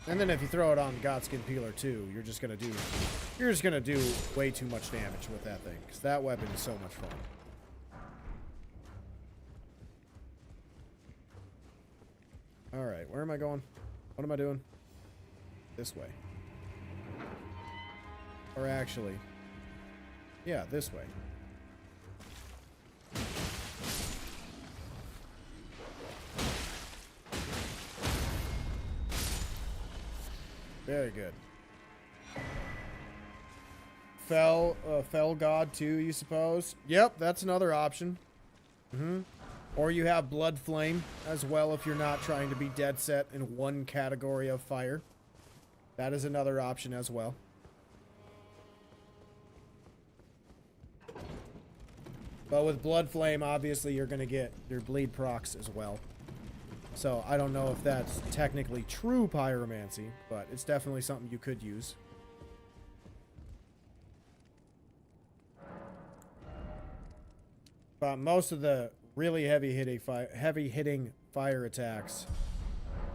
Speaker 1: And then if you throw it on Godskin Peeler too, you're just gonna do way too much damage with that thing, because that weapon is so much fun. Alright, where am I going? What am I doing? This way. Or actually, yeah, this way. Very good. Fell God too, you suppose? Yep, that's another option. Or you have Blood Flame as well if you're not trying to be dead set in one category of fire. That is another option as well. But with Blood Flame, obviously you're going to get your bleed procs as well. So I don't know if that's technically true pyromancy, but it's definitely something you could use. But most of the really heavy-hitting fire attacks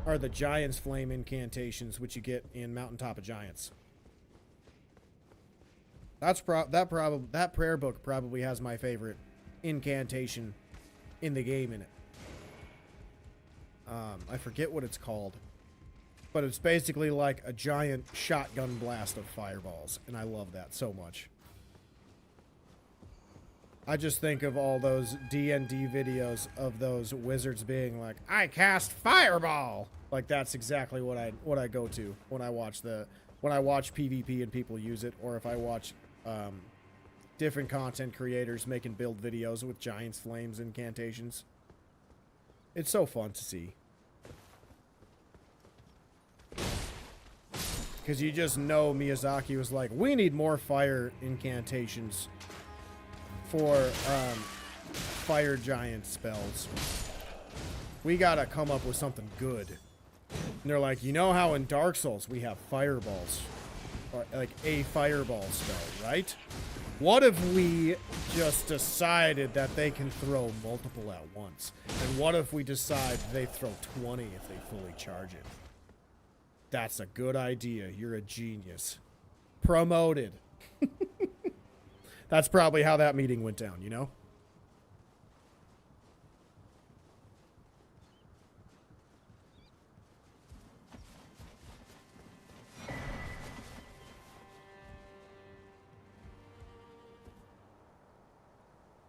Speaker 1: are the Giant's Flame incantations, which you get in Mountaintop of Giants. That prayer book probably has my favorite incantation in the game in it. I forget what it's called, but it's basically like a giant shotgun blast of fireballs, and I love that so much. I just think of all those D&D videos of those wizards being like, "I cast fireball!" Like that's exactly what I go to when I watch PvP and people use it, or if I watch different content creators making build videos with Giant's Flames incantations. It's so fun to see. Because you just know Miyazaki was like, we need more fire incantations for fire giant spells. We gotta come up with something good. And they're like, you know how in Dark Souls we have fireballs? Or like a fireball spell, right? What if we just decided that they can throw multiple at once? And what if we decide they throw 20 if they fully charge it? That's a good idea. You're a genius. Promoted. That's probably how that meeting went down, you know?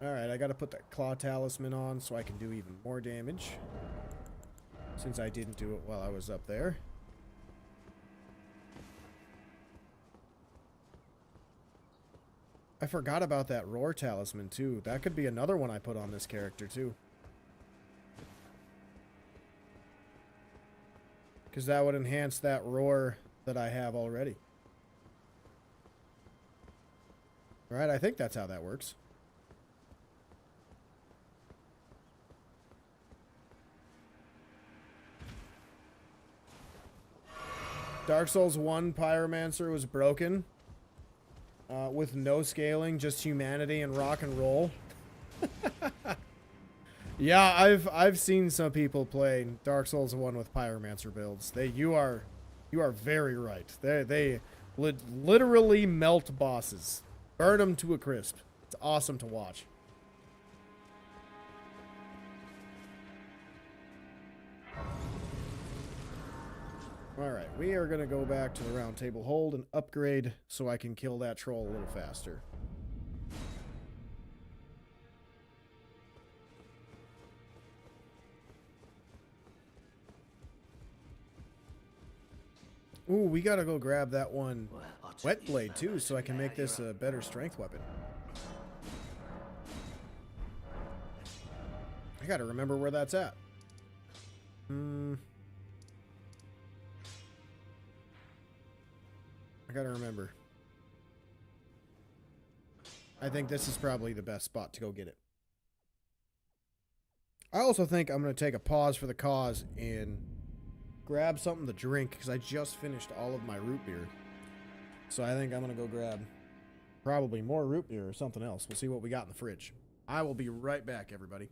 Speaker 1: Alright, I gotta put that claw talisman on so I can do even more damage. Since I didn't do it while I was up there. I forgot about that roar talisman too. That could be another one I put on this character too. Because that would enhance that roar that I have already. Alright, I think that's how that works. Dark Souls 1 Pyromancer was broken. With no scaling, just humanity and rock and roll. Yeah, I've seen some people play Dark Souls 1 with Pyromancer builds. You are very right. They literally melt bosses. Burn them to a crisp. It's awesome to watch. Alright, we are going to go back to the round table hold and upgrade so I can kill that troll a little faster. Ooh, we got to go grab that one wet blade too so I can make this a better strength weapon. I got to remember where that's at. I gotta remember. I think this is probably the best spot to go get it. I also think I'm going to take a pause for the cause and grab something to drink because I just finished all of my root beer. So I think I'm going to go grab probably more root beer or something else. We'll see what we got in the fridge. I will be right back, everybody.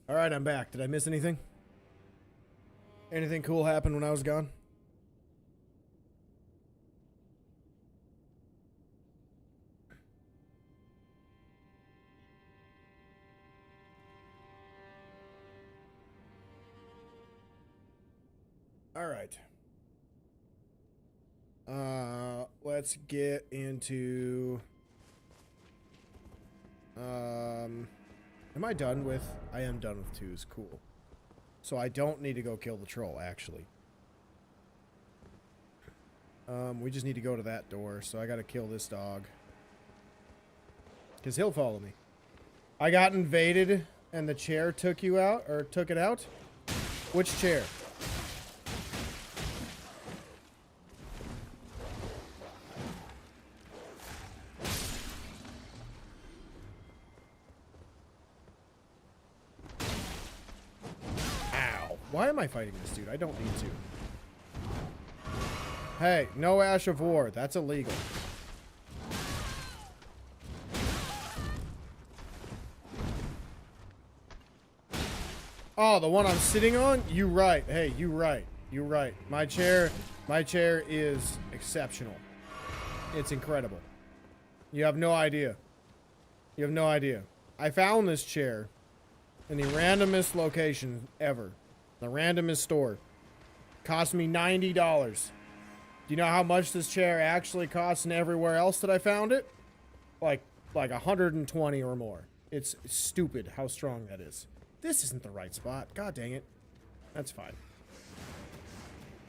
Speaker 1: All right, I'm back. Did I miss anything? Anything cool happened when I was gone? All right. Let's get into... Am I done with... I am done with twos. Cool. So I don't need to go kill the troll, actually. We just need to go to that door, so I gotta kill this dog. Because he'll follow me. I got invaded, and the chair took you out, or took it out? Which chair? Ow. Why am I fighting this dude? I don't need to. Hey, no Ash of War. That's illegal. Oh, the one I'm sitting on? You right. Hey, you right. You right. My chair is exceptional. It's incredible. You have no idea. You have no idea. I found this chair in the randomest location ever. The randomest store. Cost me $90. Do you know how much this chair actually costs and everywhere else that I found it? Like 120 or more. It's stupid how strong that is. This isn't the right spot. God dang it. That's fine.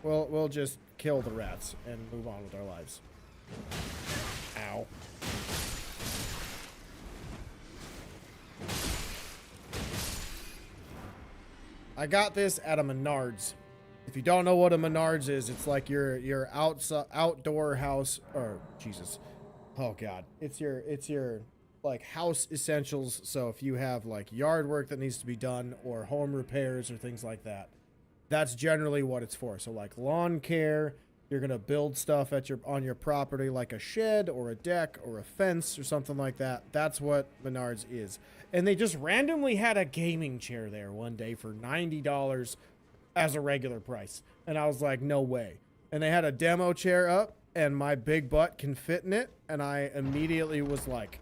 Speaker 1: We'll just kill the rats and move on with our lives. Ow. I got this at a Menards. If you don't know what a Menards is, it's like your outdoor house, or Jesus. Oh God. It's your like house essentials. So if you have like yard work that needs to be done or home repairs or things like that, that's generally what it's for. So like lawn care, you're going to build stuff on your property, like a shed or a deck or a fence or something like that. That's what Menards is. And they just randomly had a gaming chair there one day for $90 as a regular price. And I was like, no way. And they had a demo chair up and my big butt can fit in it. And I immediately was like,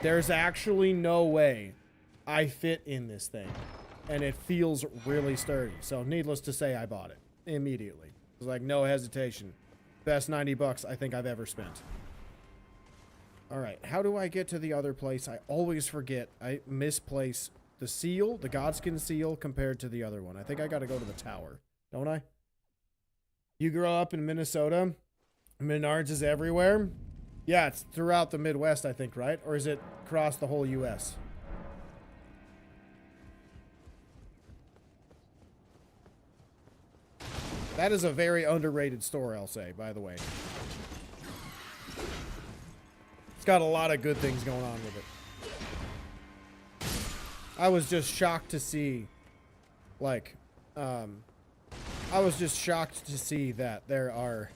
Speaker 1: there's actually no way I fit in this thing. And it feels really sturdy. So needless to say, I bought it immediately. It was like no hesitation. Best $90 I think I've ever spent. All right, how do I get to the other place? I always forget. I misplace the seal, the Godskin seal, compared to the other one. I think I got to go to the tower, don't I? You grow up in Minnesota? Menards is everywhere? Yeah, it's throughout the Midwest, I think, right? Or is it across the whole U.S.? That is a very underrated store, I'll say, by the way. It's got a lot of good things going on with it. I was just shocked to see, like, I was just shocked to see that there are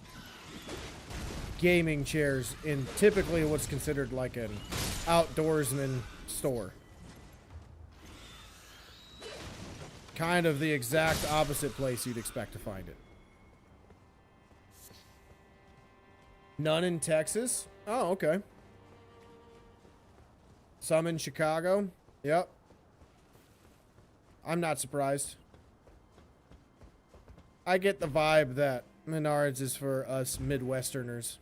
Speaker 1: gaming chairs in typically what's considered like an outdoorsman store. Kind of the exact opposite place you'd expect to find it. None in Texas? Oh, okay. Some in Chicago? Yep. I'm not surprised. I get the vibe that Menards is for us Midwesterners.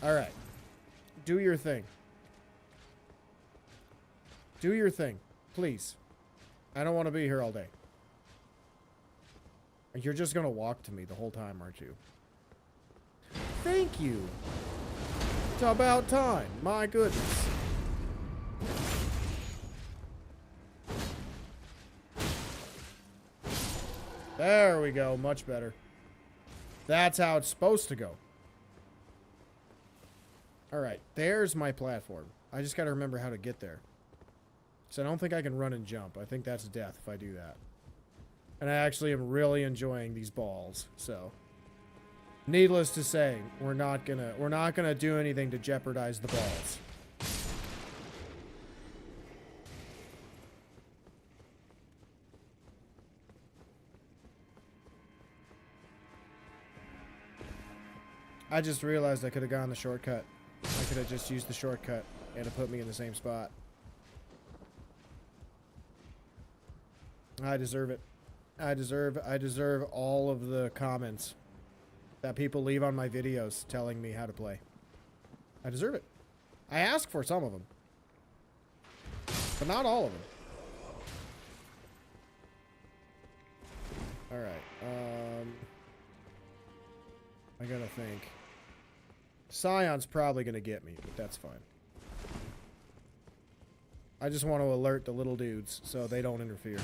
Speaker 1: All right. Do your thing. Do your thing, please. I don't want to be here all day. You're just going to walk to me the whole time, aren't you? Thank you. It's about time. My goodness. There we go. Much better. That's how it's supposed to go. All right. There's my platform. I just got to remember how to get there. So I don't think I can run and jump. I think that's death if I do that. And I actually am really enjoying these balls. So, needless to say, we're not gonna do anything to jeopardize the balls. I just realized I could have gone the shortcut. I could have just used the shortcut and it put me in the same spot. I deserve it. I deserve all of the comments that people leave on my videos telling me how to play. I deserve it. I asked for some of them. But not all of them. Alright, I gotta think. Scion's probably gonna get me, but that's fine. I just want to alert the little dudes so they don't interfere.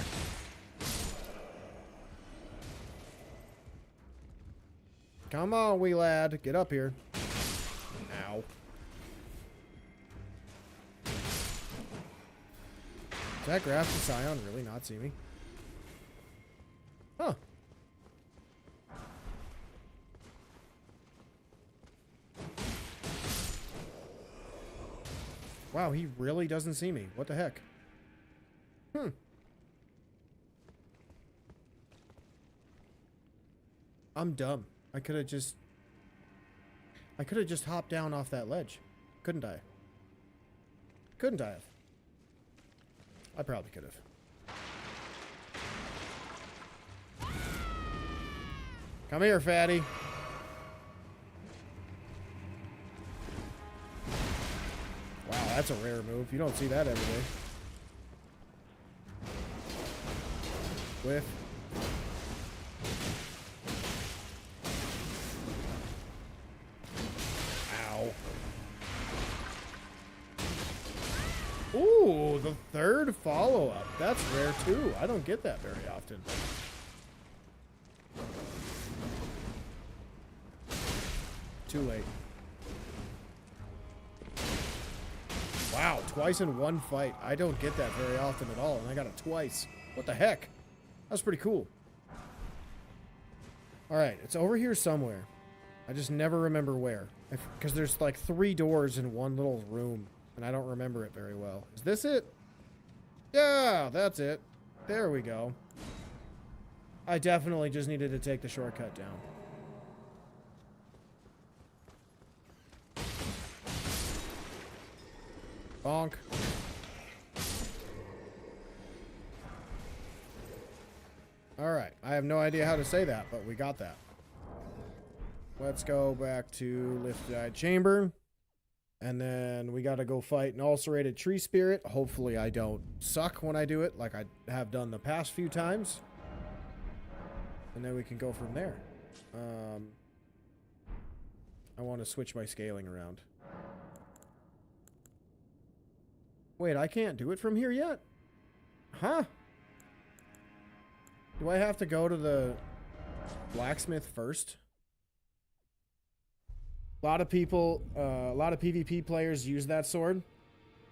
Speaker 1: Come on, wee lad. Get up here. Ow. Does that grafted Scion really not see me? Huh. Wow, he really doesn't see me. What the heck? Hmm. I'm dumb. I could have just hopped down off that ledge. Couldn't I? Couldn't I have? I probably could have. Come here, fatty. Wow, that's a rare move. You don't see that every day. Whiff. Ow. Ooh, the third follow-up. That's rare too. I don't get that very often. Too late. Wow, twice in one fight. I don't get that very often at all, and I got it twice. What the heck? That's pretty cool. Alright, it's over here somewhere. I just never remember where. Because there's like 3 doors in one little room, and I don't remember it very well. Is this it? Yeah, that's it. There we go. I definitely just needed to take the shortcut down. Bonk. Alright, I have no idea how to say that, but we got that. Let's go back to Lift-Eyed Chamber. And then we gotta go fight an ulcerated tree spirit. Hopefully I don't suck when I do it, like I have done the past few times. And then we can go from there. I want to switch my scaling around. Wait, I can't do it from here yet? Huh? Do I have to go to the blacksmith first? A lot of people, a lot of PvP players use that sword.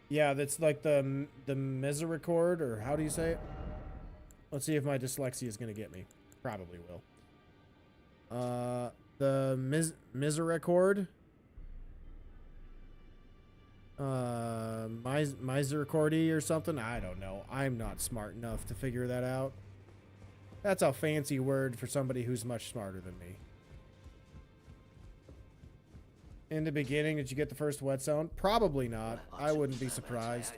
Speaker 1: Yeah, that's like the Misericord, or how do you say it? Let's see if my dyslexia is going to get me. Probably will. The Misericord. Misericordy or something. I don't know. I'm not smart enough to figure that out. That's a fancy word for somebody who's much smarter than me. In the beginning, did you get the first whetstone? Probably not. I wouldn't be surprised.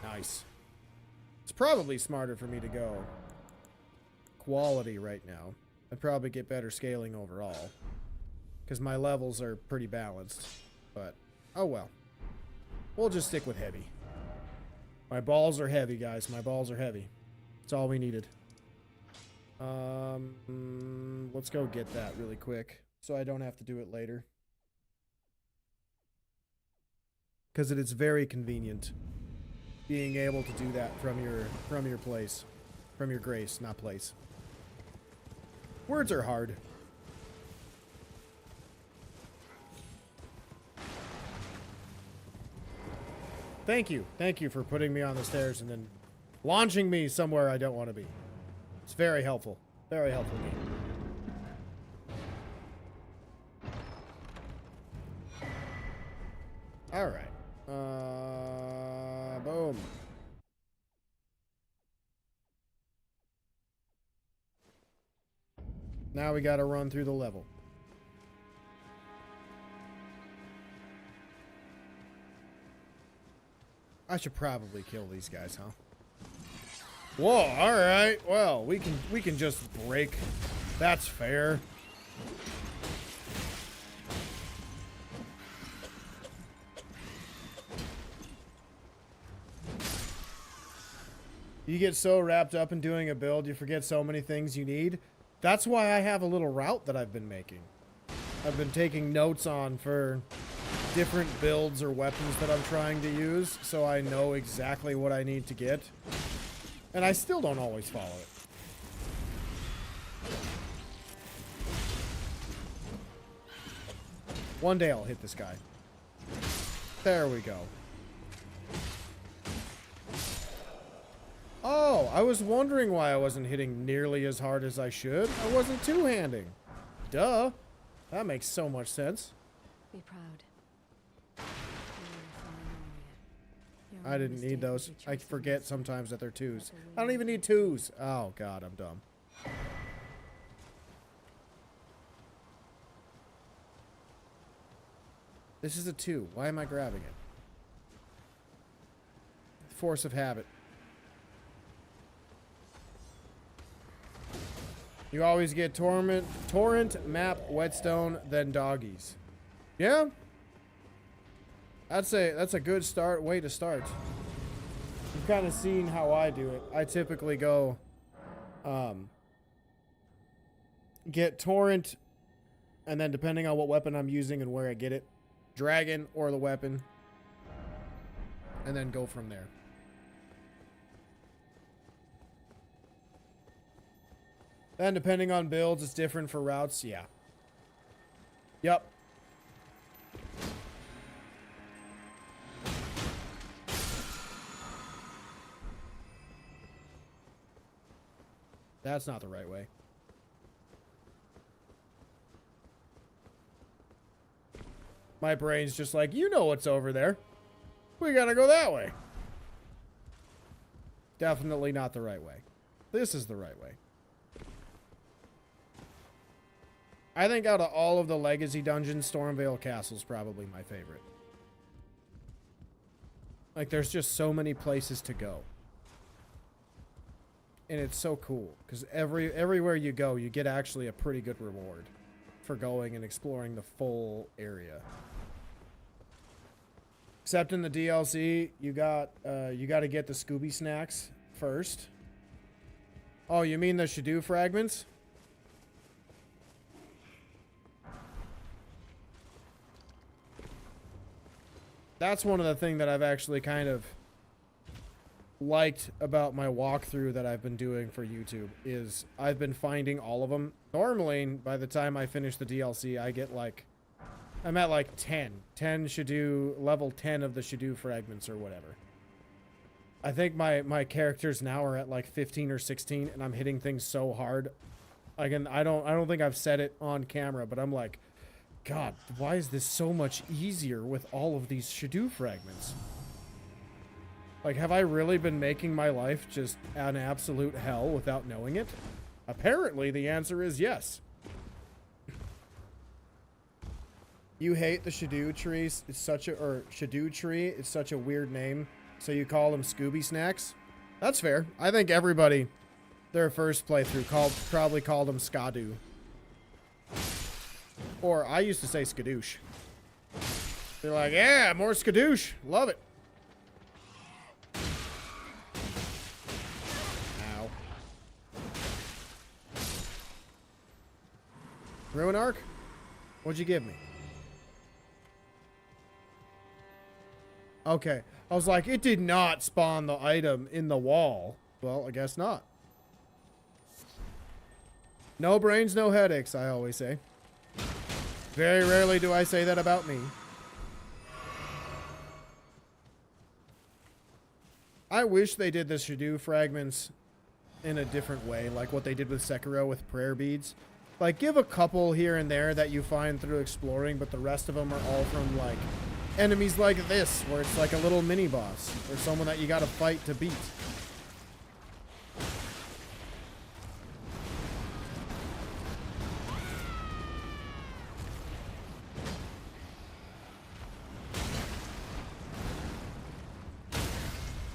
Speaker 1: Nice. It's probably smarter for me to go quality right now. I'd probably get better scaling overall, because my levels are pretty balanced. But, oh well. We'll just stick with heavy. My balls are heavy, guys. My balls are heavy. That's all we needed. Let's go get that really quick, so I don't have to do it later. Because it is very convenient being able to do that from your place. From your grace, not place. Words are hard. Thank you. Thank you for putting me on the stairs and then launching me somewhere I don't want to be. It's very helpful. Very helpful game. Alright. Boom. Now we gotta run through the level. I should probably kill these guys, huh? Whoa, alright. Well, we can just break That's fair. You get so wrapped up in doing a build, you forget so many things you need. That's why I have a little route that I've been making. I've been taking notes on for different builds or weapons that I'm trying to use, so I know exactly what I need to get. And I still don't always follow it. One day I'll hit this guy. There we go. Oh, I was wondering why I wasn't hitting nearly as hard as I should. I wasn't two-handing. Duh. That makes so much sense.
Speaker 4: Be proud.
Speaker 1: I didn't need those. I forget sometimes that they're twos. I don't even need twos. Oh, God, I'm dumb. This is a 2. Why am I grabbing it? Force of habit. You always get torrent, map, whetstone, then doggies. Yeah? That's a good way to start. You've kind of seen how I do it. I typically go get torrent, and then depending on what weapon I'm using and where I get it, dragon or the weapon, and then go from there. Then depending on builds, it's different for routes. Yeah. Yep. That's not the right way. My brain's just like, you know what's over there. We gotta go that way. Definitely not the right way. This is the right way. I think out of all of the Legacy dungeons, Stormvale Castle is probably my favorite. Like, there's just so many places to go. And it's so cool, because everywhere you go, you get actually a pretty good reward for going and exploring the full area. Except in the DLC, you got to get the Scooby snacks first. Oh, you mean the Shadoo fragments? That's one of the things that I've actually kind of liked about my walkthrough that I've been doing for YouTube is I've been finding all of them. Normally, by the time I finish the DLC, I get like, I'm at like 10 Shadoo, level 10 of the Shadoo fragments or whatever. I think my characters now are at like 15 or 16 and I'm hitting things so hard. Again, I don't think I've said it on camera, but I'm like, God, why is this so much easier with all of these Shadoo fragments? Like, have I really been making my life just an absolute hell without knowing it? Apparently, the answer is yes. You hate the Shadoo trees. It's such a, or Shadoo tree. It's such a weird name. So you call them Scooby snacks? That's fair. I think everybody, their first playthrough probably called them Skadoo. Or I used to say skadoosh. They're like, yeah, more skadoosh. Love it. Ow. Ruin Arc? What'd you give me? Okay. I was like, it did not spawn the item in the wall. Well, I guess not. No brains, no headaches, I always say. Very rarely do I say that about me. I wish they did the Shadoo fragments in a different way, like what they did with Sekiro with prayer beads. Like, give a couple here and there that you find through exploring, but the rest of them are all from, like, enemies like this, where it's like a little mini-boss, or someone that you gotta fight to beat.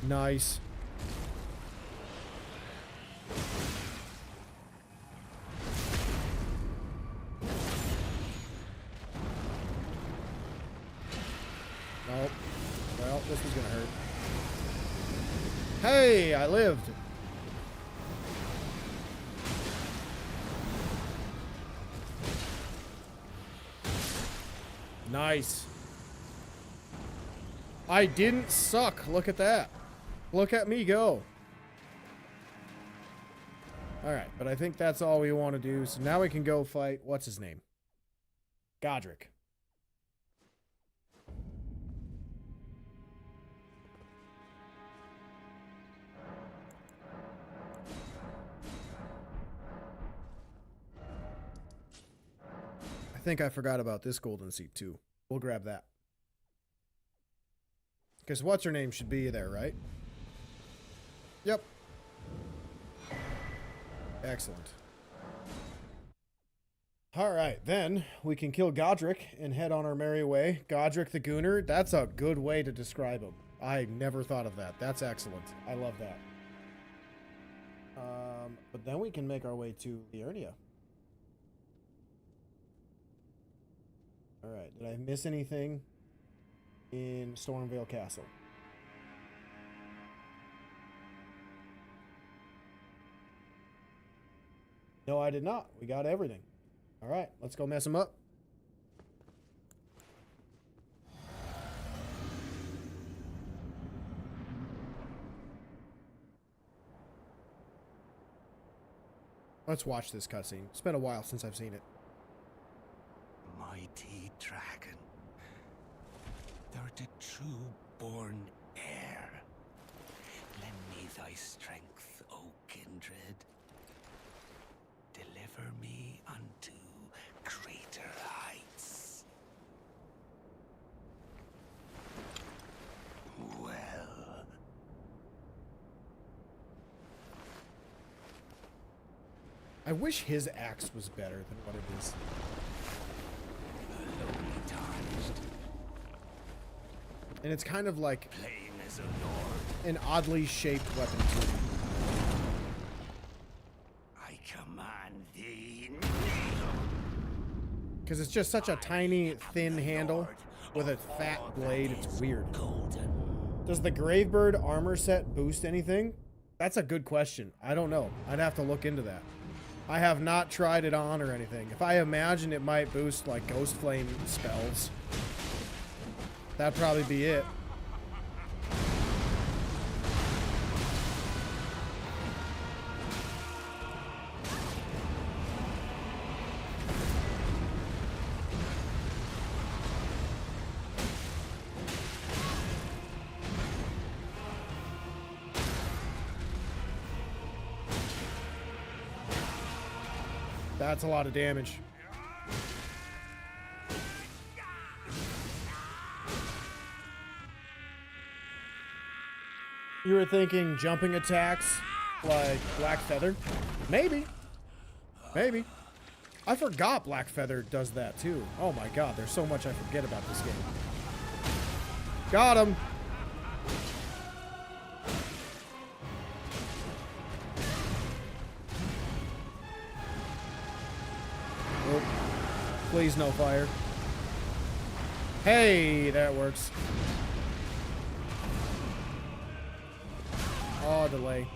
Speaker 1: Nice. Hey, I lived. Nice. I didn't suck. Look at that. Look at me go. Alright, but I think that's all we want to do. So now we can go fight, what's his name? Godric. I think I forgot about this golden seat too. We'll grab that. Because what's her name should be there, right? Yep. Excellent. Alright, then we can kill Godric and head on our merry way. Godric the Gooner, that's a good way to describe him. I never thought of that. That's excellent. I love that. But then we can make our way to Liurnia. Alright, did I miss anything in Stormvale Castle? No, I did not. We got everything. Alright, let's go mess him up. Let's watch this cutscene. It's been a while since I've seen it.
Speaker 3: Mighty dragon, thou'rt a true-born heir. Lend me thy strength, O kindred. Deliver me unto greater heights. Well,
Speaker 1: I wish his axe was better than what it is.
Speaker 3: lowly tarnished,
Speaker 1: And it's kind of like
Speaker 3: plain as a lord.
Speaker 1: an oddly shaped weapon too.
Speaker 3: I command thee,
Speaker 1: Because it's just such a tiny, thin handle with a fat blade. It's weird.
Speaker 3: golden.
Speaker 1: Does the Gravebird armor set boost anything? That's a good question. I don't know. I'd have to look into that. I have not tried it on or anything. If I imagine it might boost like Ghost Flame spells, that'd probably be it. That's a lot of damage. You were thinking jumping attacks like Black Feather? Maybe. Maybe. I forgot Black Feather does that too. Oh my god, there's so much I forget about this game. Got him. Oh, please no fire. Hey, that works. Oh, delay.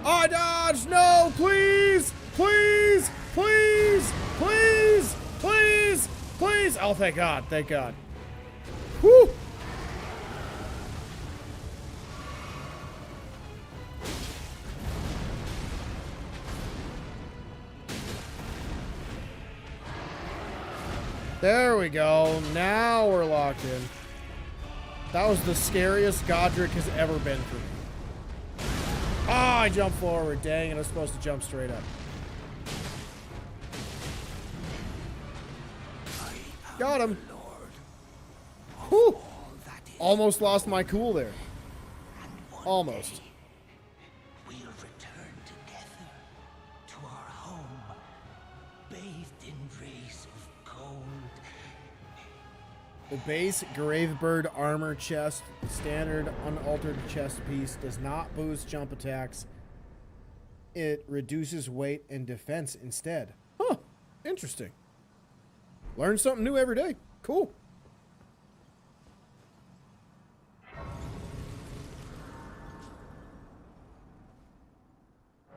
Speaker 1: Oh, dodge! No, please! Please! Please! Please! Please! Please! Oh, thank God. Thank God. Whew! There we go. Now we're locked in. That was the scariest Godric has ever been for me. Ah, I jumped forward. Dang it, I was supposed to jump straight up. Got him. Whew. Almost lost my cool there. Almost.
Speaker 3: We'll return together to our home, bathed in rays of gold.
Speaker 1: The base Gravebird armor chest, the standard unaltered chest piece, does not boost jump attacks. It reduces weight and defense instead. Huh. Interesting. Learn something new every day. Cool.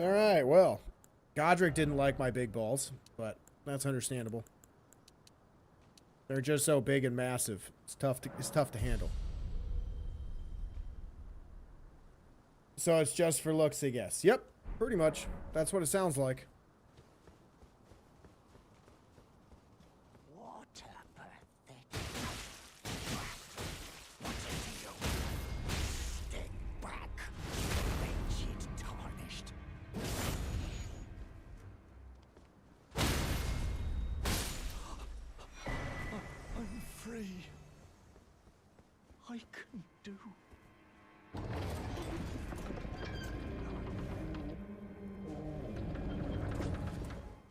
Speaker 1: Alright, well. Godric didn't like my big balls, but that's understandable. They're just so big and massive. It's tough to handle. So it's just for looks, I guess. Yep, pretty much. That's what it sounds like.
Speaker 2: What a pathetic... What's it to you? Step back, wretched tarnished. I'm free. I can do...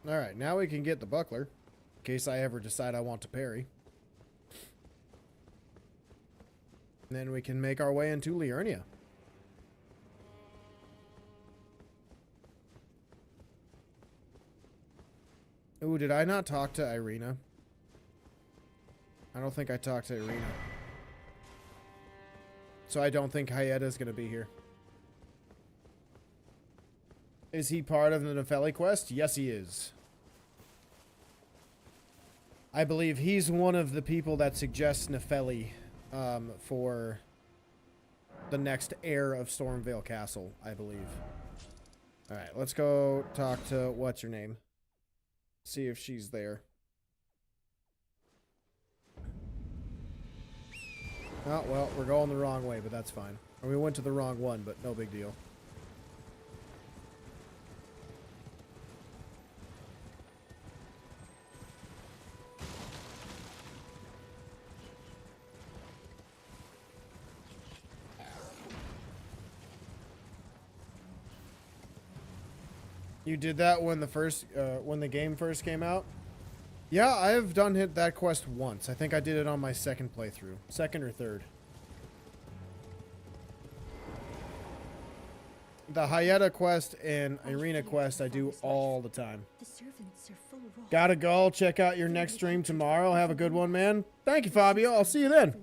Speaker 1: Alright, now we can get the buckler. In case I ever decide I want to parry. And then we can make our way into Liurnia. Ooh, did I not talk to Irina? I don't think I talked to Irina. So I don't think Hayeta's gonna be here. Is he part of the Nepheli quest? Yes, he is. I believe he's one of the people that suggests Nepheli for the next heir of Stormvale Castle, I believe. Alright, let's go talk to what's-her-name. See if she's there. Oh, well, we're going the wrong way, but that's fine. Or we went to the wrong one, but no big deal. You did that when the game first came out? Yeah, I have done that quest once. I think I did it on my second playthrough. Second or third. The Hayeta quest and Irina quest I do all the time.
Speaker 4: The servants are full of
Speaker 1: Gotta go. Check out your next stream tomorrow. Have a good one, man. Thank you, Fabio. I'll see you then.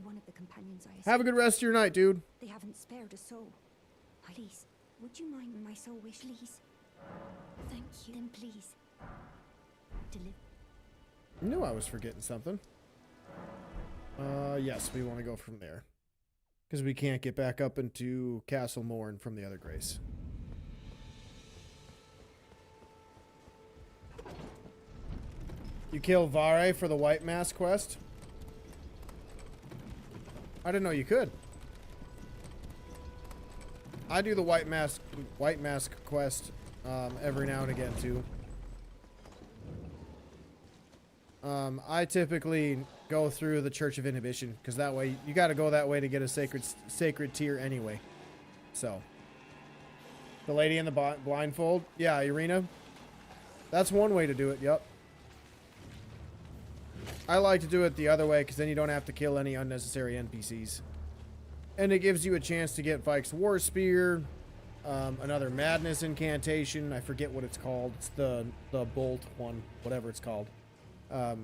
Speaker 1: Have a good rest of your night, dude.
Speaker 6: They haven't spared a soul. Please, would you mind my soul wish, please? Thank you. Then please, deliver.
Speaker 1: I knew I was forgetting something. Yes, we want to go from there. Because we can't get back up into Castle Morn from the other Grace. You kill Vare for the White Mask quest? I didn't know you could. I do the White Mask quest every now and again too. I typically go through the Church of Inhibition because that way you got to go that way to get a sacred tier anyway. So, the lady in the blindfold, yeah, Irina. That's one way to do it. Yep. I like to do it the other way because then you don't have to kill any unnecessary NPCs, and it gives you a chance to get Vike's War Spear, another Madness incantation. I forget what it's called. It's the bolt one, whatever it's called. I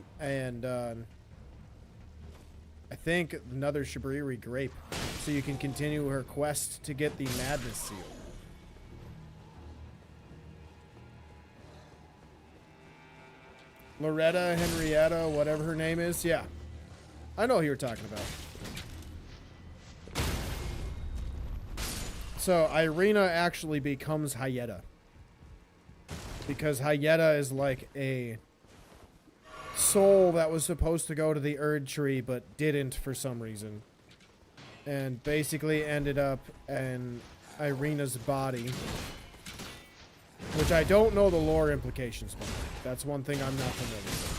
Speaker 1: think another Shabriri grape, so you can continue her quest to get the Madness seal. Loretta, Henrietta, whatever her name is, yeah. I know who you're talking about. So Irina actually becomes Hayeta. Because Hayeta is like a soul that was supposed to go to the Erd tree but didn't for some reason. And basically ended up in Irina's body. Which I don't know the lore implications for. That's one thing I'm not familiar with.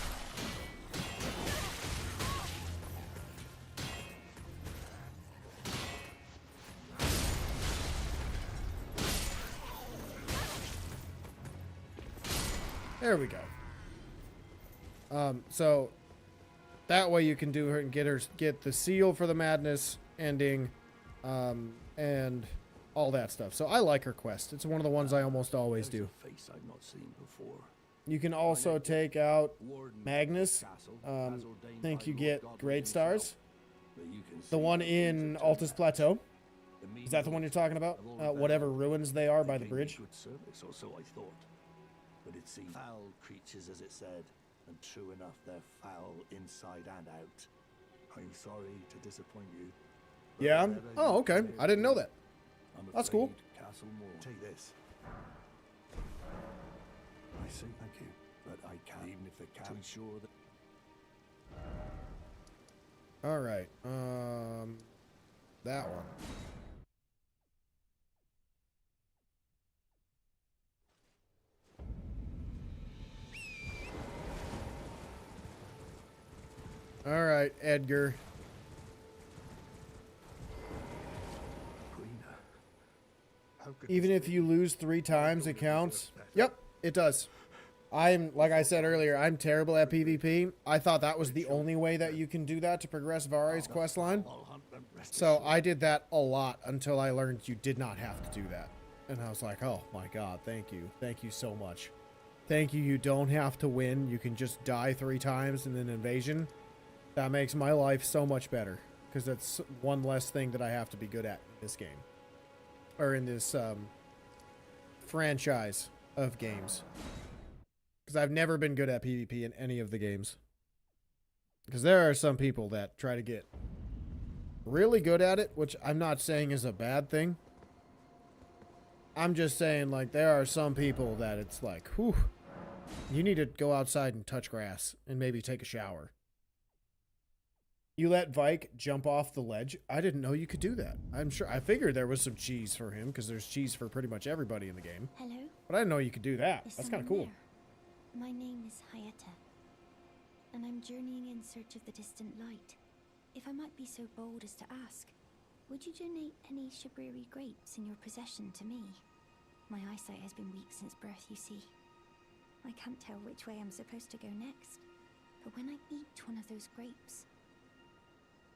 Speaker 1: There we go. So that way you can do her and get the seal for the Madness ending, and all that stuff. So I like her quest. It's one of the ones I almost always do.
Speaker 2: Face I've not seen before.
Speaker 1: You can also take out Magnus. I think you get Great Stars. The one in Altus Plateau. Is that the one you're talking about?
Speaker 3: Of all the
Speaker 1: Whatever
Speaker 3: bad,
Speaker 1: ruins they are by
Speaker 3: they
Speaker 1: the
Speaker 3: gave me
Speaker 1: bridge?
Speaker 3: good service, or so I thought. But it seemed foul creatures, as it said, and true enough, they're foul inside and out. I'm sorry to disappoint you. but
Speaker 1: Yeah?
Speaker 3: whatever
Speaker 1: Oh,
Speaker 3: you
Speaker 1: okay.
Speaker 3: may
Speaker 1: I didn't know
Speaker 3: do,
Speaker 1: that.
Speaker 3: I'm
Speaker 1: That's cool.
Speaker 3: afraid Castle Moore. Take this. I say thank you, but I can't, even if they can, to ensure that.
Speaker 1: All right. That one. All right, Edgar. Even if you lose 3 times, it counts. Yep, it does. Like I said earlier, I'm terrible at PvP. I thought that was the only way that you can do that to progress Vari's questline. So I did that a lot until I learned you did not have to do that. And I was like, oh my god, thank you. Thank you so much. Thank you, you don't have to win. You can just die 3 times in an invasion. That makes my life so much better. Because that's one less thing that I have to be good at in this game. Or in this franchise of games. Because I've never been good at PvP in any of the games. Because there are some people that try to get really good at it, which I'm not saying is a bad thing. I'm just saying, like, there are some people that it's like, whew, you need to go outside and touch grass and maybe take a shower. You let Vike jump off the ledge? I didn't know you could do that. I figured there was some cheese for him, because there's cheese for pretty much everybody in the game.
Speaker 6: Hello?
Speaker 1: But I didn't know you could do that.
Speaker 6: Is
Speaker 1: That's kind of
Speaker 6: someone
Speaker 1: cool.
Speaker 6: there? My name is Hayata, and I'm journeying in search of the distant light. If I might be so bold as to ask, would you donate any Shibriri grapes in your possession to me? My eyesight has been weak since birth, you see. I can't tell which way I'm supposed to go next, but when I eat one of those grapes,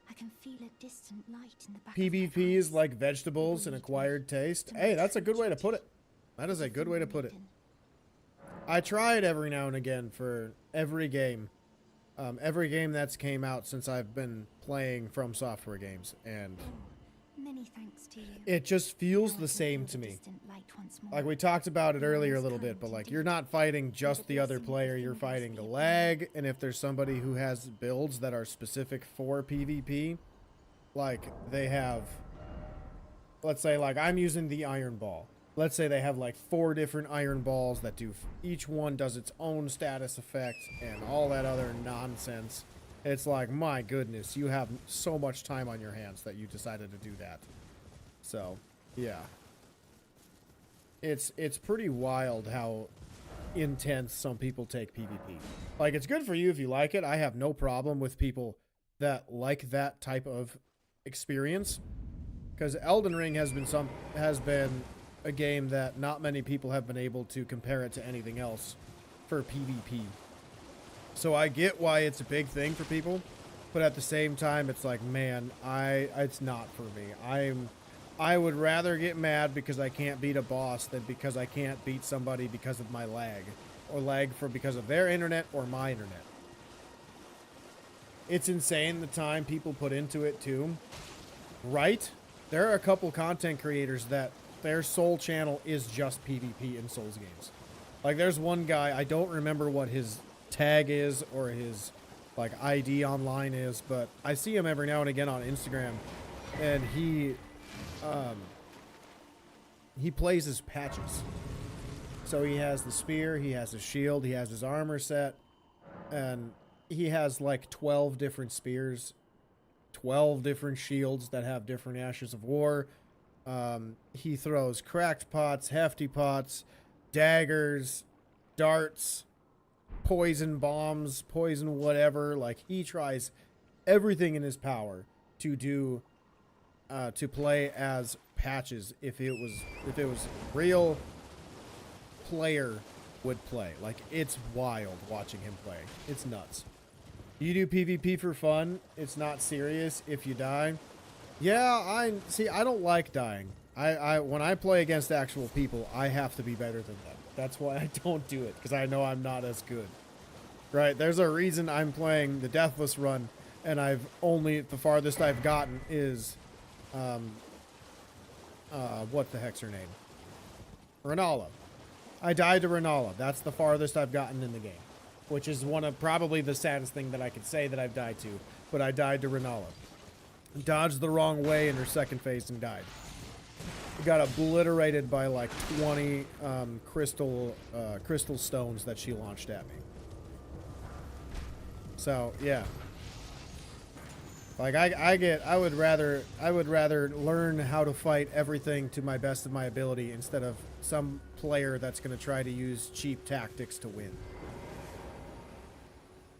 Speaker 6: I can feel a distant light in the back of my
Speaker 1: PvP is
Speaker 6: eyes.
Speaker 1: like vegetables, an acquired taste. Hey, that's a good way to put it. That is a good way to put it. I try it every now and again for every game. Every game that's came out since I've been playing From Software games. And
Speaker 6: Many thanks to you.
Speaker 1: it just feels
Speaker 6: Now I
Speaker 1: the
Speaker 6: can
Speaker 1: same
Speaker 6: feel
Speaker 1: to
Speaker 6: the
Speaker 1: me.
Speaker 6: distant light once more.
Speaker 1: Like we talked about it earlier a little bit, but like you're not fighting just the other player, you're fighting the lag, and if there's somebody who has builds that are specific for PvP, like they have, let's say like I'm using the Iron Ball. Let's say they have like 4 different Iron Balls that do, each one does its own status effect and all that other nonsense. It's like, my goodness, you have so much time on your hands that you decided to do that. So, yeah. It's pretty wild how intense some people take PvP. Like, it's good for you if you like it. I have no problem with people that like that type of experience. Because Elden Ring has been a game that not many people have been able to compare it to anything else for PvP. So I get why it's a big thing for people, but at the same time, it's like, man, it's not for me. I would rather get mad because I can't beat a boss than because I can't beat somebody because of my lag, or lag because of their internet or my internet. It's insane the time people put into it too. Right? There are a couple content creators that their sole channel is just PvP in Souls games. Like there's one guy, I don't remember what his tag is or his like ID online is, but I see him every now and again on Instagram, and he plays as patches. So he has the spear, he has his shield, he has his armor set, and he has like 12 different spears, 12 different shields that have different ashes of war. He throws cracked pots, hefty pots, daggers, darts, poison bombs, poison whatever. Like he tries everything in his power to do to play as patches if it was real player would play. Like it's wild watching him play. It's nuts. You do PvP for fun. It's not serious if you die. Yeah, I don't like dying. When I play against actual people, I have to be better than them. That's why I don't do it, because I know I'm not as good. Right? There's a reason I'm playing the Deathless run, and the farthest I've gotten is what the heck's her name? Renala. I died to Renala. That's the farthest I've gotten in the game, which is one of probably the saddest thing that I could say that I've died to, but I died to Renala. Dodged the wrong way in her second phase and died. Got obliterated by like 20 crystal stones that she launched at me. So yeah, like I would rather learn how to fight everything to my best of my ability instead of some player that's going to try to use cheap tactics to win.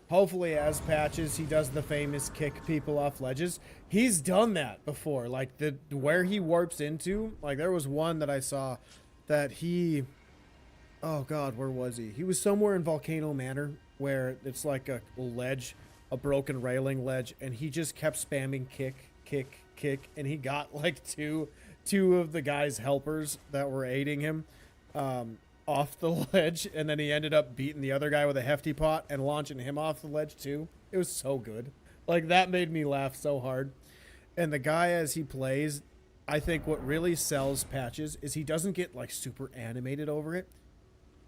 Speaker 1: Hopefully, as Patches, he does the famous kick people off ledges. He's done that before. Like, where he warps into, like, there was one that I saw that he... Oh, God, where was he? He was somewhere in Volcano Manor, where it's like a ledge, a broken railing ledge, and he just kept spamming kick, kick, kick, and he got, like, two of the guy's helpers that were aiding him, off the ledge, and then he ended up beating the other guy with a hefty pot and launching him off the ledge too. It was so good. Like, that made me laugh so hard. And the guy, as he plays, I think what really sells Patches is he doesn't get like super animated over it.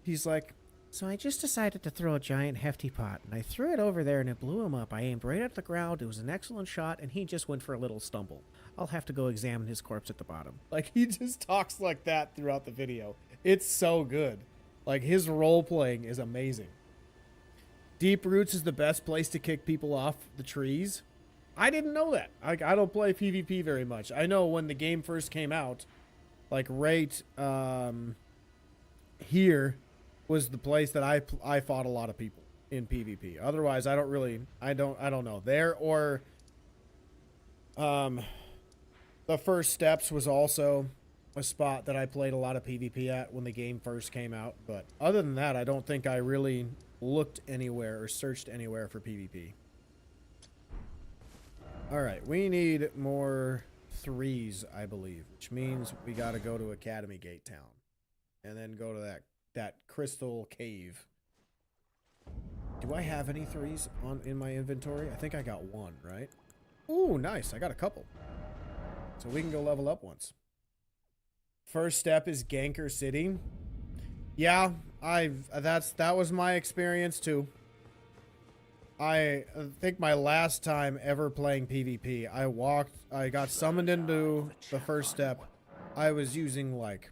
Speaker 1: He's like, so I just decided to throw a giant hefty pot, and I threw it over there and it blew him up. I aimed right at the ground. It was an excellent shot, and he just went for a little stumble. I'll have to go examine his corpse at the bottom. Like, he just talks like that throughout the video. It's so good. Like, his role playing is amazing. Deep Roots is the best place to kick people off the trees. I didn't know that. I don't play PvP very much. I know when the game first came out, like right here was the place that I fought a lot of people in PvP. Otherwise, I don't know. There or the First Steps was also a spot that I played a lot of PvP at when the game first came out. But other than that, I don't think I really looked anywhere or searched anywhere for PvP. Alright, we need more 3s, I believe, which means we gotta go to Academy Gate Town. And then go to that crystal cave. Do I have any 3s in my inventory? I think I got one, right? Ooh, nice. I got a couple. So we can go level up once. First step is Ganker City. Yeah, that was my experience too. I think my last time ever playing PvP, I got summoned into the first step. I was using like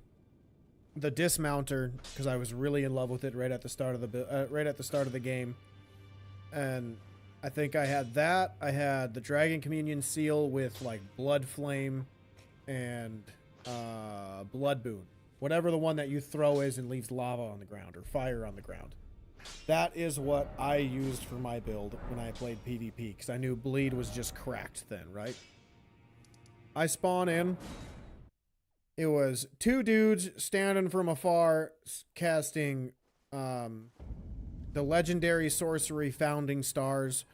Speaker 1: the dismounter because I was really in love with it right at the start of the game. And I think I had that. I had the Dragon Communion seal with like Blood Flame and Blood Boon. Whatever the one that you throw is and leaves lava on the ground or fire on the ground. That is what I used for my build when I played PvP because I knew Bleed was just cracked then, right? I spawn in. It was two dudes standing from afar casting the legendary sorcery Founding Stars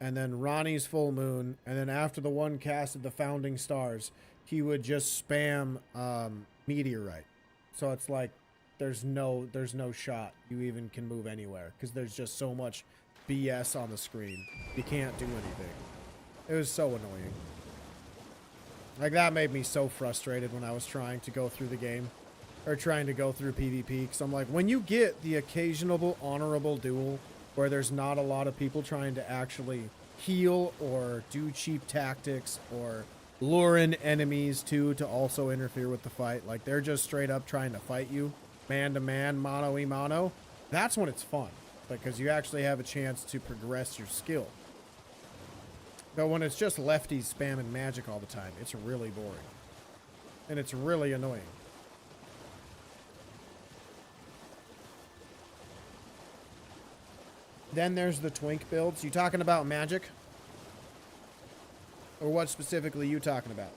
Speaker 1: and then Ronnie's Full Moon, and then after the one casted the Founding Stars, he would just spam Meteorite. So it's like there's no shot you even can move anywhere because there's just so much BS on the screen. You can't do anything. It was so annoying. Like, that made me so frustrated when I was trying to go through the game or trying to go through PvP because I'm like, when you get the occasional honorable duel where there's not a lot of people trying to actually heal or do cheap tactics or lure in enemies to also interfere with the fight, like they're just straight up trying to fight you man to man, mano y mano, that's when it's fun because you actually have a chance to progress your skill. But when it's just lefties spamming magic all the time, it's really boring and it's really annoying. Then there's the Twink builds. You talking about magic? Or what specifically you talking about?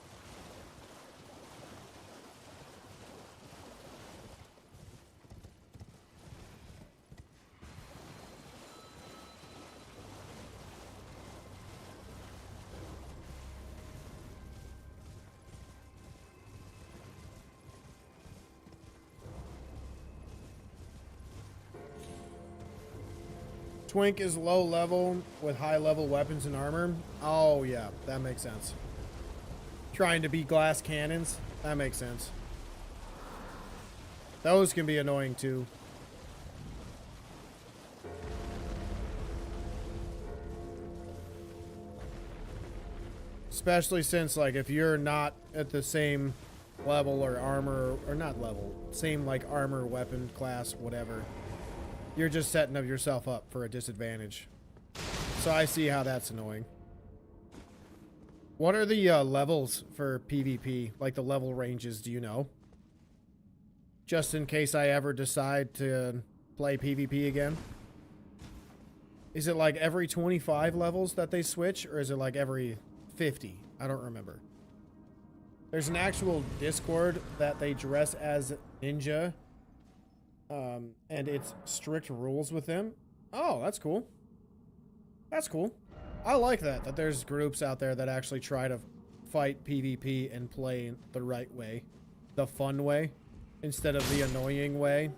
Speaker 1: Twink is low level with high level weapons and armor. Oh yeah, that makes sense. Trying to be glass cannons. That makes sense. Those can be annoying too. Especially since, like, if you're not at the same level or armor, or not level, same, like, armor, weapon, class, whatever, you're just setting up yourself up for a disadvantage. So I see how that's annoying. What are the levels for PvP? Like, the level ranges, do you know? Just in case I ever decide to play PvP again. Is it like every 25 levels that they switch, or is it like every 50? I don't remember. There's an actual Discord that they dress as ninja, and it's strict rules with them. Oh, that's cool. That's cool. I like that there's groups out there that actually try to fight PvP and play the right way, the fun way, instead of the annoying way.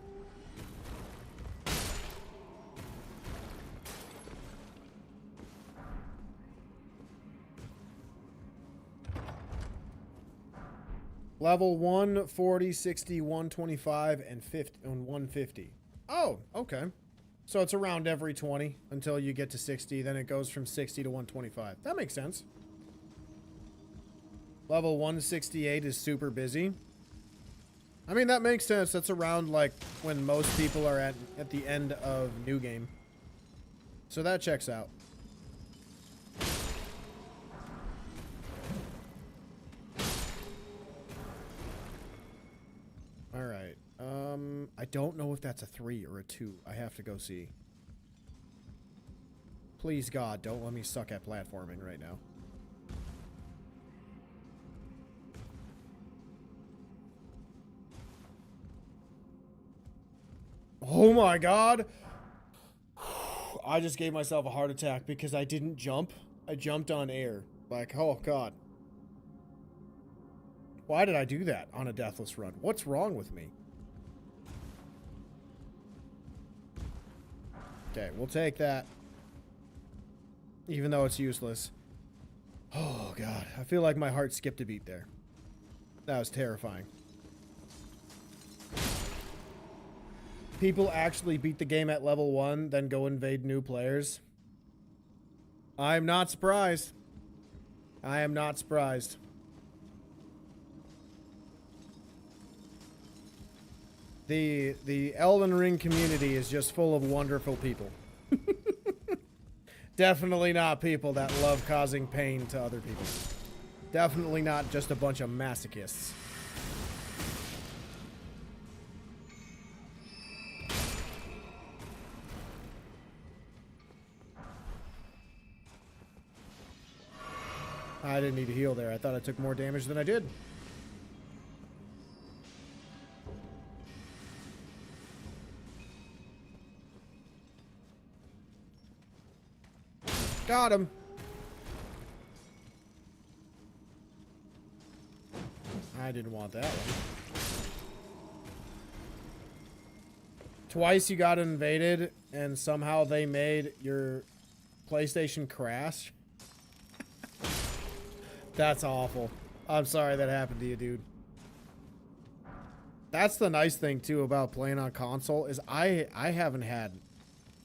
Speaker 1: Level 1, 40, 60, 125, and 50, and 150. Oh, okay. So it's around every 20 until you get to 60. Then it goes from 60 to 125. That makes sense. Level 168 is super busy. I mean, that makes sense. That's around, like, when most people are at the end of New Game. So that checks out. Alright. I don't know if that's a 3 or a 2. I have to go see. Please, God, don't let me suck at platforming right now. Oh my God! I just gave myself a heart attack because I didn't jump. I jumped on air. Like, oh God. Why did I do that on a deathless run? What's wrong with me? Okay, we'll take that. Even though it's useless. Oh God, I feel like my heart skipped a beat there. That was terrifying. People actually beat the game at level 1, then go invade new players. I'm not surprised. I am not surprised. The Elden Ring community is just full of wonderful people. Definitely not people that love causing pain to other people. Definitely not just a bunch of masochists. I didn't need to heal there. I thought I took more damage than I did. Got him. I didn't want that one. Twice you got invaded and somehow they made your PlayStation crash. That's awful. I'm sorry that happened to you, dude. That's the nice thing too about playing on console is I haven't had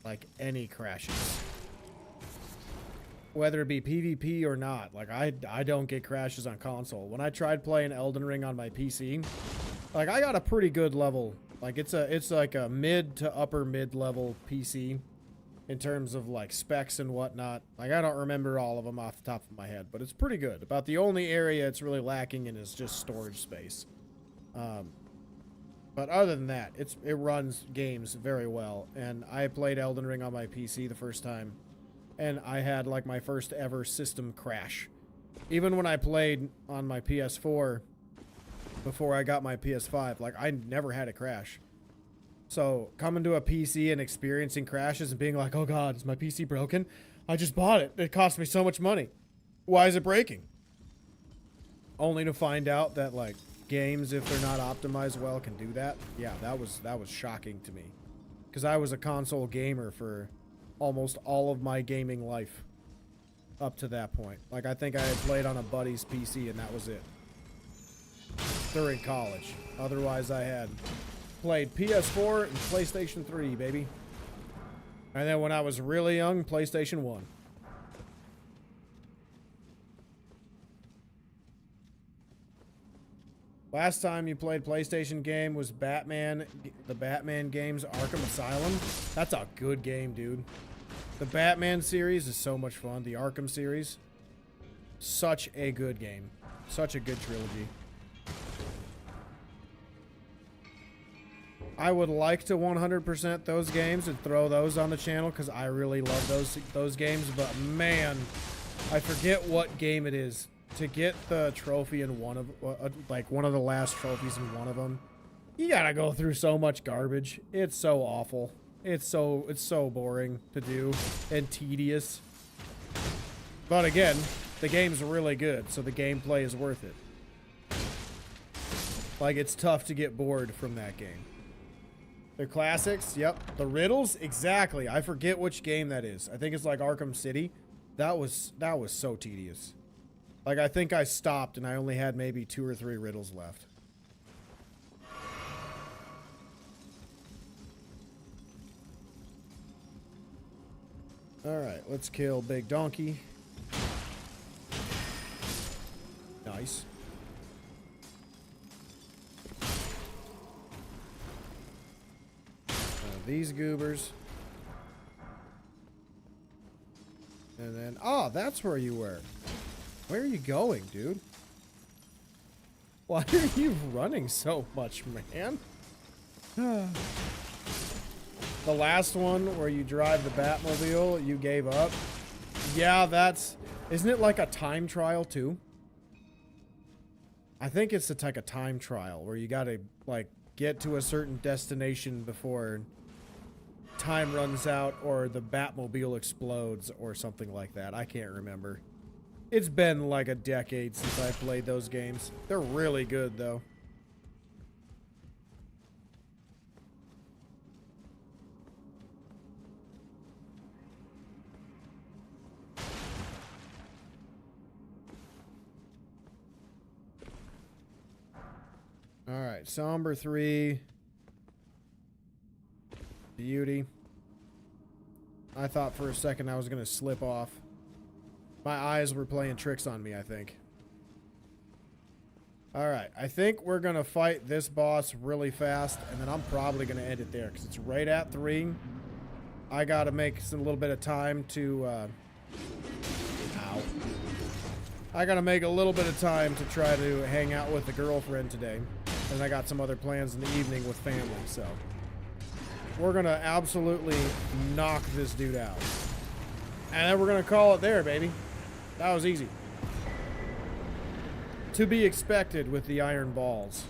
Speaker 1: like any crashes. Whether it be PvP or not, like I don't get crashes on console. When I tried playing Elden Ring on my PC, like I got a pretty good level. Like it's like a mid to upper mid level PC in terms of like specs and whatnot. Like I don't remember all of them off the top of my head, but it's pretty good. About the only area it's really lacking in is just storage space. But other than that, it runs games very well. And I played Elden Ring on my PC the first time. And I had like my first ever system crash. Even when I played on my PS4 before I got my PS5, like I never had a crash. So coming to a PC and experiencing crashes and being like, oh God, is my PC broken? I just bought it. It cost me so much money. Why is it breaking? Only to find out that like games, if they're not optimized well, can do that. Yeah, that was shocking to me. Because I was a console gamer for almost all of my gaming life up to that point. Like I think I had played on a buddy's PC and that was it. during college. Otherwise, I had played PS4 and PlayStation 3, baby. And then when I was really young, PlayStation 1. Last time you played PlayStation game was Batman, the Batman games Arkham Asylum. That's a good game, dude. The Batman series is so much fun. The Arkham series, such a good game. Such a good trilogy. I would like to 100% those games and throw those on the channel because I really love those games, but man, I forget what game it is. To get the trophy in one of, like one of the last trophies in one of them, you gotta go through so much garbage. It's so awful. It's so boring to do and tedious. But again, the game's really good, so the gameplay is worth it. Like, it's tough to get bored from that game. The classics, yep. The riddles, exactly. I forget which game that is. I think it's like Arkham City. That was so tedious. Like, I think I stopped and I only had maybe 2 or 3 riddles left. Alright, let's kill Big Donkey. Nice. These goobers. And then, oh, that's where you were. Where are you going, dude? Why are you running so much, man? The last one where you drive the Batmobile, you gave up. Yeah, that's... Isn't it like a time trial, too? I think it's like a time trial where you gotta, like, get to a certain destination before time runs out or the Batmobile explodes or something like that. I can't remember. It's been like a decade since I played those games. They're really good, though. Alright, Somber 3. Beauty. I thought for a second I was going to slip off. My eyes were playing tricks on me, I think. Alright, I think we're going to fight this boss really fast, and then I'm probably going to end it there, because it's right at 3. I got to make a little bit of time to... Ow. I got to make a little bit of time to try to hang out with the girlfriend today. And I got some other plans in the evening with family, so... We're going to absolutely knock this dude out. And then we're going to call it there, baby. That was easy. To be expected with the iron balls.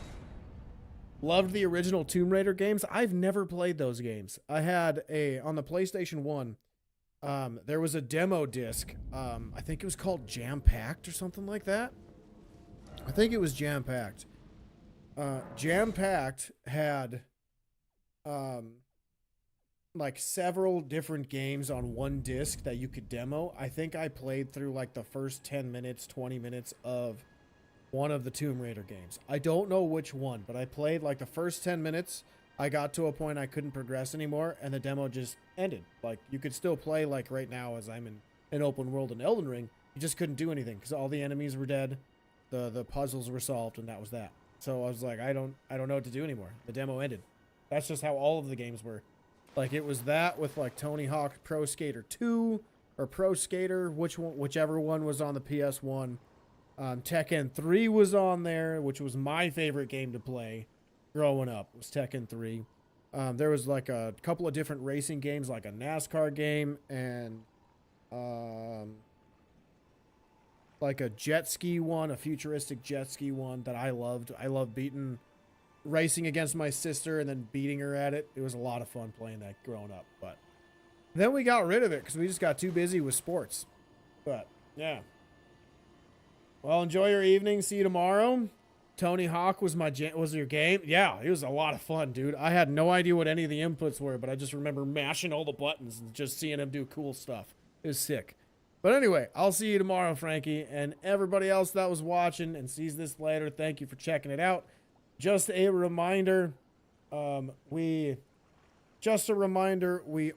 Speaker 1: Loved the original Tomb Raider games. I've never played those games. I had on the PlayStation 1, there was a demo disc. I think it was called Jam Packed or something like that. I think it was Jam Packed. Jam Packed had, like several different games on one disc that you could demo. I think I played through like the first 10 minutes, 20 minutes of one of the Tomb Raider games. I don't know which one, but I played like the first 10 minutes. I got to a point I couldn't progress anymore and the demo just ended. Like you could still play like right now as I'm in an open world in Elden Ring. You just couldn't do anything because all the enemies were dead. The puzzles were solved and that was that. So I was like, I don't know what to do anymore. The demo ended. That's just how all of the games were. Like, it was that with, like, Tony Hawk Pro Skater 2 or Pro Skater, whichever one was on the PS1. Tekken 3 was on there, which was my favorite game to play growing up, was Tekken 3. There was, like, a couple of different racing games, like a NASCAR game and, like, a jet ski one, a futuristic jet ski one that I loved. I loved racing against my sister and then beating her at it. It was a lot of fun playing that growing up, but then we got rid of it because we just got too busy with sports. But yeah, well, enjoy your evening. See you tomorrow. Tony Hawk was your game. Yeah, it was a lot of fun, dude. I had no idea what any of the inputs were, but I just remember mashing all the buttons and just seeing him do cool stuff. It was sick. But anyway, I'll see you tomorrow, Frankie, and everybody else that was watching and sees this later. Thank you for checking it out. Just a reminder, we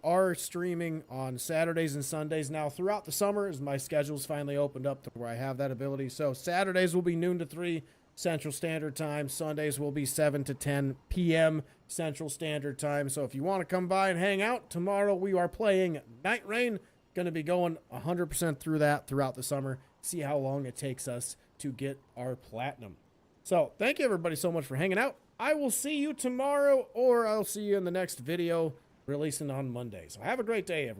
Speaker 1: are streaming on Saturdays and Sundays now throughout the summer, as my schedule's finally opened up to where I have that ability. So Saturdays will be noon to 3 Central Standard Time. Sundays will be 7 to 10 p.m. Central Standard Time. So if you want to come by and hang out, tomorrow we are playing Night Rain. Going to be going 100% through that throughout the summer. See how long it takes us to get our platinum. So thank you everybody so much for hanging out. I will see you tomorrow, or I'll see you in the next video releasing on Monday. So have a great day, everybody.